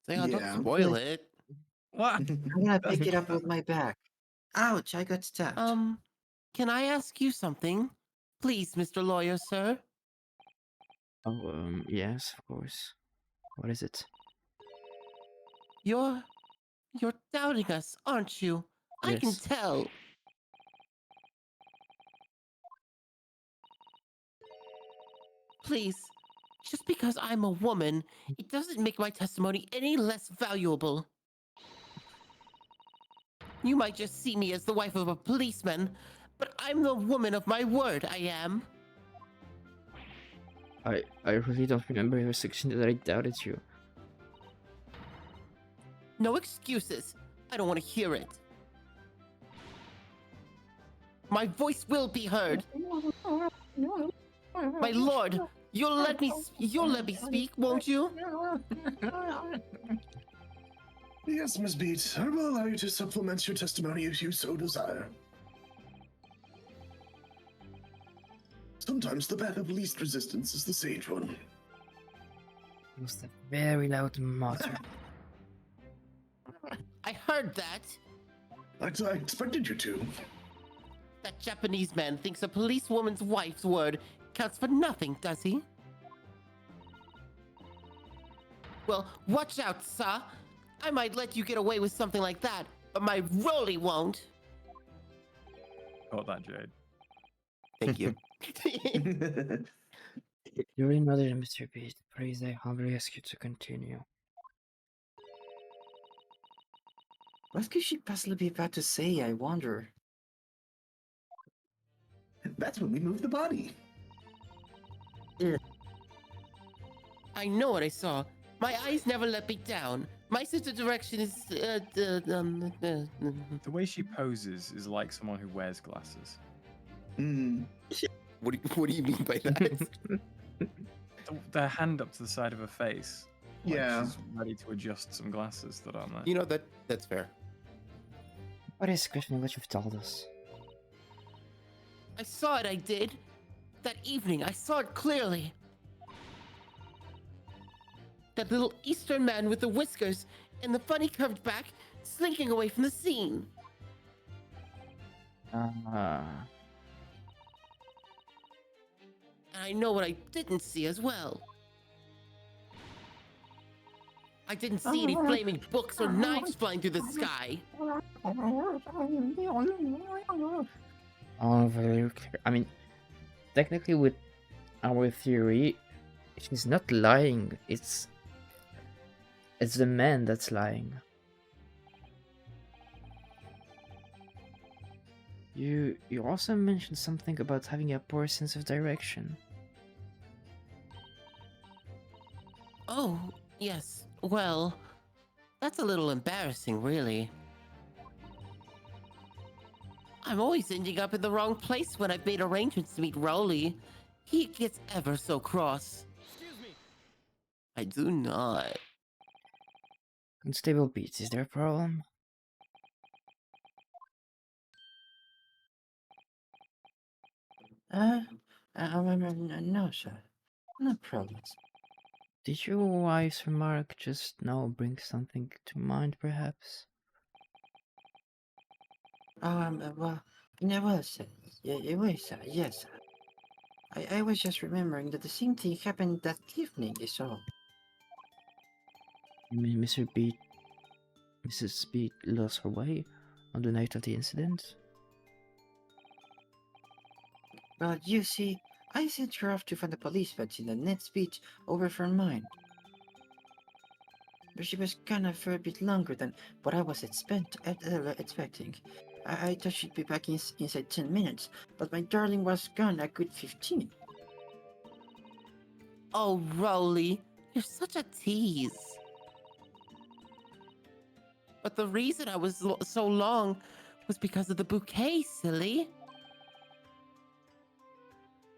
Say, oh, Yeah. don't spoil it. What? I'm gonna pick it up with my back. Ouch, I got stabbed. Can I ask you something? Please, Mr. Lawyer, sir. Oh, yes, of course. What is it? You're doubting us, aren't you? I can Yes. tell. Please, just because I'm a woman, it doesn't make my testimony any less valuable. You might just see me as the wife of a policeman, but I'm the woman of my word, I am. I really don't remember your section that I doubted you. No excuses. I don't want to hear it. My voice will be heard. My lord, you'll let me speak, won't you? Yes, Miss Beat, I will allow you to supplement your testimony if you so desire. Sometimes the path of least resistance is the sage one. It was a very loud mutter. I heard that. I expected you to. That Japanese man thinks a policewoman's wife's word counts for nothing, does he? Well, watch out, sir. I might let you get away with something like that, but my Rolly won't. Got that, Jade. Thank you. You're another Mr. Beast. Please, I humbly ask you to continue. What could she possibly be about to say, I wonder? That's when we move the body. I know what I saw. My eyes never let me down. My sense of direction is The way she poses is like someone who wears glasses. Hmm. What do you mean by that? Their hand up to the side of her face. Like Yeah. she's ready to adjust some glasses that aren't there. You know that's fair. What is questioning what you've told us? I saw it, I did. That evening, I saw it clearly. That little Eastern man with the whiskers and the funny curved back slinking away from the scene. And I know what I didn't see as well. I didn't see any flaming books or knives flying through the sky. Oh, very clear. I mean, technically, with our theory, she's not lying. It's the man that's lying. You also mentioned something about having a poor sense of direction. Oh, yes. Well, that's a little embarrassing, really. I'm always ending up in the wrong place when I've made arrangements to meet Rowley. He gets ever so cross. Excuse me. I do not. Constable Beats, is there a problem? No, sir. No problems. Did your wife's remark just now bring something to mind, perhaps? Well, no, sir. Yeah, it was, sir. Yes, sir. I was just remembering that the same thing happened that evening, is all. You mean Mrs. Beat lost her way on the night of the incident? Well, you see, I sent her off to find the police feds in the next beach over from mine. But she was gone for a bit longer than what I was expecting. I thought she'd be back inside 10 minutes, but my darling was gone a good 15. Oh, Rolly, you're such a tease. But the reason I was so long was because of the bouquet, silly.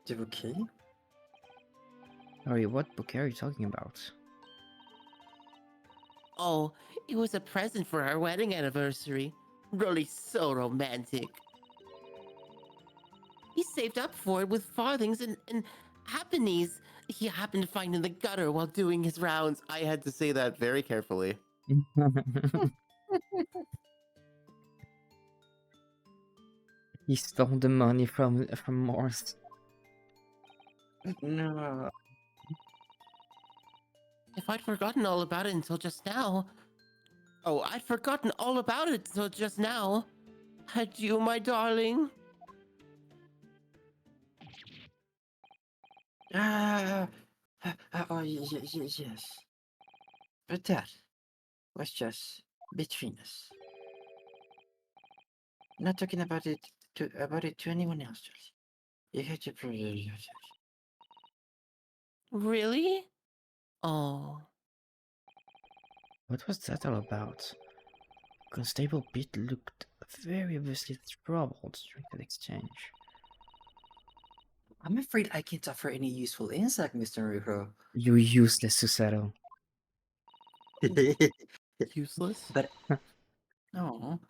The bouquet? Sorry, what book are you talking about? Oh, it was a present for our wedding anniversary. Rolly's so romantic. He saved up for it with farthings and halfpennies he happened to find in the gutter while doing his rounds. I had to say that very carefully. He stole the money from Morse. No. If I'd forgotten all about it until just now. Oh, I'd forgotten all about it until just now. Adieu, my darling. Yes. But that was just between us. Not talking about it to anyone else, Charlie. You have to prove yourself. Really? Oh. What was that all about? Constable Pete looked very obviously troubled during that exchange. I'm afraid I can't offer any useful insight, Mr. Ruho. You useless Susato. Useless? But no.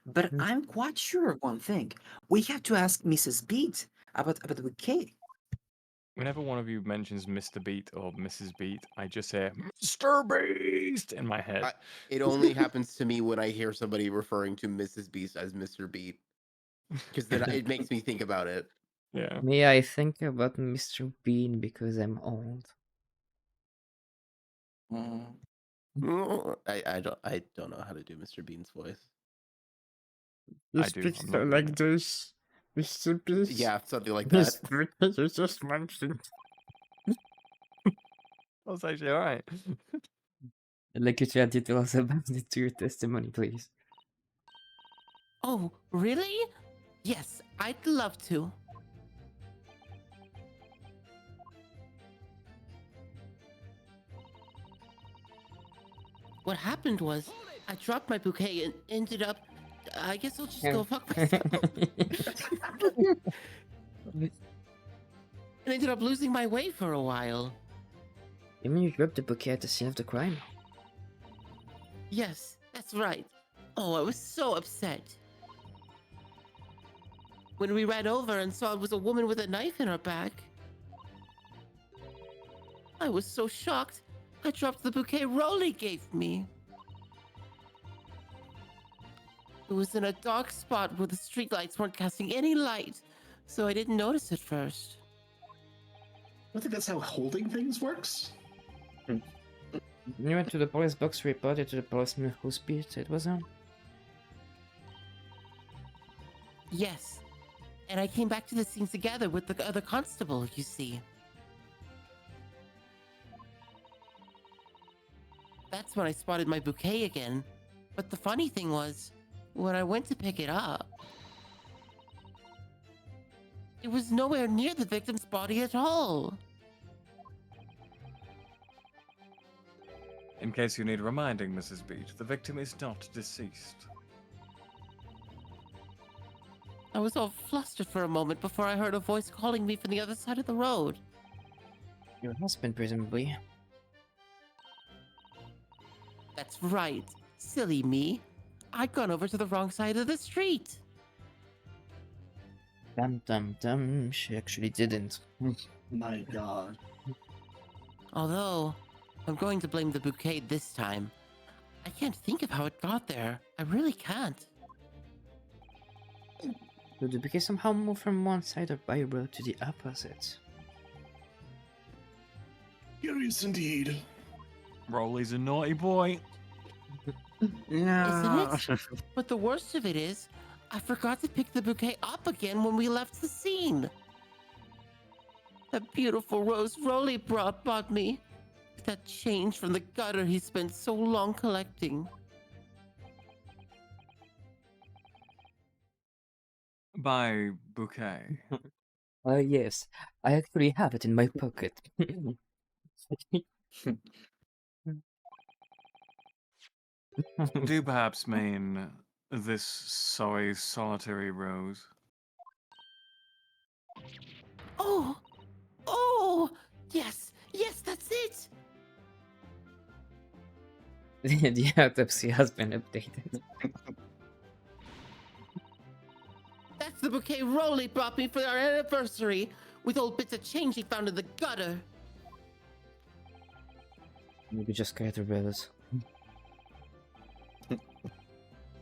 But I'm quite sure of one thing. We have to ask Mrs. Beat about the bouquet. Whenever one of you mentions Mr. Beat or Mrs. Beat, I just say Mr. Beast in my head. It only happens to me when I hear somebody referring to Mrs. Beast as Mr. Beat. Because then it makes me think about it. Yeah. Me, I think about Mr. Bean because I'm old. I don't know how to do Mr. Bean's voice. I do, I'm not doing it. this, Mr. Beast. Yeah, something like that. You just mentioned. That's actually alright. I'd like you to add details about it to your testimony, please. Oh, really? Yes, I'd love to. What happened was, I dropped my bouquet and ended up. I guess I'll just go fuck myself. And ended up losing my way for a while. You mean you dropped the bouquet at the scene of the crime? Yes, that's right. Oh, I was so upset. When we ran over and saw it was a woman with a knife in her back, I was so shocked, I dropped the bouquet Rolly gave me. It was in a dark spot where the streetlights weren't casting any light, so I didn't notice it first. I think that's how holding things works. You went to the police box, reported to the policeman whose beat it was on? Yes, and I came back to the scene together with the other constable, you see. That's when I spotted my bouquet again. But the funny thing was, when I went to pick it up, it was nowhere near the victim's body at all. In case you need reminding, Mrs. Beat, the victim is not deceased. I was all flustered for a moment before I heard a voice calling me from the other side of the road. Your husband, presumably. That's right. Silly me. I'd gone over to the wrong side of the street. Dum, she actually didn't. My God. Although, I'm going to blame the bouquet this time. I can't think of how it got there. I really can't. Did the bouquet somehow move from one side of by road to the opposite? Curious indeed. Rolly's a naughty boy. No. Isn't it? But the worst of it is, I forgot to pick the bouquet up again when we left the scene. The beautiful rose Rolly bought me. That change from the gutter he spent so long collecting. By bouquet. Yes, I actually have it in my pocket. Do you perhaps mean this sorry solitary rose? Oh! Oh! Yes! Yes, that's it! The autopsy has been updated. That's the bouquet Rolly brought me for our anniversary, with old bits of change he found in the gutter. Maybe just get a rose.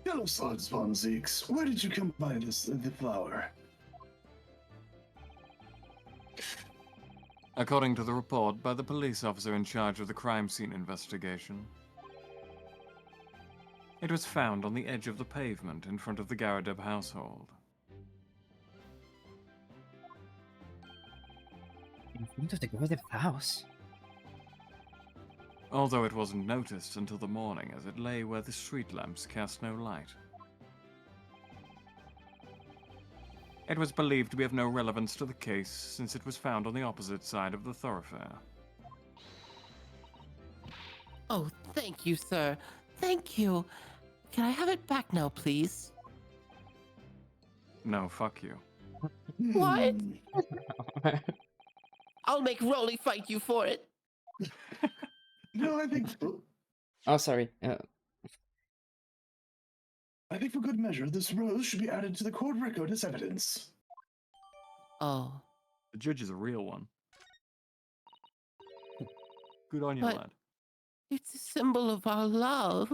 Yellow slugs, Von Zeeks. Where did you come by the flower? According to the report by the police officer in charge of the crime scene investigation, it was found on the edge of the pavement in front of the Garadeb household. In front of the Garden house? Although it wasn't noticed until the morning as it lay where the street lamps cast no light. It was believed to be of no relevance to the case since it was found on the opposite side of the thoroughfare. Oh, thank you, sir. Thank you. Can I have it back now, please? No, fuck you. What? Hmm. I'll make Rolly fight you for it. No, I think Oh, sorry. for good measure, this rose should be added to the court record as evidence. Oh, The judge is a real one. Good on you, But- lad. it's a symbol of our love.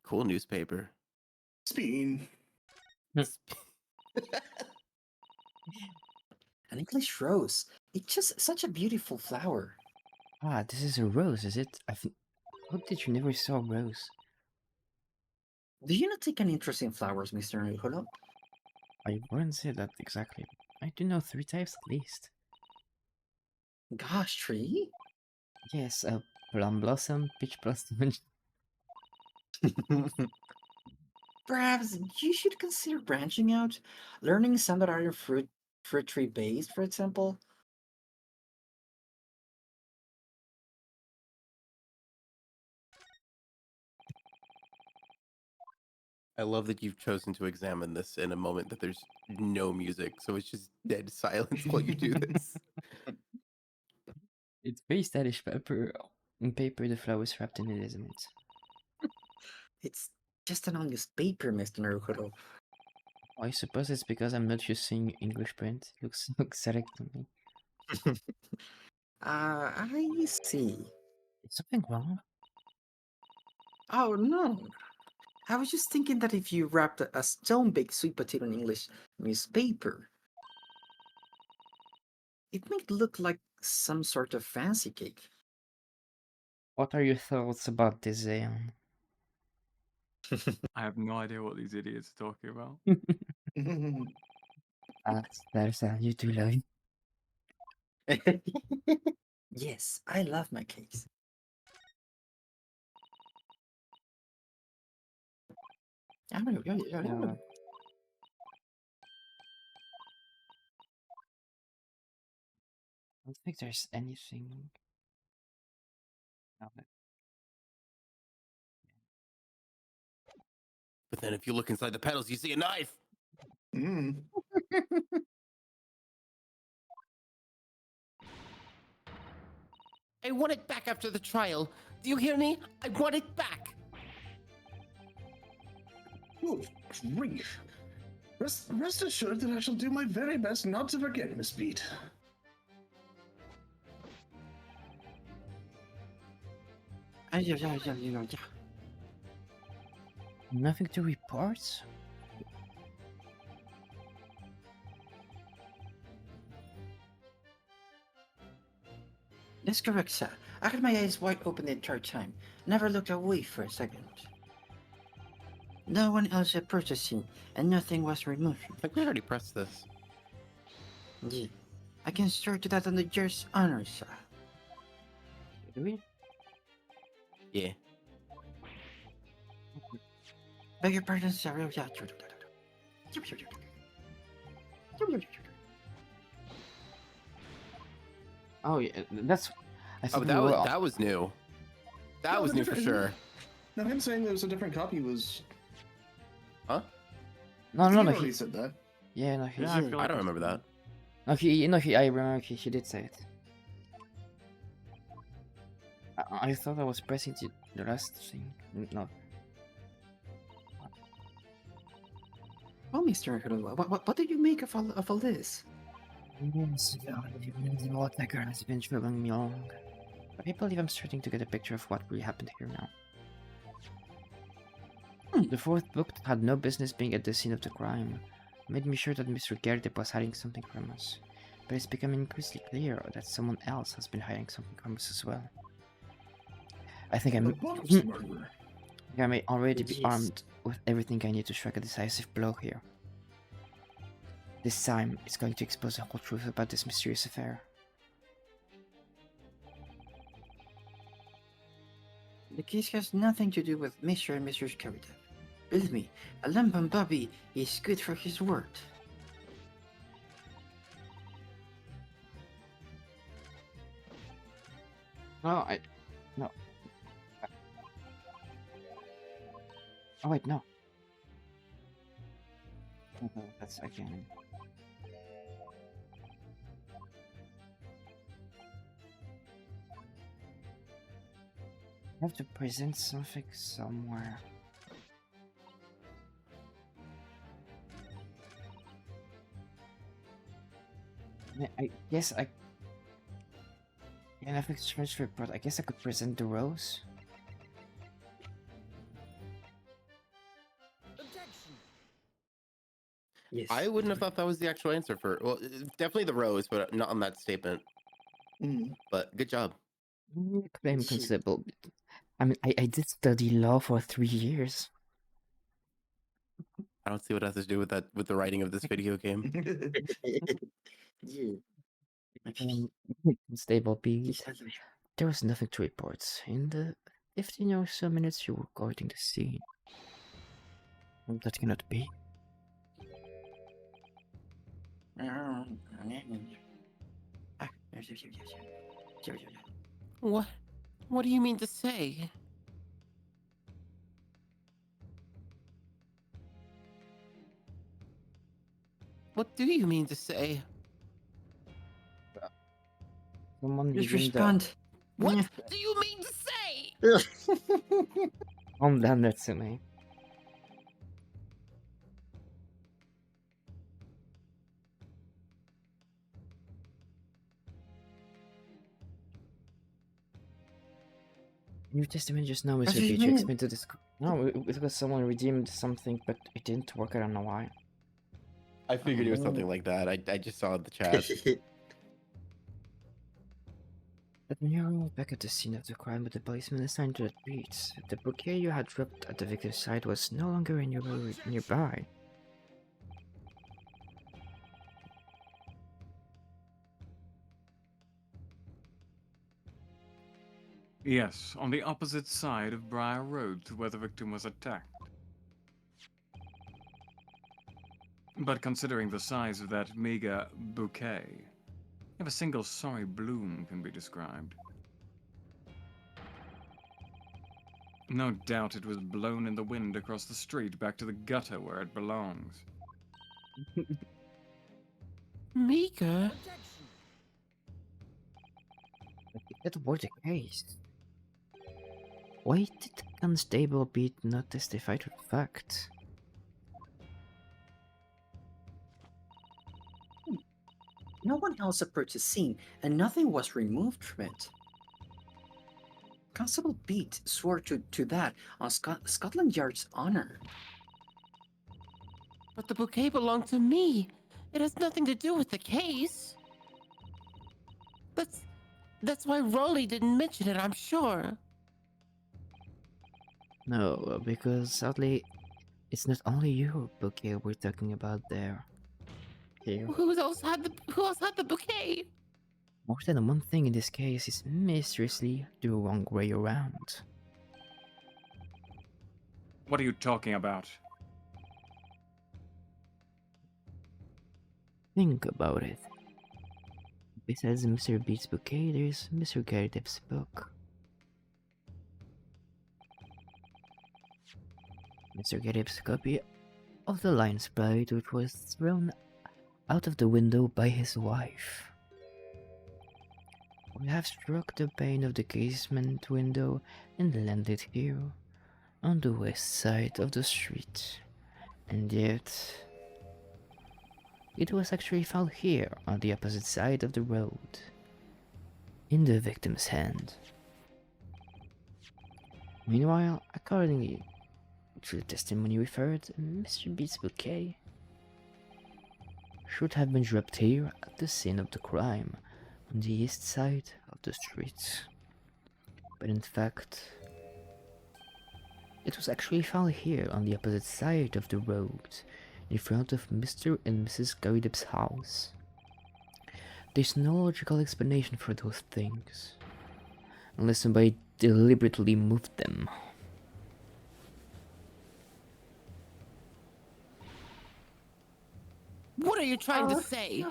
Cool newspaper. Speen. An English rose. It's just such a beautiful flower. Ah, this is a rose, is it? How did you never saw a rose? Do you not take an interest in flowers, Mr. Naruhodo? I wouldn't say that exactly. I do know 3 types at least. Gosh, tree? Yes, plum blossom, peach blossom, and Perhaps you should consider branching out, learning some that are fruit tree based, for example. I love that you've chosen to examine this in a moment that there's no music, so it's just dead silence while you do this. it's very stylish paper. In paper, the flowers wrapped in it, isn't it? It's just an unused paper, Mr. Naruhodo. I suppose it's because I'm not using English print. Looks correct to me. I see. Is something wrong? Oh no. I was just thinking that if you wrapped a stone-baked sweet potato in English newspaper, it might look like some sort of fancy cake. What are your thoughts about this, Zayon? I have no idea what these idiots are talking about. There's you do love. Yes, I love my cakes. I don't think there's anything. No, But then if you look inside the petals, you see a knife. Mm. I want it back after the trial. Do you hear me? I want it back. Oh, grief. Rest assured that I shall do my very best not to forget, Miss Beat. Nothing to report? That's correct, sir. I had my eyes wide open the entire time. Never looked away for a second. No one else approached the scene, and nothing was removed. I think we already pressed this. Yeah. I can swear to that on the judge's honor, sir. Do we? Yeah. Beg your pardon, sir. Oh, yeah. Oh yeah, that's. I Oh, thought but we were all- that was new. That No, was the new for different- sure. No, him saying there was a different copy was. Huh? No, he no, no. already He, said that. yeah, no, he. Yeah, I feel I like don't it's- remember that. No, he. No, he. I remember he did say it. I thought I was pressing the last thing. No. Oh, Mr. Hiro, what did you make of all this? Yes, the old tiger has been troubling me long. But I believe I'm starting to get a picture of what really happened here now. The fourth book that had no business being at the scene of the crime made me sure that Mr. Gerdip was hiding something from us. But it's becoming increasingly clear that someone else has been hiding something from us as well. I think The I'm book's the murderer. I may already be Yes. armed with everything I need to strike a decisive blow here. This time, it's going to expose the whole truth about this mysterious affair. The case has nothing to do with Mr. and Mrs. Karidov. Believe me, a Lumban Bobby is good for his word. No, no. Oh wait, no. No, that's again. I have to present something somewhere. I guess I. Yeah, Netflix transfer report. I guess I could present the rows. Yes. I wouldn't have thought that was the actual answer for. Well, definitely the rose, but not on that statement. Mm. But good job. Claim constable. I mean, I did study law for 3 years. I don't see what it has to do with that with the writing of this video game. Yeah. Constable beat. There was nothing to report. In the 15 or so minutes you were guarding the scene. That cannot be. What? What do you mean to say? What do you mean to say? Someone Just redeemed the... respond. What Yeah. do you mean to say? Calm down, Natsume. New Testament just now is What do you repeat. You mean? explained to this. No, it was someone redeemed something, but it didn't work. I don't know why. I figured it was something like that. I just saw the chat. But when you arrived back at the scene of the crime with the policeman assigned to that beat, the bouquet you had dropped at the victim's side was no longer in your nearby. Yes, on the opposite side of Briar Road to where the victim was attacked. But considering the size of that meager bouquet, if a single sorry bloom can be described. No doubt it was blown in the wind across the street back to the gutter where it belongs. Mika? But if that were the case, why did the constable beat not testify to the fact? No one else approached the scene, and nothing was removed from it. Constable Beat swore to that on Scotland Yard's honor. But the bouquet belonged to me. It has nothing to do with the case. That's why Rolly didn't mention it, I'm sure. No, because sadly, it's not only your bouquet we're talking about there. Here. Who else had the bouquet? More than one thing in this case is mysteriously the wrong way around. What are you talking about? Think about it. Besides Mr. Beat's bouquet, there's Mr. Garadev's book. Mr. Garadev's copy of the Lion's Sprite, which was thrown out of the window by his wife. We have struck the pane of the casement window and landed here, on the west side of the street. And yet, it was actually found here, on the opposite side of the road, in the victim's hand. Meanwhile, according to the testimony we've heard, Mr. Beat's bouquet should have been dropped here at the scene of the crime, on the east side of the street. But in fact, it was actually found here on the opposite side of the road, in front of Mr. and Mrs. Garadev's house. There's no logical explanation for those things, unless somebody deliberately moved them. What are you trying to say?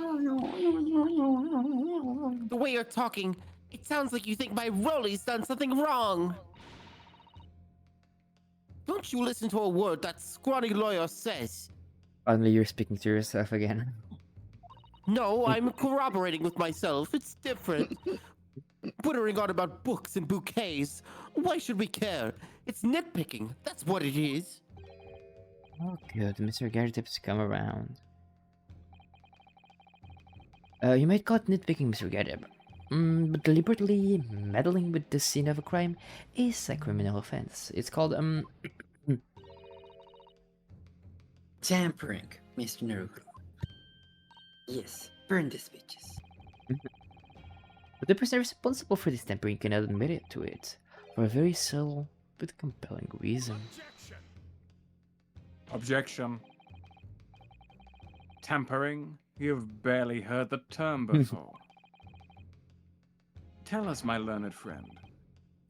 The way you're talking, it sounds like you think my Rolly's done something wrong. Don't you listen to a word that scrawny lawyer says. Finally, you're speaking to yourself again. No, I'm corroborating with myself. It's different. Wittering on about books and bouquets. Why should we care? It's nitpicking. That's what it is. Oh good, Mr. Garadev's come around. You might call it nitpicking, Mr. Gadev. But deliberately meddling with the scene of a crime is a criminal offense. It's called, Tampering, Mr. Naruto. Yes, burn these bitches. But the person responsible for this tampering cannot admit it to it, for a very subtle but compelling reason. Objection. Tampering? You've barely heard the term before. Tell us, my learned friend,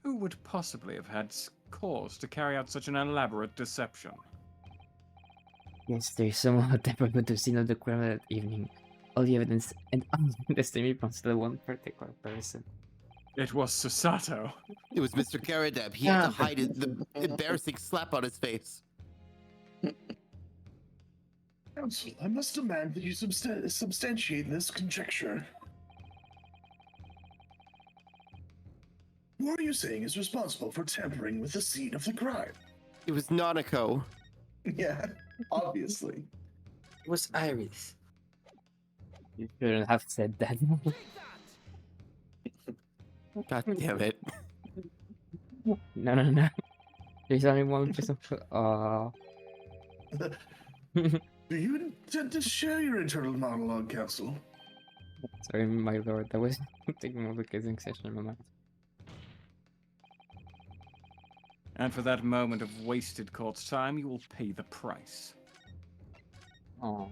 who would possibly have had cause to carry out such an elaborate deception? Yes, there's someone who tampered with the scene of the crime that evening. All the evidence and testimony points to one particular person. It was Susato. It was Mr. Garadeb. He had to hide the embarrassing slap on his face. Counsel, I must demand that you substantiate this conjecture. Who are you saying is responsible for tampering with the scene of the crime? It was Nanako. Yeah, obviously. It was Iris. You shouldn't have said that. God damn it. No. There's only one person. Do you intend to share your internal monologue, Counsel? Sorry, my lord. That was taking over the kissing session in my mind. And for that moment of wasted court time, you will pay the price. Oh,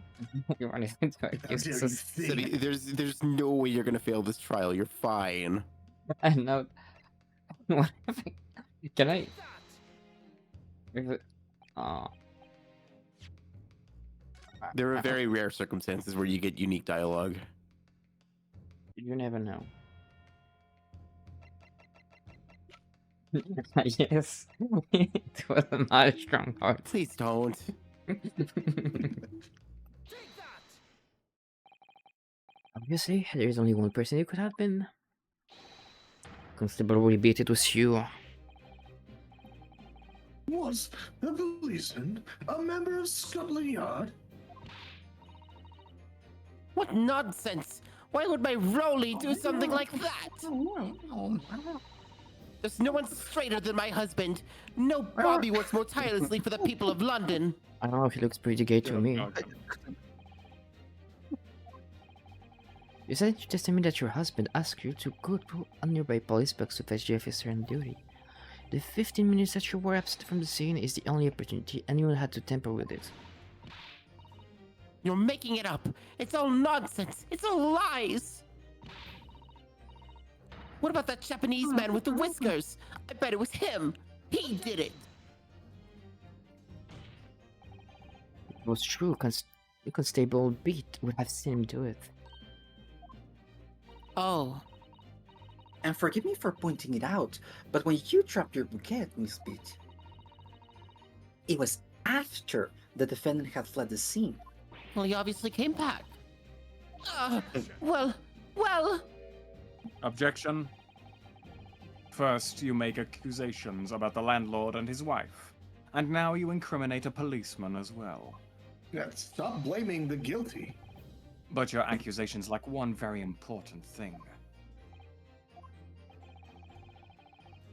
you want to into a kiss? dare So you think- City, there's no way you're gonna fail this trial. You're fine. I know. What if I... Can I? If it... Oh. There are very rare circumstances where you get unique dialogue. You never know. Yes, it was not a strong heart. Please don't. Obviously, there is only one person it could have been. Constable will beat it was you. Was the policeman a member of Scotland Yard? What nonsense! Why would my Rolly do something like that? There's no one straighter than my husband. No Bobby works more tirelessly for the people of London. I don't know if he looks pretty gay to me. You said you tested me that your husband asked you to go to a nearby police box to fetch the officer on duty. The 15 minutes that you were absent from the scene is the only opportunity anyone had to tamper with it. You're making it up. It's all nonsense. It's all lies. What about that Japanese man with the whiskers? I bet it was him. He did it. It was true, Constable Beat would have seen him do it. Oh, And forgive me for pointing it out, but when you dropped your bouquet, Miss Beat, it was after the defendant had fled the scene. well, he obviously came back. Well. Objection. First, you make accusations about the landlord and his wife. And now you incriminate a policeman as well. Yeah, stop blaming the guilty. But your accusations lack one very important thing.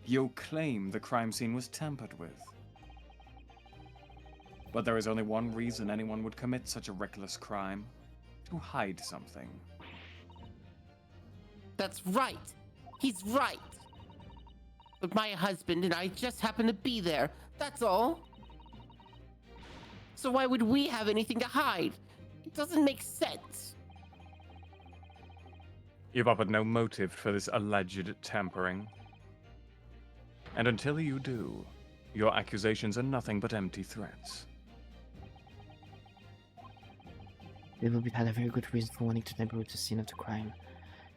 You claim the crime scene was tampered with. But there is only one reason anyone would commit such a reckless crime. To hide something. That's right. He's right. But my husband and I just happened to be there. That's all. So why would we have anything to hide? It doesn't make sense. You've offered no motive for this alleged tampering. And until you do, your accusations are nothing but empty threats. Littlebit had a very good reason for wanting to tamper with the scene of the crime.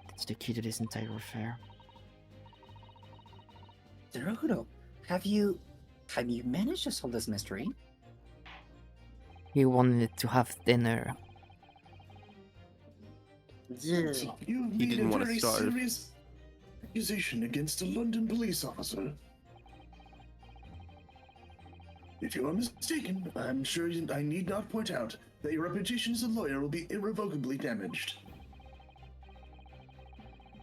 That's the key to this entire affair. Cerudo, have you managed to solve this mystery? He wanted to have dinner. Yeah. You He made didn't a want to very starve. serious accusation against a London police officer. If you are mistaken, I'm sure I need not point out that your reputation as a lawyer will be irrevocably damaged.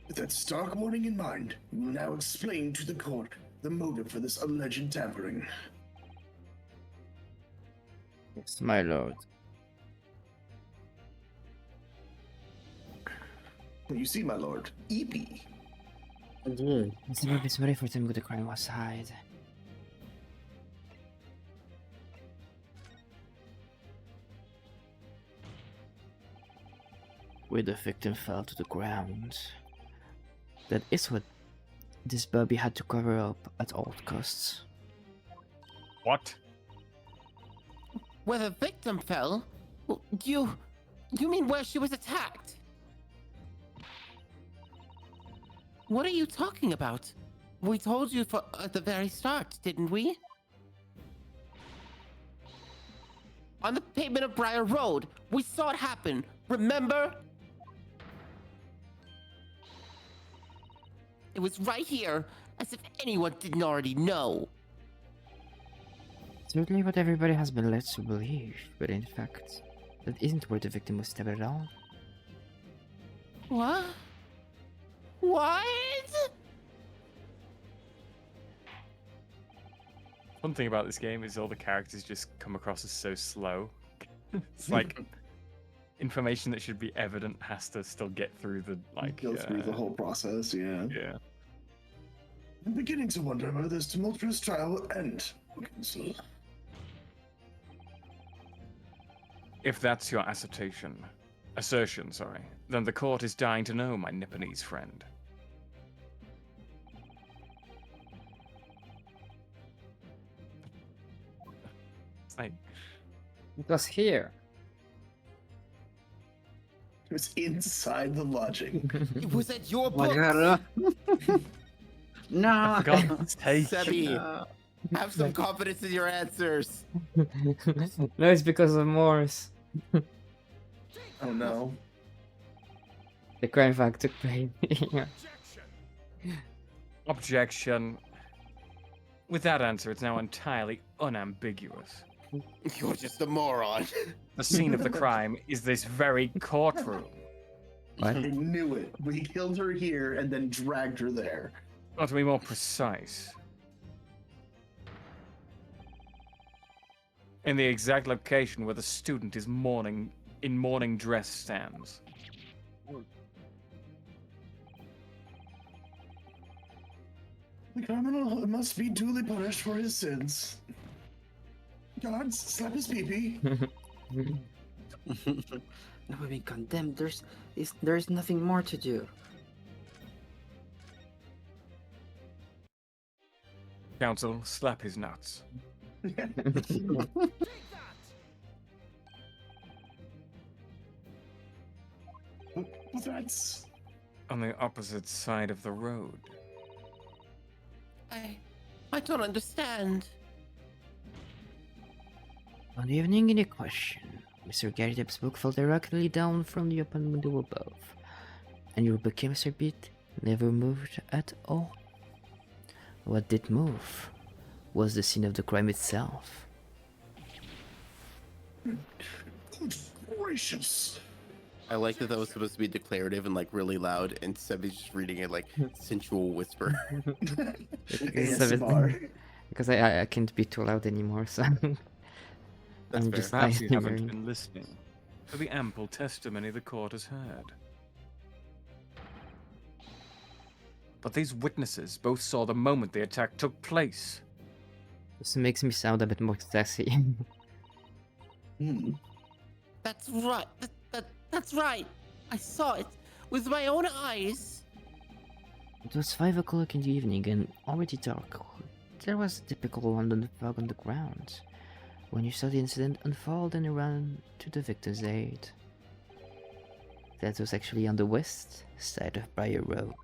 With that stark warning in mind, we will now explain to the court the motive for this alleged tampering. Yes, my lord. You see, my lord, EP. It's never been ready for them with the crime was hide. Where the victim fell to the ground. That is what this Bobby had to cover up at all costs. What? Where the victim fell? Well, you mean where she was attacked? What are you talking about? We told you at the very start, didn't we? On the pavement of Briar Road, we saw it happen, remember? It was right here, as if anyone didn't already know. Certainly what everybody has been led to believe, but in fact, that isn't where the victim was stabbed at all. What? What? One thing about this game is all the characters just come across as so slow. It's like information that should be evident has to still get through the Go through the whole process, yeah. Yeah. I'm beginning to wonder where this tumultuous trial will end. Counsel. If that's your assertion, then the court is dying to know, my Nipponese friend. It's like, It was here. It was inside the lodging. It was at your book. No. for God's sake. Sebi, have some confidence in your answers. No, it's because of Morse. Oh no. The crime fact took place. Objection. With that answer, it's now entirely unambiguous. You're just a moron. The scene of the crime is this very courtroom. What? I knew it. We killed her here and then dragged her there. Or to be more precise, in the exact location where the student is in mourning dress stands. The criminal must be duly punished for his sins. Guards, slap his pee-pee. Now we've been condemned. There's nothing more to do. Council, slap his nuts. But that's... On the opposite side of the road. I don't understand. On the evening in question, Mr. Garrite's book fell directly down from the open window above, and your book, Mr. Beat, never moved at all. What did move was the scene of the crime itself. Good gracious. I like that was supposed to be declarative and like really loud, and Sebby's just reading it like sensual whisper. ASMR. Because I can't be too loud anymore, so That's I'm fair. just Perhaps you haven't hearing. been listening to the ample testimony the court has heard. But these witnesses both saw the moment the attack took place. This makes me sound a bit more sassy. That's right. That's right. I saw it with my own eyes. It was 5 o'clock in the evening and already dark. There was a typical London fog on the ground when you saw the incident unfold and ran to the victim's aid. That was actually on the west side of Briar Road.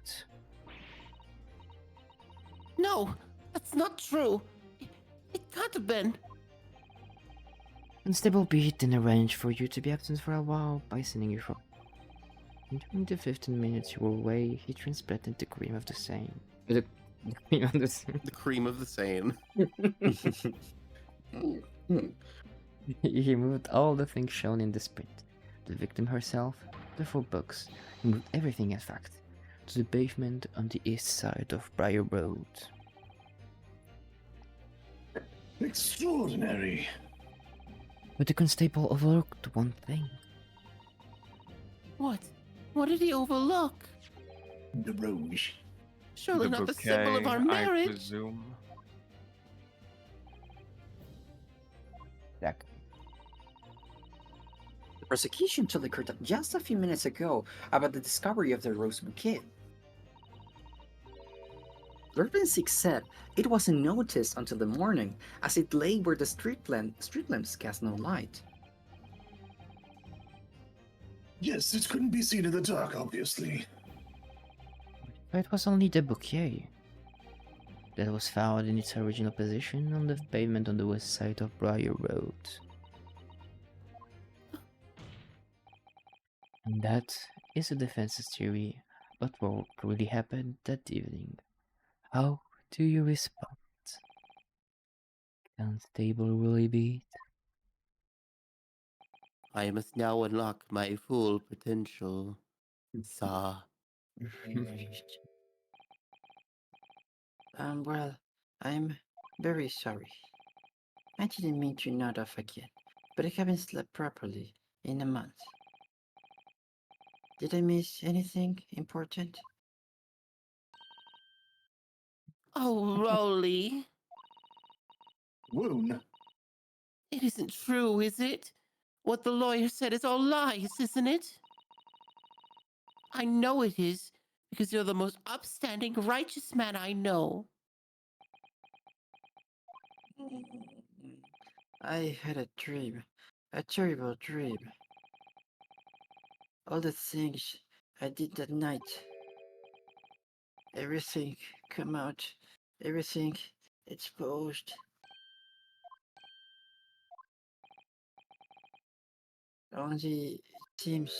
No, that's not true. It can't have been. Constable Beat then arranged for you to be absent for a while by sending you home. And during the 15 minutes you were away, he transplanted the cream of the same. The cream of the same. The cream of the sane. He moved all the things shown in this print. The victim herself, the 4 books, he moved everything in fact, to the pavement on the east side of Briar Road. Extraordinary. But the constable overlooked one thing. What? What did he overlook? The rouge. Surely The not the symbol of our bouquet, I marriage. presume. Exactly. The prosecution told the court just a few minutes ago about the discovery of the rose bouquet. Lord Six said it wasn't noticed until the morning, as it lay where the street lamps cast no light. Yes, it couldn't be seen in the dark, obviously. But it was only the bouquet that was found in its original position on the pavement on the west side of Briar Road. And that is the defense's theory about what really happened that evening. How do you respond? Constable Willie Beat? I must now unlock my full potential. Saw. Well, I'm very sorry. I didn't mean to nod off again, but I haven't slept properly in a month. Did I miss anything important? Oh, Rolly. Woon. It isn't true, is it? What the lawyer said is all lies, isn't it? I know it is, because you're the most upstanding, righteous man I know. I had a dream, a terrible dream. All the things I did that night, everything come out, everything exposed. Only it seems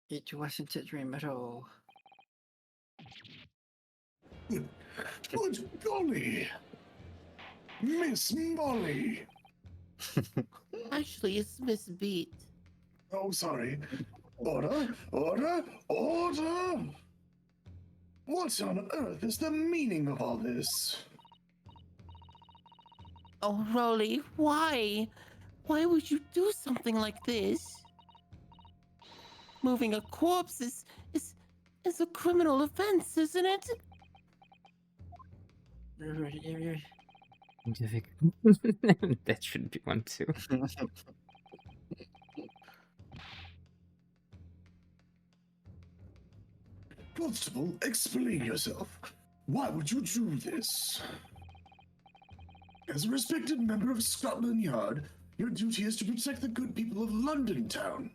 it wasn't a dream at all. Good golly. Miss Molly. Actually, it's Miss Beat. Oh, sorry. Order, order, order! What on earth is the meaning of all this? Oh, Rolly, why? Why would you do something like this? Moving a corpse is It's a criminal offense, isn't it? That should be one too. Constable, explain yourself. Why would you do this? As a respected member of Scotland Yard, your duty is to protect the good people of London Town.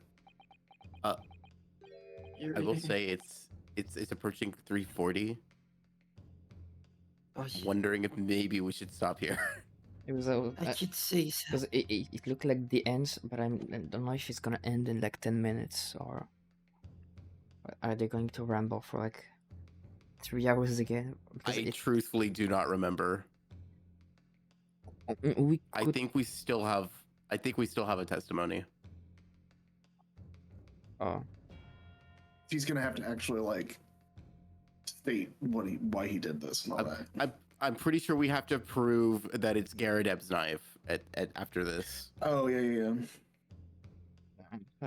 I will say it's approaching 3:40. Oh, yeah. Wondering if maybe we should stop here. It was I did say so. because it looked like the end, but I don't know if it's gonna end in like 10 minutes or are they going to ramble for like 3 hours again? Because I truthfully do not remember. we I could, think we still have a testimony. oh, He's gonna have to actually like state why he did this and all that. I'm pretty sure we have to prove that it's Garadeb's knife after this. Oh yeah.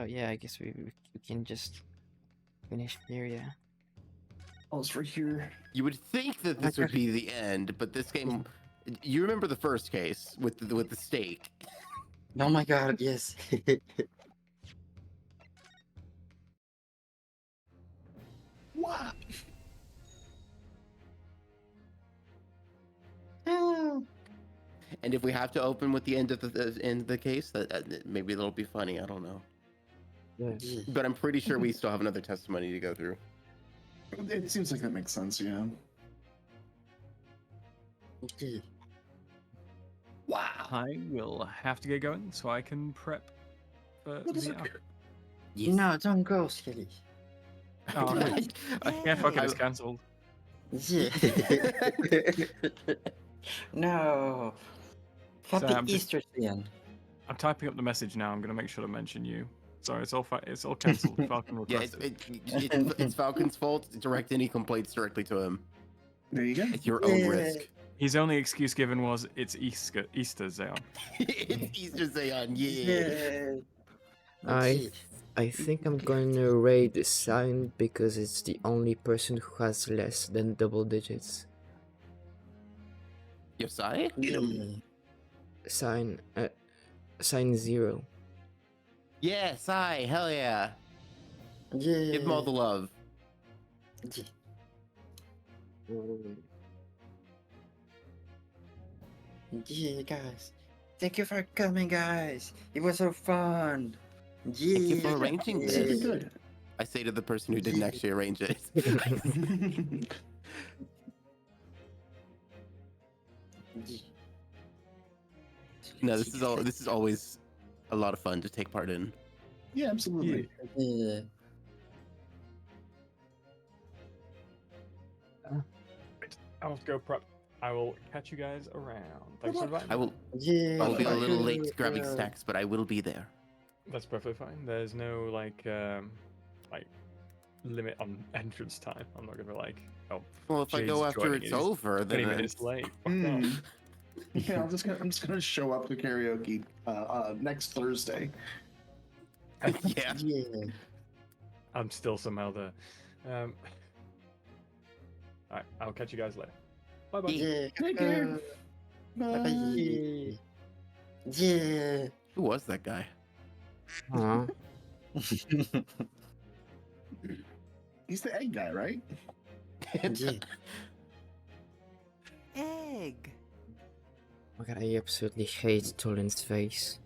yeah, I guess we can just finish here, yeah. Oh, it's right here. You would think that this would be the end, but this game. You remember the first case with the stake? Oh my god, yes. What? And if we have to open with the end of the end of the case, that maybe that'll be funny. I don't know, Yeah. but I'm pretty sure we still have another testimony to go through. It seems like that makes sense, yeah. Okay. Wow. I will have to get going so I can prep for What is the it? app. No, don't go, Skelly. Oh, no. Yeah, fuck it, it's cancelled. Yeah. No. Happy I'm just- Easter, Ian. I'm typing up the message now. I'm going to make sure to mention you. Sorry, it's all cancelled. Falcon Yeah, requested. it's Falcon's fault. Direct any complaints directly to him There you go. at your own Yeah. risk. His only excuse given was it's Easter, Zeon. It's Easter Zeon, yeah. I think I'm going to raid the sign because it's the only person who has less than double digits. Yosai? Yeah. Sign 0. Yeah, Sai, hell yeah. Yeah. Give him all the love. Yeah. Yeah, guys. Thank you for coming, guys. It was so fun. Yeah. Thank you for arranging This will be this. good. I say to the person who didn't actually arrange it. Yeah. No, this is always a lot of fun to take part in. Yeah, absolutely. Yeah. I'll have to go prep. I will catch you guys around. Thanks for inviting me. I will. Yeah. I'll be a little Bye. late grabbing stacks, but I will be there. That's perfectly fine. There's no like limit on entrance time. I'm not gonna oh. Well, if I Jay's go after joining it's is over, 20 then minutes late. Fuck Hmm. off. Yeah, I'm just gonna show up to karaoke next Thursday. yeah. Yeah. I'm still somehow there. Alright, I'll catch you guys later. Bye bye. Yeah. Take care. Bye. Bye. Yeah. Who was that guy? Aw. He's the egg guy, right? Yeah. Egg. Oh god, I absolutely hate Tolin's face.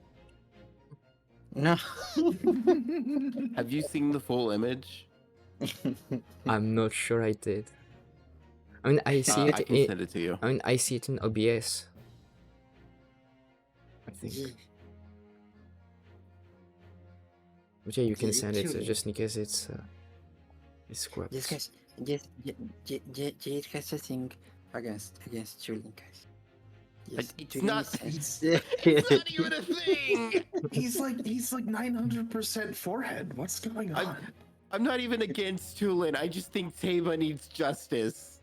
No. Have you seen the full image? I'm not sure I did. I mean, I see I it can in. send it to you. I mean, I see it in OBS. I think. Yeah. But yeah, you can Yeah, send it too. just in case it's corrupt. Yes, guys. Yes, Jade has a thing against Julian, guys. Yes, It's Julian not- is- It's not even a thing. He's like 900% forehead. What's going on? I'm not even against Tulin. I just think Taba needs justice.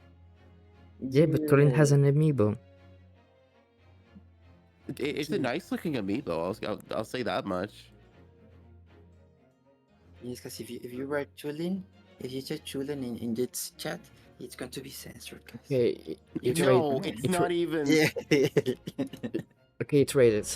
Yeah, but Tolin has an amiibo. It's a nice looking amiibo. I'll say that much. Yes, because if you were Julian, If you chat Chulen in this chat, it's going to be censored, guys. Okay, it's No, rated. it's not even. Yeah. Okay, it's rated.